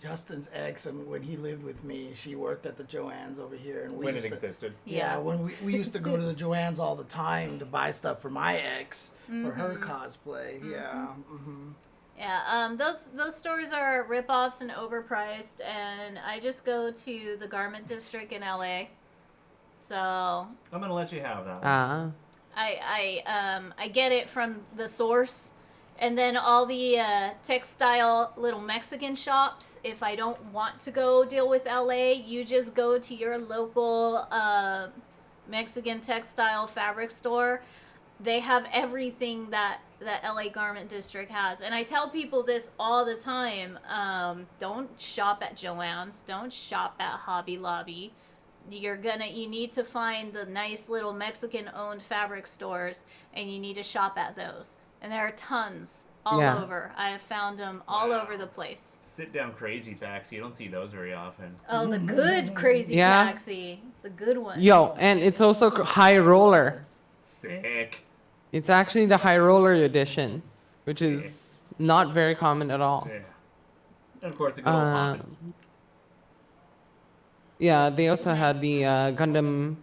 Justin's ex, when he lived with me, she worked at the Joann's over here, and we When it used to, existed. Yeah, when we used to go to the Joann's all the time to buy stuff for my ex for her cosplay. Yeah. Mm-hmm. Yeah, those stores are rip-offs and overpriced, and I just go to the garment district in LA. So I'm gonna let you have that. Ah. I get it from the source, and then all the textile little Mexican shops. If I don't want to go deal with LA, you just go to your local Mexican textile fabric store. they have everything that LA Garment District has. And I tell people this all the time. Don't shop at Joann's. Don't shop at Hobby Lobby. You need to find the nice little Mexican-owned fabric stores, and you need to shop at those. And there are tons all over. I have found them all over the place. Sit down crazy taxi. You don't see those very often. Oh, the good crazy taxi. The good one. Yo, and it's also high roller. Sick. It's actually the high roller edition, which is not very common at all. Yeah. And of course, the good old poppin'. Yeah, they also had the Gundam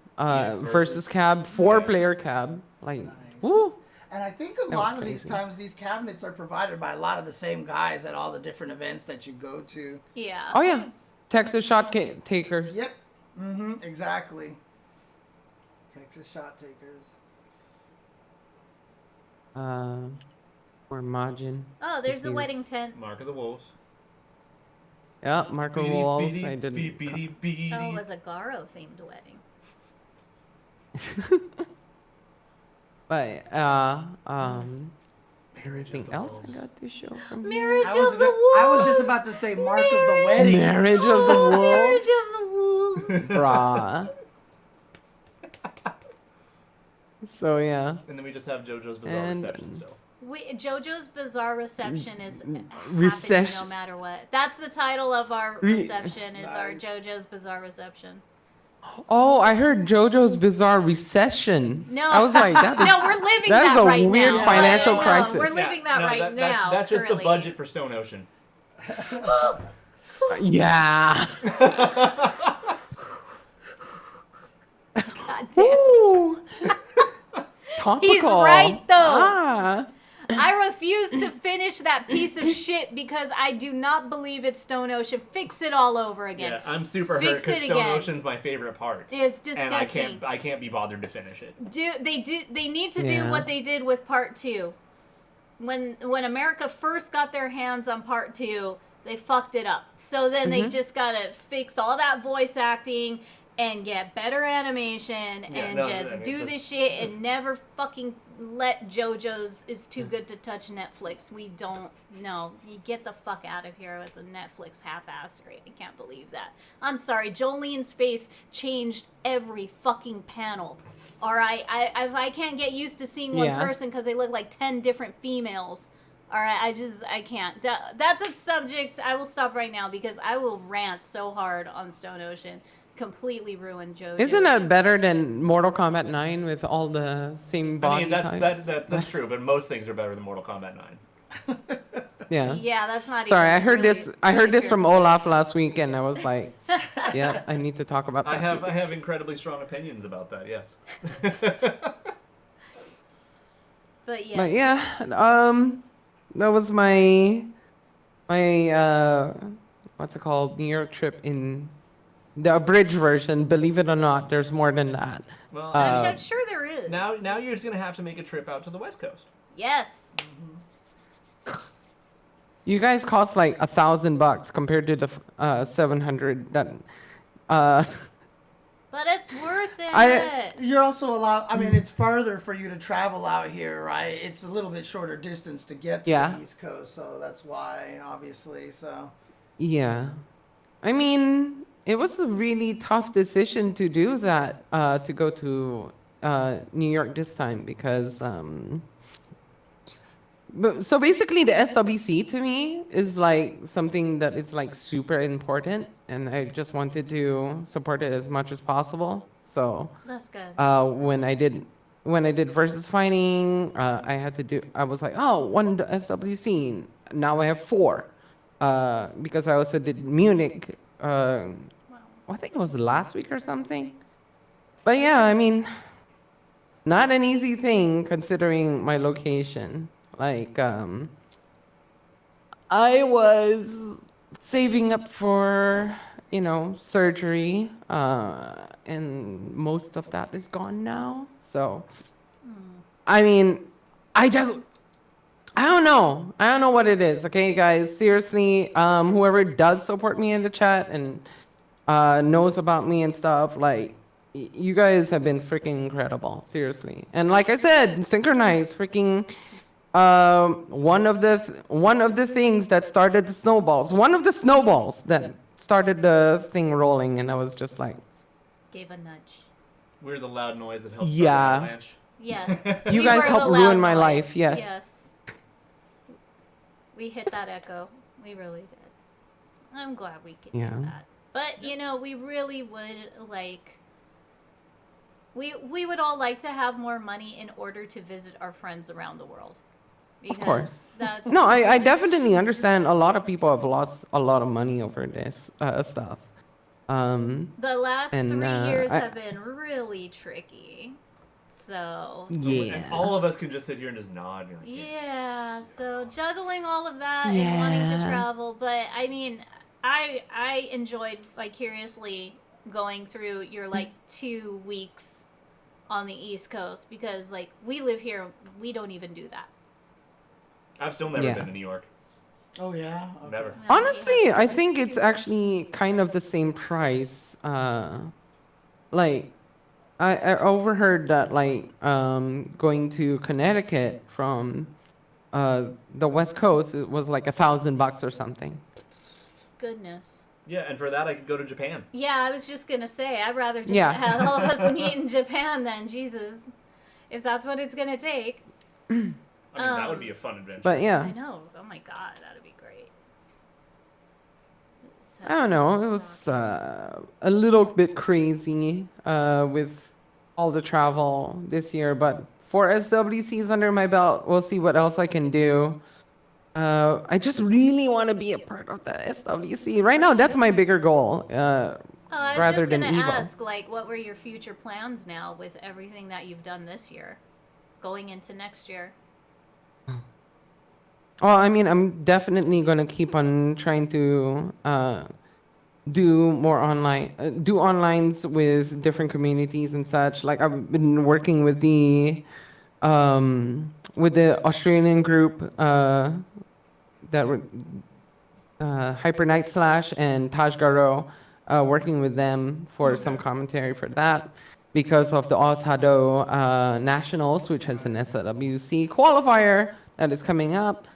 versus cab, 4-player cab. Like, woo! And I think a lot of these times, these cabinets are provided by a lot of the same guys at all the different events that you go to. Yeah. Oh, yeah. Texas Shot Takers. Yep. Mm-hmm. Exactly. Texas Shot Takers. Or Majin. Oh, there's the wedding tent. Mark of the Wolves. Yeah, Marco Wolves. I didn't. Oh, it was a Garo themed wedding. But everything else I got to show from here. Marriage of the Wolves. I was just about to say Mark of the Wedding. Marriage of the Wolves. Marriage of the Wolves. Bruh. So yeah. And then we just have JoJo's Bizarre Reception still. JoJo's Bizarre Reception is happening Recession. no matter what. That's the title of our reception is our JoJo's Bizarre Reception. Oh, I heard JoJo's Bizarre Recession. No. I was like, that is, No, we're living that that is a right weird now. financial No, crisis. we're living that right now. That's just the currently. budget for Stone Ocean. Yeah. God damn. Ooh. Topical. He's right, though. Ah. I refuse to finish that piece of shit because I do not believe it's Stone Ocean. Fix it all over again. Yeah, I'm super hurt Fix because it Stone again. Ocean's my favorite part. It's disgusting. And I can't be bothered to finish it. They need to do what they did with part 2. When America first got their hands on part 2, they fucked it up. So then they just gotta fix all that voice acting and get better animation do this shit and never fucking let JoJo's is too good to touch Netflix. We don't know. You get the fuck out of here with the Netflix half-assery. I can't believe that. I'm sorry. Jolene's face changed every fucking panel. All right? I can't get used to seeing one person because they look like 10 different females. All right? I can't. That's a subject. I will stop right now because I will rant so hard on Stone Ocean. Completely ruined JoJo. Isn't that better than Mortal Kombat 9 with all the same body types? That's true, but most things are better than Mortal Kombat 9. Yeah. Yeah, that's not. Sorry, even I heard really, this. I heard this from Olaf last week, and I was like, "Yeah, I need to talk about that." I have incredibly strong opinions about that. Yes. But yes. But yeah, that was my what's it called? New York trip in the abridged version. Believe it or not, there's more than that. Well, I'm sure there is. now you're just gonna have to make a trip out to the West Coast. Yes. You guys cost like $1,000 compared to the 700 that. But it's worth it. You're also allowed. I mean, it's farther for you to travel out here, right? It's a little bit shorter distance to get to the East Coast, so that's why, obviously. So. Yeah, I mean, it was a really tough decision to do that. To go to New York this time because. So basically, the SWC to me is like something that is like super important, and I just wanted to support it as much as possible. So That's good. when I did versus fighting, I was like, oh, one SWC. Now I have 4, because I also did Munich. I think it was last week or something. But yeah, I mean, not an easy thing considering my location. Like, I was saving up for, surgery, and most of that is gone now. So, I mean, I don't know. I don't know what it is. Okay, guys, seriously, whoever does support me in the chat and knows about me and stuff, like, you guys have been freaking incredible, seriously. And like I said, synchronize freaking one of the things that started the snowballs. One of the snowballs that started the thing rolling, and I was just like, Gave a nudge. We're the loud noise that helps Yeah. start the avalanche. Yes. You We guys were helped the ruin loud my noise. life, yes. Yes. We hit that echo. We really did. I'm glad we could Yeah. do that. But, you know, we really would like... We would all like to have more money in order to visit our friends around the world. Because Of course. That's... No, I definitely understand. A lot of people have lost a lot of money over this stuff. The last And, 3 years I- have been really tricky. So... Yeah. And all of us can just sit here and just nod. And you're like, Yeah, so juggling all of that and wanting to Yeah. travel, but I mean, I enjoyed vicariously going through your like 2 weeks on the East Coast because like we live here, we don't even do that. I've still never Yeah. been to New York. Oh yeah. Okay. Never. No, Honestly, I think it's actually kind of the same price. Like, I overheard that like going to Connecticut from the West Coast, it was like $1,000 or something. Goodness. Yeah, and for that I could go to Japan. Yeah, I was just gonna say, I'd rather just Yeah. have all of us meet in Japan than Jesus, if that's what it's gonna take. I mean, that would be a fun adventure. But I yeah, know. Oh my God, that'd be great. So, I don't know. It was a little bit crazy with all the travel this year, but 4 SWCs under my belt. We'll see what else I can do. I just really want to be a part of the SWC. Right now, that's my bigger goal. Oh, I was rather just than gonna Evo. ask, like, what were your future plans now with everything that you've done this year, going into next year? Well, I mean, I'm definitely gonna keep on trying to do more online, do onlines with different communities and such. Like I've been working with the Australian group that were Hyper Night Slash and Taj Garo, working with them for some commentary for that because of the Oshado Nationals, which has an SWC qualifier that is coming up.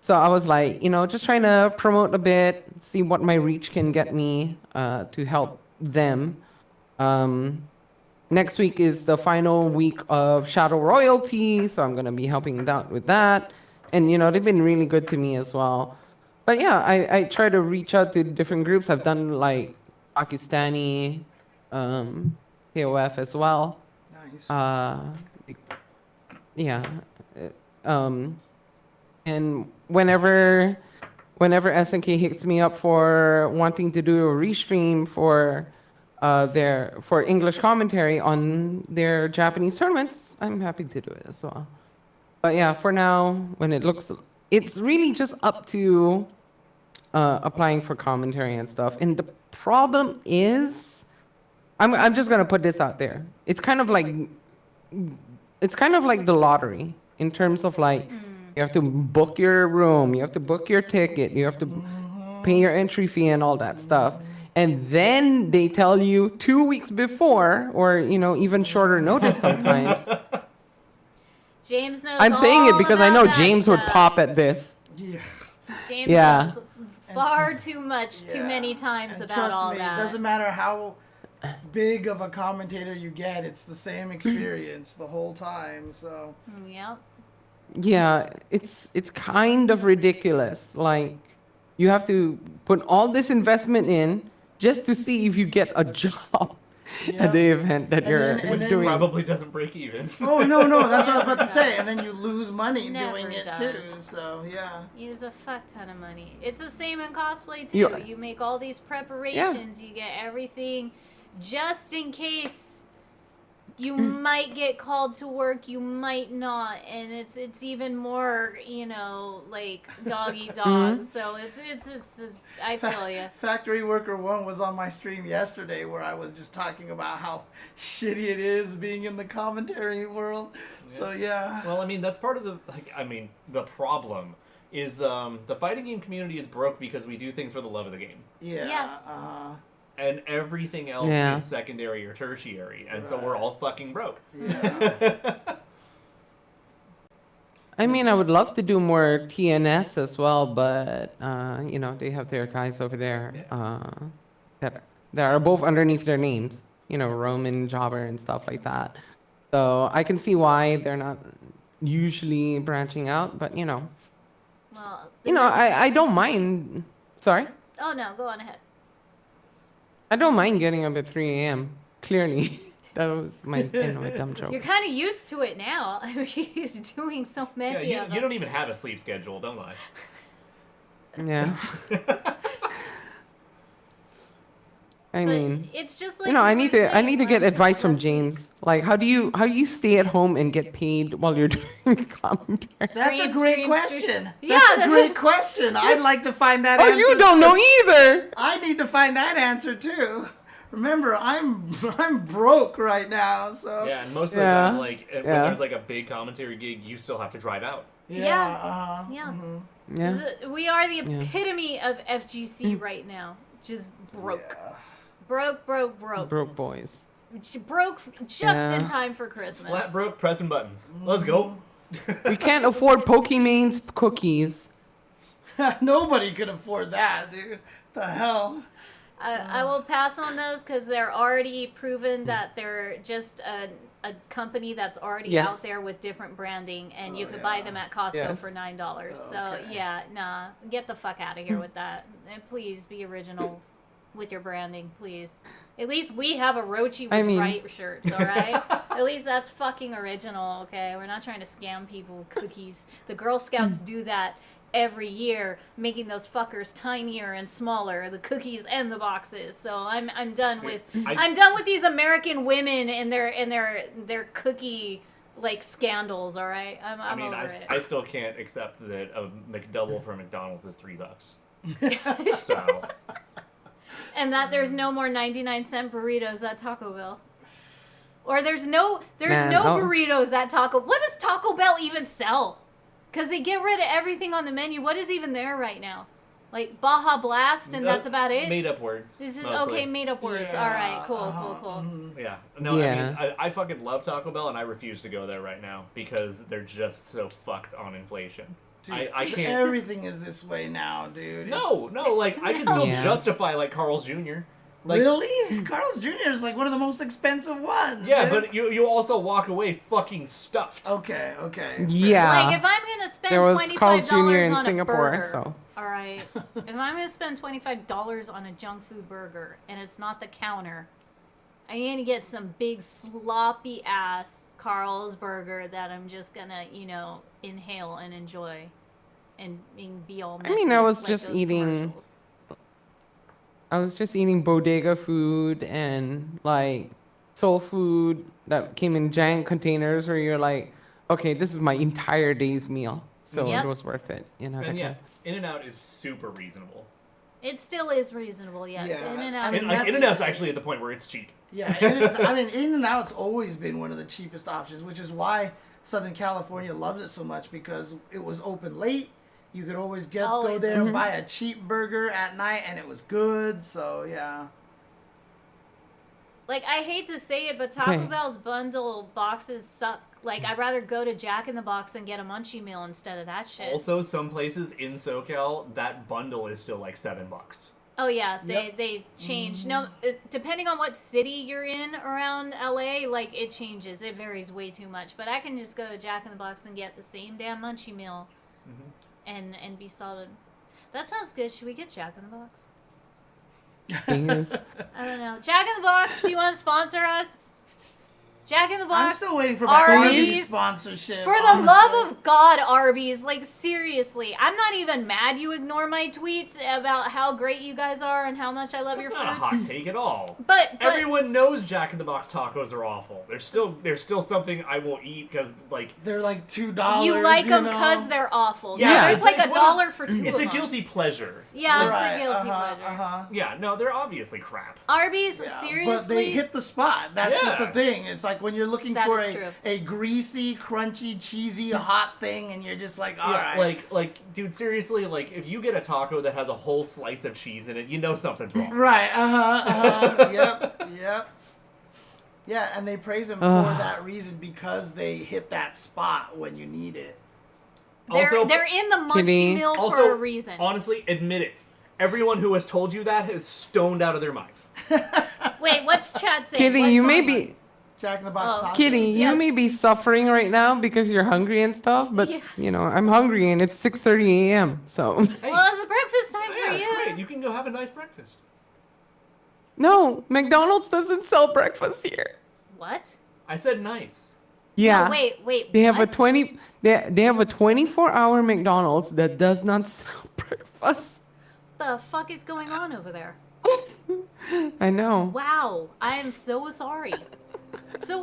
So I was like, you know, just trying to promote a bit, see what my reach can get me to help them. Next week is the final week of Shadow Royalty, so I'm going to be helping out with that. And, you know, they've been really good to me as well. But yeah, I try to reach out to different groups. I've done like Pakistani, KOF as well. Nice. Yeah. And whenever SNK hits me up for wanting to do a restream for for English commentary on their Japanese tournaments, I'm happy to do it as well. But yeah, for now, when it's really just up to applying for commentary and stuff. And the problem is, I'm just gonna put this out there. It's kind of like the lottery in terms of like. You have to book your room, you have to book your ticket, you have to pay your entry fee and all that stuff. And then they tell you 2 weeks before, or, you know, even shorter notice sometimes. James knows. I'm saying it because I all know about that James would stuff. pop at this. Yeah. James Yeah. knows far too much, too Yeah. many times And about trust all me, that. it doesn't matter how big of a commentator you get, it's the same experience the whole time. So Yep. Yeah, it's kind of ridiculous. Like, you have to put all this investment in just to see if you get a job at the event that And you're then- and Which then- doing. probably doesn't break even. oh no, that's what I was about to say. And then you lose money Never doing it does. too. So yeah. Use a fuck ton of money. It's the same in cosplay too. Yeah. You make all these preparations. You get everything just in case you might get called to work. You might not, and it's even more, you know, like dog eat dog. So it's just I feel you. Factory Worker 1 was on my stream yesterday where I was just talking about how shitty it is being in the commentary world. So yeah. Well, I mean, that's part of the problem is the fighting game community is broke because we do things for the love of the game. Yeah. Yes. and everything else is secondary or tertiary, and so we're all fucking broke. Yeah. I mean, I would love to do more TNS as well, but you know, they have their guys over there that are both underneath their names. You know, Roman, Jobber, and stuff like that. So I can see why they're not usually branching out, but you know, I don't mind. Sorry. Oh no, go on ahead. I don't mind getting up at 3 a.m. Clearly, that was my dumb joke. You're kind of used to it now. I mean, you're doing so many of them. You don't even have a sleep schedule, don't lie. Yeah. I mean, it's just like you know, I need to get advice from James. Like, how do you stay at home and get paid while you're doing commentary? That's a great question. Yeah, that's a great question. I'd like to find that. Oh, answer you don't know either. I need to find that answer too. Remember, I'm broke right now, so. Yeah, and most of the time, like when there's like a big commentary gig, you still have to drive out. Yeah. Mm-hmm. Yeah. We are the epitome of FGC right now. Just broke. Yeah. Broke. Broke boys. Broke just in time for Christmas. Flat broke, pressing buttons. Let's go. We can't afford Pokemon's cookies. Nobody could afford that, dude. The hell. I will pass on those because they're already proven that they're just a company that's already out there with different branding, and you could buy them at Costco for $9. So yeah, nah, get the fuck out of here with that. And please be original with your branding, please. At least we have a Rochi with right shirts, all right? At least that's fucking original, okay? We're not trying to scam people with cookies. The Girl Scouts do that every year, making those fuckers tinier and smaller, the cookies and the boxes. So I'm done with I'm done with these American women and their cookie like scandals. All right, I'm over it. I still can't accept that a McDouble from McDonald's is $3. So. And that there's no more 99-cent burritos at Taco Bell. Or there's no burritos at Taco. What does Taco Bell even sell? Because they get rid of everything on the menu. What is even there right now? Like Baja Blast, and that's about it? Made up words. Okay, made up words. Yeah, all right, cool. Yeah. No, I mean, I fucking love Taco Bell, and I refuse to go there right now because they're just so fucked on inflation. Dude, I can't. Everything is this way now, dude. No, like, I can still justify, like, Carl's Jr. Like, really? Carl's Jr. is like one of the most expensive ones. Yeah, dude. but you also walk away fucking stuffed. Okay. Yeah. Like if I'm gonna spend there was Carl's Jr. in on Singapore, a burger, so. all right. If I'm gonna spend $25 on a junk food burger and it's not the counter, I'm gonna get some big sloppy ass Carl's burger that I'm just gonna, inhale and enjoy, and be all messy. I mean, I was like just those eating. commercials. I was just eating bodega food and like soul food that came in giant containers where you're like, okay, this is my entire day's meal. So it was worth it. And yeah, In-N-Out is super reasonable. It still is reasonable, yes. Yeah. In-N-Out In-N-Out's actually at the point where it's cheap. Yeah, In-N-Out's always been one of the cheapest options, which is why Southern California loves it so much, because it was open late. You could always go there and buy a cheap burger at night, and it was good. So yeah. Like, I hate to say it, but Taco Bell's bundle boxes suck. Like, I'd rather go to Jack in the Box and get a munchie meal instead of that shit. Also, some places in SoCal, that bundle is still like $7. Oh yeah, they change. No, depending on what city you're in around LA, like it changes. It varies way too much. But I can just go to Jack in the Box and get the same damn munchie meal. And be solid. That sounds good. Should we get Jack in the Box? I don't know. Jack in the Box, do you want to sponsor us? Jack in the Box. I'm still waiting for my Arby's sponsorship. For the love of God, Arby's. Like, seriously. I'm not even mad you ignore my tweets about how great you guys are and how much I love your food. That's not a hot take at all. But everyone knows Jack in the Box tacos are awful. There's still something I will eat because, like... They're like $2. You like them because they're awful. Yeah, there's like $1 for two of them. It's a guilty pleasure. Yeah, it's a guilty pleasure. Yeah, no, they're obviously crap. Arby's, seriously? But they hit the spot. That's just the thing. It's like Like when you're looking That for is true. a greasy, crunchy, cheesy, hot thing, and you're just like, all right. Like, dude, seriously, like, if you get a taco that has a whole slice of cheese in it, you know something's wrong. Right. Yep. Yeah, and they praise him for that reason because they hit that spot when you need it. They're in the Munchie Mill for a reason. Honestly, admit it. Everyone who has told you that is stoned out of their mind. Wait, what's chat saying? Kitty, What's you going may on? be... Jack in the Box tacos. Kitty, you may be suffering right now because you're hungry and stuff, but, you know, I'm hungry and it's 6:30 a.m., so... Well, it's breakfast time for you. That's great. You can go have a nice breakfast. No, McDonald's doesn't sell breakfast here. What? I said nice. Yeah. No, wait. They have what? they have a 24-hour McDonald's that does not sell breakfast. The fuck is going on over there? I know. Wow, I am so sorry. So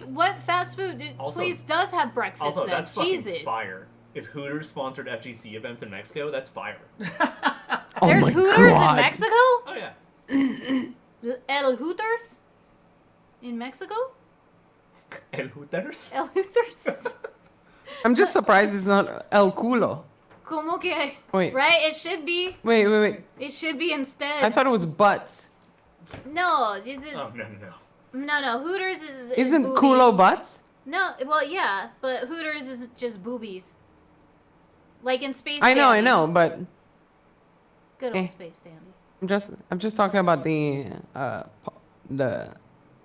what fast food place does have breakfast Also, then? that's fucking Jesus. fire. If Hooters sponsored FGC events in Mexico, that's fire. There's my Hooters God. in Mexico? Oh, yeah. El Hooters? In Mexico? El Hooters? El Hooters? I'm just surprised it's not El Culo. Como que? Wait. Right? It should be. Wait. It should be instead. I thought it was butts. No, this is. Oh, no. No. Hooters is. Isn't boobies. Culo butts? No, well, yeah, but Hooters is just boobies. Like in Space I Dandy. know, but Good old Space Dandy. I'm just talking about the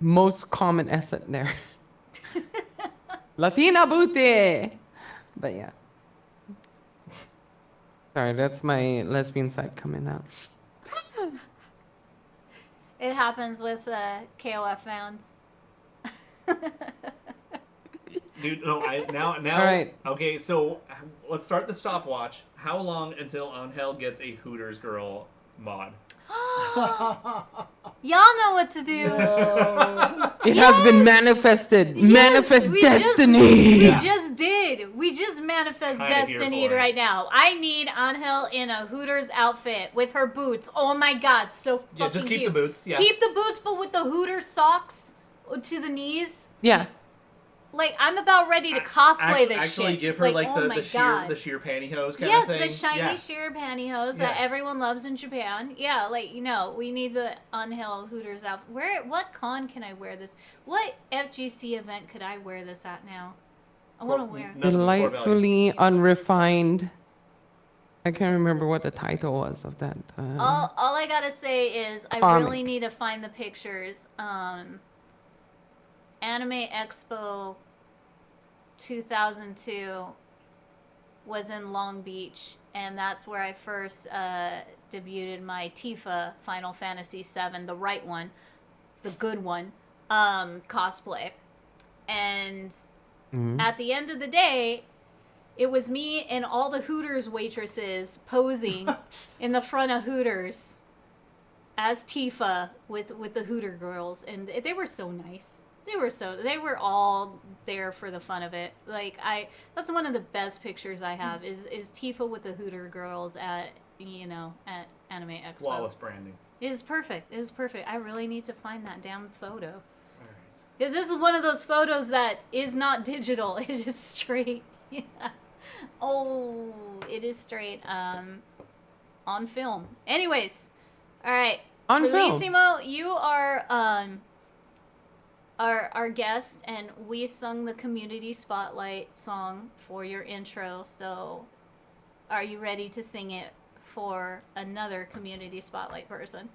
most common asset there. Latina booty. But yeah. Sorry, that's my lesbian side coming out. It happens with KOF fans. Dude, no, now. All right. Okay, so let's start the stopwatch. How long until Angel gets a Hooters girl mod? Y'all know what to do. It has been manifested. Manifest destiny. We just did. We just manifest Kinda destiny right now. I need Angel in a Hooters outfit with her boots. Oh my god, so fucking Yeah, just keep cute. the boots. Yeah. Keep the boots, but with the Hooters socks to the knees. Yeah. Like, I'm about ready to cosplay this actually shit. give her like oh my the God. sheer pantyhose kind Yes, of thing. the shiny Yeah. sheer pantyhose that everyone loves in Japan. Yeah, like, you know, we need the Angel Hooters outfit. What con can I wear this? What FGC event could I wear this at now? I want to wear. Delightfully unrefined. I can't remember what the title was of that. All I gotta say is I comic. really need to find the pictures. Anime Expo 2002 was in Long Beach, and that's where I first debuted my Tifa Final Fantasy VII, the right one, the good one, cosplay. And at the end of the day, it was me and all the Hooters waitresses posing in the front of Hooters as Tifa with the Hooter girls, and they were so nice. They were all there for the fun of it. Like, that's one of the best pictures I have is Tifa with the Hooter girls at Anime Expo. Flawless branding. It is perfect. I really need to find that damn photo. Because this is one of those photos that is not digital. It is straight. Yeah. Oh, it is straight on film. Anyways, all right. On film. Frelissimo, you are our guest, and we sung the Community Spotlight song for your intro. So, are you ready to sing it for another Community Spotlight person?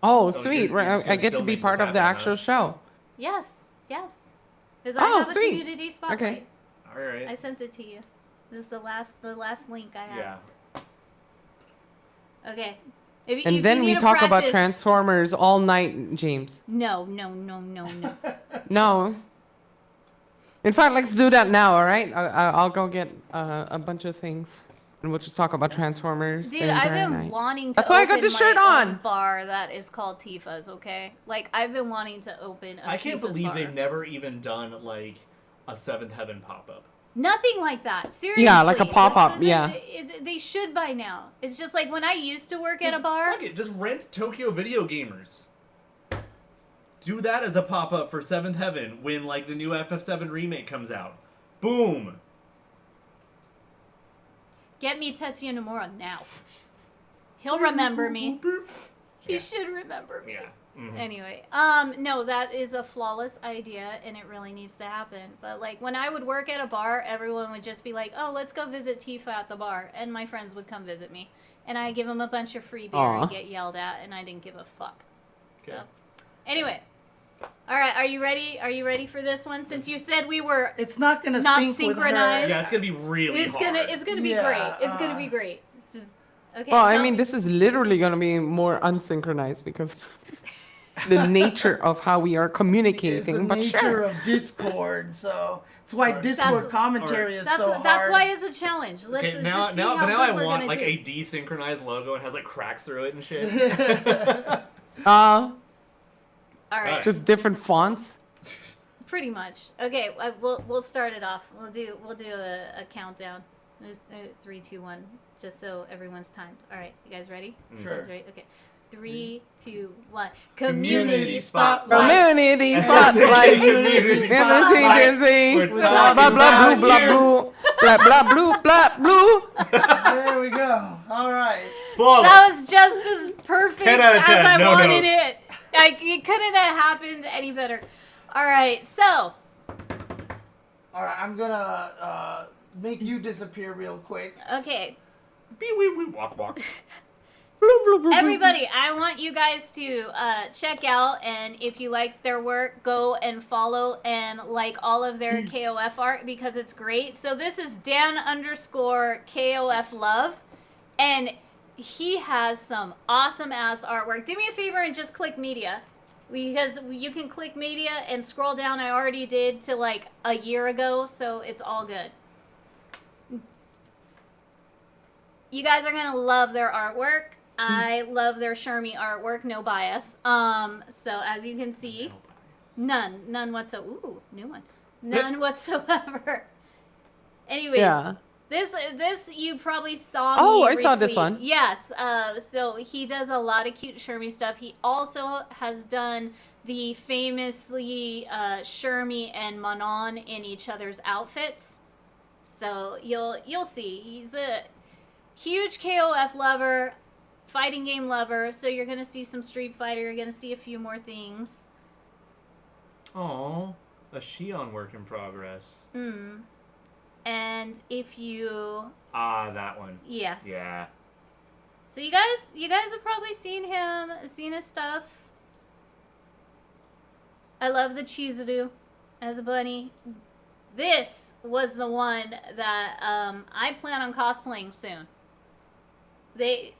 Oh, So sweet. you're just I gonna get still to be make part this of the happen, actual huh? show. Yes. Because I have sweet. a Community Spotlight. Okay. All right. I sent it to you. This is the last link I have. Yeah. Okay. If And you then we need to talk about practice- Transformers all night, James. No. No. In fact, let's do that now, all right? I'll go get a bunch of things, and we'll just talk about Transformers. Dude, the I've entire been night. wanting to That's why I got open this shirt my own on. bar that is called Tifa's, okay? Like, I've been wanting to open a I can't Tifa's believe bar. they've never even done like a Seventh Heaven pop-up. Nothing like that. Seriously. Yeah, like a pop-up, yeah. They should by now. It's just like when I used to work at a bar. Fuck it, just rent Tokyo Video Gamers. Do that as a pop-up for 7th Heaven when, like, the new FF7 remake comes out. Boom! Get me Tetsuya Nomura now. He'll remember me. He should remember me. Yeah. Mm-hmm. Anyway, no, that is a flawless idea, and it really needs to happen. But, like, when I would work at a bar, everyone would just be like, oh, let's go visit Tifa at the bar. And my friends would come visit me. And I give them a bunch of free beer and get yelled at, and I didn't give a fuck. Okay. So, anyway. All right, are you ready? Are you ready for this one? Since you said we were It's not gonna not sync synchronized. with her. Yeah, it's gonna be really hard. It's gonna be great. It's gonna be great. Just okay. Well, I tell mean, me. this is literally going to be more unsynchronized because the nature of how we are It's communicating. the But nature sure. of Discord, so it's why Discord commentary is so hard. That's why it's a challenge. Let's Okay, just see now how I good we're want gonna like do. a desynchronized logo and has like cracks through it and shit. All right, Just different fonts. pretty much. Okay, we'll start it off. We'll do a countdown. 3, 2, 1, just so everyone's timed. All right, you guys ready? Sure. You guys ready? Okay. 3, 2, 1. Community spotlight. spotlight. Community spotlight. Community Spotlight. We're Blah talking blah blue about blah blue. Blah blah blue blah blue. There we go. All right. Flawless. That was just as perfect 10 out of 10, as I no wanted notes. it. Like, it couldn't have happened any better. All right, so All right. I'm gonna make you disappear real quick. okay. Bee wee wee walk walk. Everybody, I want you guys to check out, and if you like their work, go and follow and like all of their KOF art because it's great. So this is Dan_KOF Love, and he has some awesome ass artwork. Do me a favor and just click media, because you can click media and scroll down. I already did to like a year ago, so it's all good. You guys are gonna love their artwork. I love their Shermie artwork, no bias. So as you can see, none whatsoever. Ooh, new one. None whatsoever. Anyways, Yeah. this you probably saw me Oh, I saw this retweet. one. Yes. So he does a lot of cute Shermie stuff. He also has done the famously Shermie and Manon in each other's outfits. So you'll see he's a huge KOF lover, fighting game lover. So you're gonna see some Street Fighter. You're gonna see a few more things. Oh, a Shion work in progress. And if you That one. yes. Yeah. So you guys have probably seen his stuff. I love the Chizuru as a bunny. This was the one that I plan on cosplaying soon. They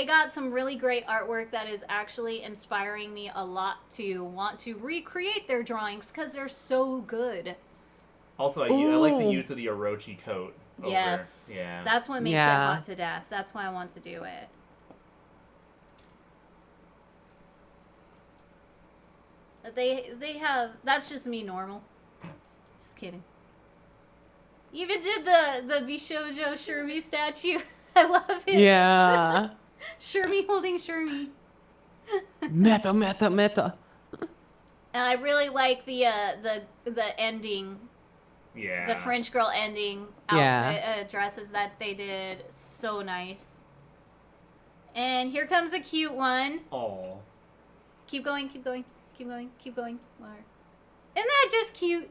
got some really great artwork that is actually inspiring me a lot to want to recreate their drawings because they're so good. Also, I like the Ooh. use of the Orochi coat. Yes. Yeah. That's what makes it Yeah. hot to death. That's why I want to do it. But they have, that's just me normal. Just kidding. You even did the Bishojo Shermie statue. I love it. Yeah. Shermie holding Shermie. Meta. And I really like the ending, Yeah. the French girl ending outfit dresses that they did. So nice. And here comes a cute one. Oh. Keep going. More. Isn't that just cute?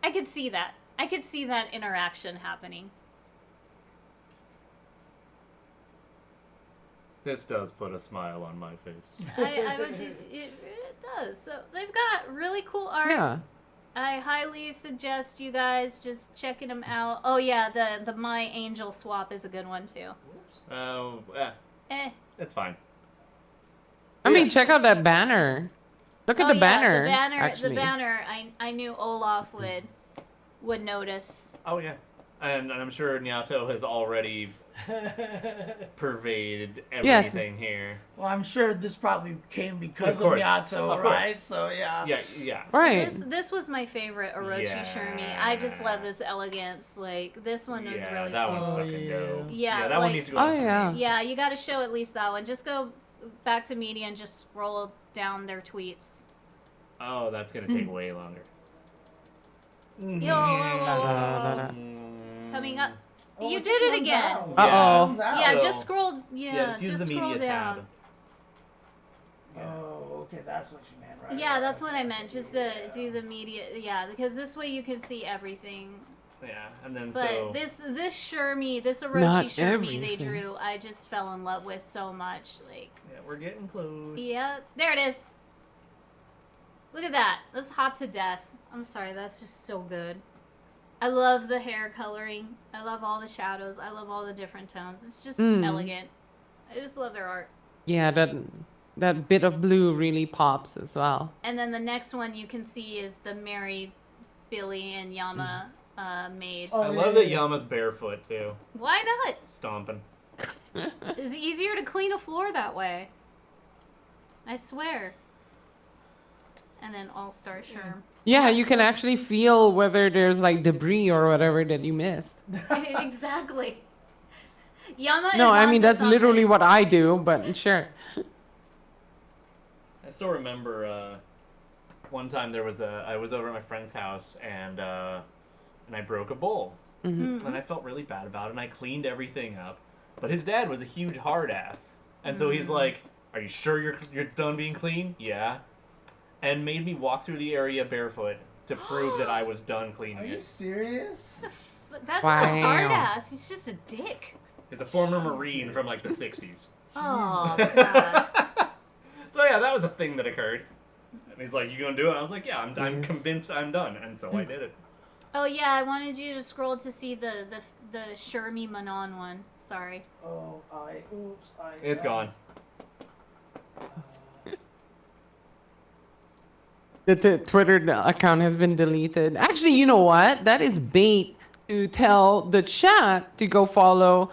I could see that. I could see that interaction happening. This does put a smile on my face. I would. It does. So they've got really cool art. Yeah. I highly suggest you guys just checking them out. Oh yeah, the My Angel swap is a good one too. Oh, it's fine. I mean, check out that banner. Look at the banner. The banner. I knew Olaf would notice. Oh yeah, and I'm sure Nyato has already pervaded everything here. Well, I'm sure this probably came because of course. Nyato, Of course. right? So yeah. Yeah. Right. This was my favorite Orochi Shermie. I just love this elegance. Like this one was really that cool. one's Oh, fucking yeah. dope. Yeah, that one like- needs to go. on Oh, the yeah. screen. Yeah, you got to show at least that one. Just go back to media and just scroll down their tweets. Oh, that's gonna take way longer. Yo, coming up. Oh, You it did just it runs again. out. Uh-oh. It runs out. Yeah, So- just scroll. Yeah, just use the scroll media down. tab. Oh, okay, that's what you meant, right? Yeah, that's what I meant. Just to do the media. Yeah, because this way you can see everything. Yeah, and then But so this Shermie, this Orochi Not Shermie they everything. drew, I just fell in love with so much. Like, yeah, we're getting close. yeah, there it is. Look at that. That's hot to death. I'm sorry, that's just so good. I love the hair coloring. I love all the shadows. I love all the different tones. It's just elegant. I just love their art. Yeah, that bit of blue really pops as well. And then the next one you can see is the Mary, Billy, and Yama made. Oh, I yeah, love yeah, that yeah. Yama's barefoot too, Why not? stomping. It's easier to clean a floor that way. I swear. And then All-Star Sherm. Yeah, you can actually feel whether there's like debris or whatever that you missed. Exactly. Yama No, is I mean onto that's literally something. what I do, but sure. I still remember one time I was over at my friend's house and I broke a bowl. Mm-hmm. And I felt really bad about it and I cleaned everything up. But his dad was a huge hard ass. And so he's like, "Are you sure you're done being clean?" "Yeah." And made me walk through the area barefoot to prove that I was done Are cleaning you it. That's serious? not a hard Wow. ass. He's just a dick. He's a former Marine from like the 60s. Oh, God. So yeah, that was a thing that occurred. And he's like, "You gonna do it?" I was like, "Yeah, I'm Yes. convinced I'm done." And so I did it. Oh, yeah, I wanted you to scroll to see the Shermie Manon one. Sorry. Oh, It's gone. The Twitter account has been deleted. Actually, you know what? That is bait to tell the chat to go follow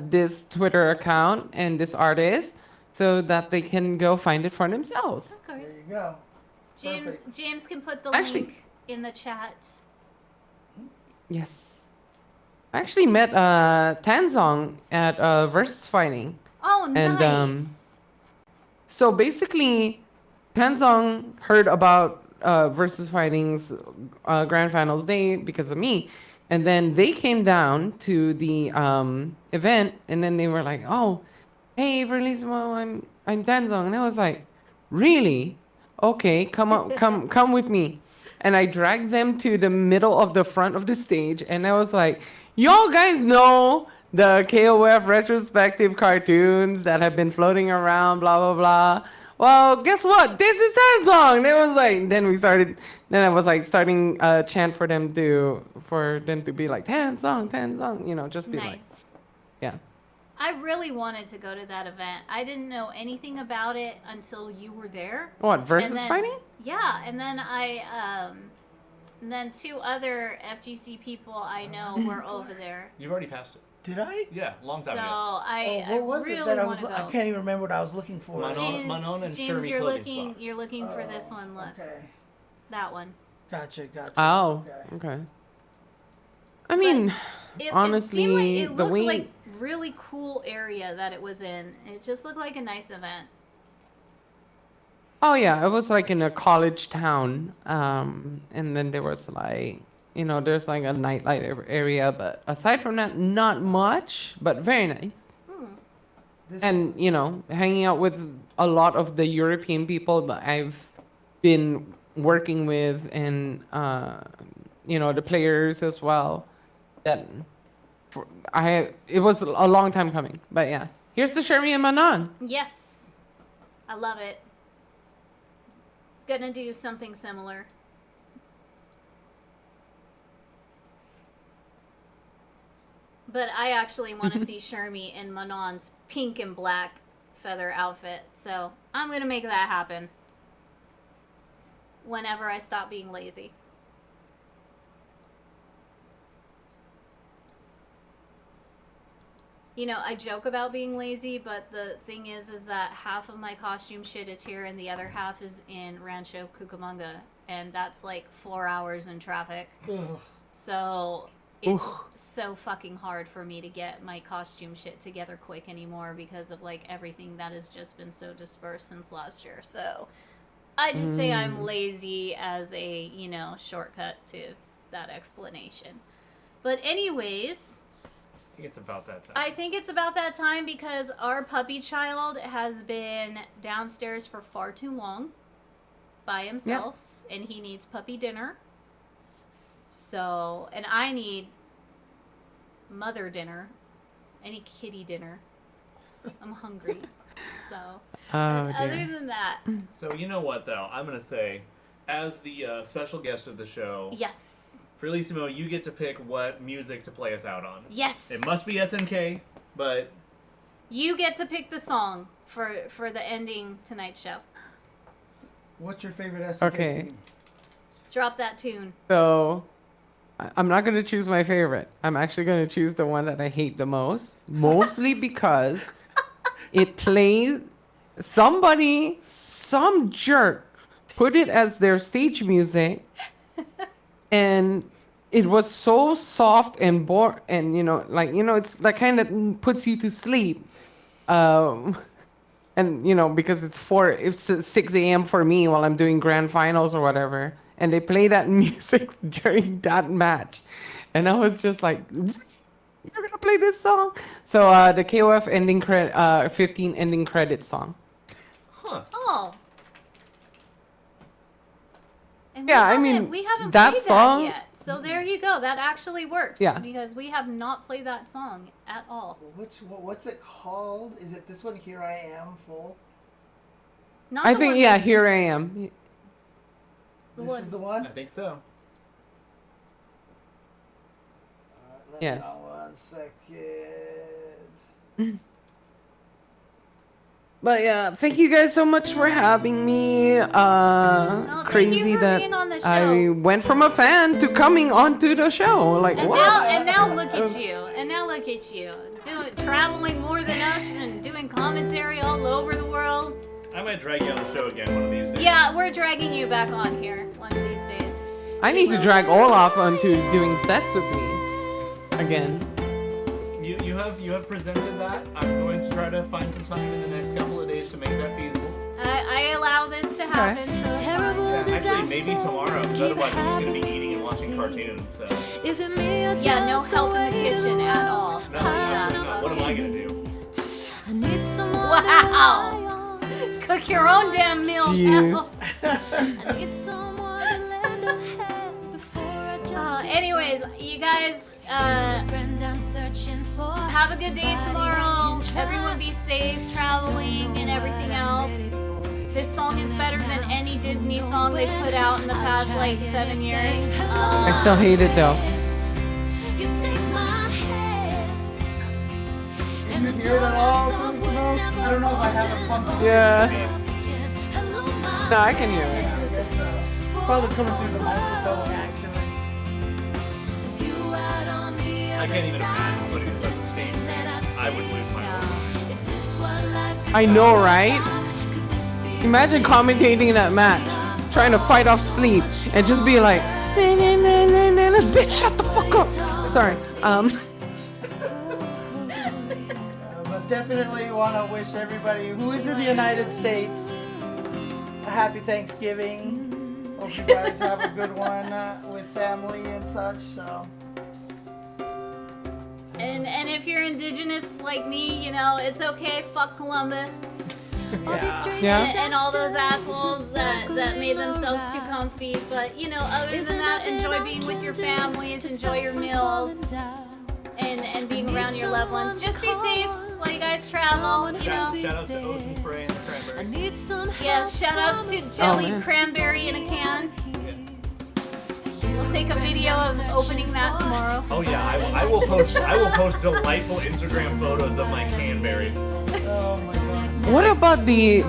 this Twitter account and this artist so that they can go find it for themselves. Of There course. you go. James Perfect. James can put the Actually- link in the chat. Yes. I actually met Tanzong at Versus Fighting. Oh, And, nice. So basically, Tanzong heard about Versus Fighting's Grand Finals Day because of me. And then they came down to the event, and then they were like, "Oh, hey, Frelissimo, I'm Tanzong." And I was like, "Really? Okay, come with me." And I dragged them to the middle of the front of the stage, and I was like, "Y'all guys know the KOF retrospective cartoons that have been floating around, blah blah blah. Well, guess what? This is Tanzong." And it was like, then I was like starting a chant for them to be like Tanzong, you know, just be like, Nice. yeah. I really wanted to go to that event. I didn't know anything about it until you were there. What, Versus And then- Fighting? Yeah, and then and then two other FGC people I know were over there. You've already passed it. Did I? Yeah, long time So ago. I What was really it that I want was? to go. I can't even remember what I was looking for. Manon- Manon and James, Shermie you're clothing looking. spot. You're looking for this one. Look, Okay. that one. Gotcha. Oh, Okay. okay. I mean, honestly, it seemed like it the looked way like really cool area that it was in. It just looked like a nice event. oh yeah, it was like in a college town, and then there was like, you know, there's like a nightlife area, but aside from that, not much, but very nice. This, And you know, hanging out with a lot of the European people that I've been working with, and you know, the players as well. That it was a long time coming, but yeah. Here's the Shermie and Manon. Yes, I love it. Gonna do something similar. But I actually want to see Shermie in Manon's pink and black feather outfit, so I'm gonna make that happen. Whenever I stop being lazy. You know, I joke about being lazy, but the thing is that half of my costume shit is here and the other half is in Rancho Cucamonga, and that's like 4 hours in traffic. ugh. So it's Oof. so fucking hard for me to get my costume shit together quick anymore because of like everything that has just been so dispersed since last year. So I just say I'm lazy as a, you know, shortcut to that explanation. But anyways, I think it's about that time. I think it's about that time because our puppy child has been downstairs for far too long by himself, and he needs puppy dinner. So, and I need mother dinner. I need kitty dinner. I'm hungry. So, other than that. So, you know what, though? I'm going to say, as the special guest of the show, Yes. Frelissimo, you get to pick what music to play us out on. Yes. It must be SNK, but... You get to pick the song for the ending tonight's show. What's your favorite SNK Okay. theme? Drop that tune. So, I'm not going to choose my favorite. I'm actually going to choose the one that I hate the most. Mostly because it plays... Some jerk put it as their stage music. And it was so soft and and it's that kind that puts you to sleep. And because it's 6 a.m. for me while I'm doing grand finals or whatever, and they play that music during that match, and I was just like, "You're gonna play this song?" So the KOF ending 15 ending credit song. Huh. Oh. And we haven't that played song. that yet. So there you go. That actually works. Yeah. Because we have not played that song at all. What's it called? Is it this one? Here I Am full. Not I the think one yeah, that- Here I Am. the This one- is the one. I think so. Alright, let Yes. me know 1 second. But yeah, thank you guys so much for having me. thank you Crazy for that being on the show. I went from a fan to coming onto the show. Like And what? now look at you. And now look at you. Traveling more than us and doing commentary all over the world. I might drag you on the show again one of these days. Yeah, we're dragging you back on here one of these days. I need to drag Olaf onto doing sets with me again. You have presented that. I'm going to try to find some time in the next couple of days to make that feasible. I allow this to happen, so it's fine. Yeah, actually, maybe tomorrow, because otherwise I'm going to be eating and watching cartoons, so... Yeah, no help in the kitchen at all. So, No, absolutely not. What am I going to do? Wow! Cook your own damn meal now. Anyways, you guys, have a good day tomorrow. Everyone be safe, traveling, and everything else. This song is better than any Disney song they've put out in the past, 7 years. I still hate it though. Can you hear it at all, Frelissimo? I don't know if I have a pumpkin. Yeah. No, I can hear it. I guess so. Probably coming through the microphone, actually. I can't even imagine putting it on the stage. I would lose my mind. I know, right? Imagine commentating that match, trying to fight off sleep, and just be like, bitch, shut the fuck up. Sorry. But definitely want to wish everybody who is in the United States a happy Thanksgiving. Hope you guys have a good one with family and such. So. And if you're indigenous like me, it's okay. Fuck Columbus. Yeah. And all those assholes that made themselves too comfy. But, other than that, enjoy being with your families, enjoy your meals, and being around your loved ones. Just be safe while you guys travel, Shout outs to Ocean Spray and the Cranberry. Yes, shout outs to jelly cranberry in a can. We'll take a video of opening that tomorrow. Oh yeah, I will post delightful Instagram photos of my Canberry. Oh my God. What about the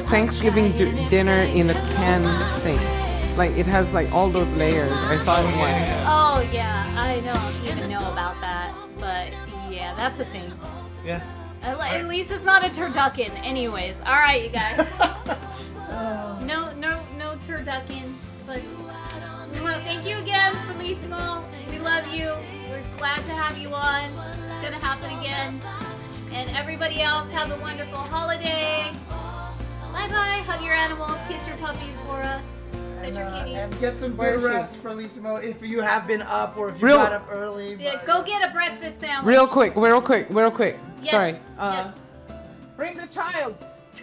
Thanksgiving dinner in a can thing? Like it has all those layers. I saw it in one. Oh yeah, I don't even know about that, but yeah, that's a thing. Yeah. At least it's not a turducken. Anyways, all right, you guys. No turducken, but thank you again, Frelissimo. We love you. We're glad to have you on. It's gonna happen again. And everybody else, have a wonderful holiday. Bye. Bye-bye. Hug your animals. Kiss your puppies for us. Pet your kitties. And get some Where good is she? rest, Frelissimo, if you have been up or if you Real- got up early. Yeah, but- go get a breakfast sandwich. Real quick. Yes. Sorry. Yes. Bring the child.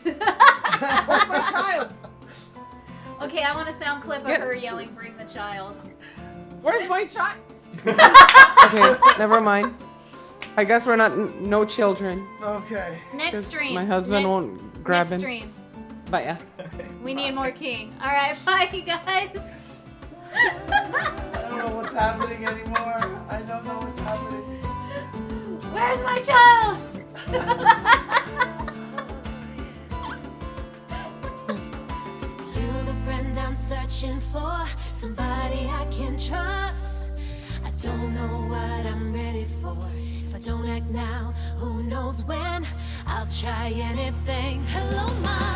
Where's my child? Okay, I want a sound clip of Get- her yelling, "Bring the child." Where's my child? Okay, never mind. I guess we're not no children. Okay. Next 'Cause stream. my husband next, won't grab next him. stream. But yeah. We need more king. All right, bye, guys. I don't know what's happening anymore. I don't know what's happening. Where's my child? You're the friend I'm searching for, somebody I can trust. I don't know what I'm ready for. If I don't act now, who knows when? I'll try anything. Hello, Mom.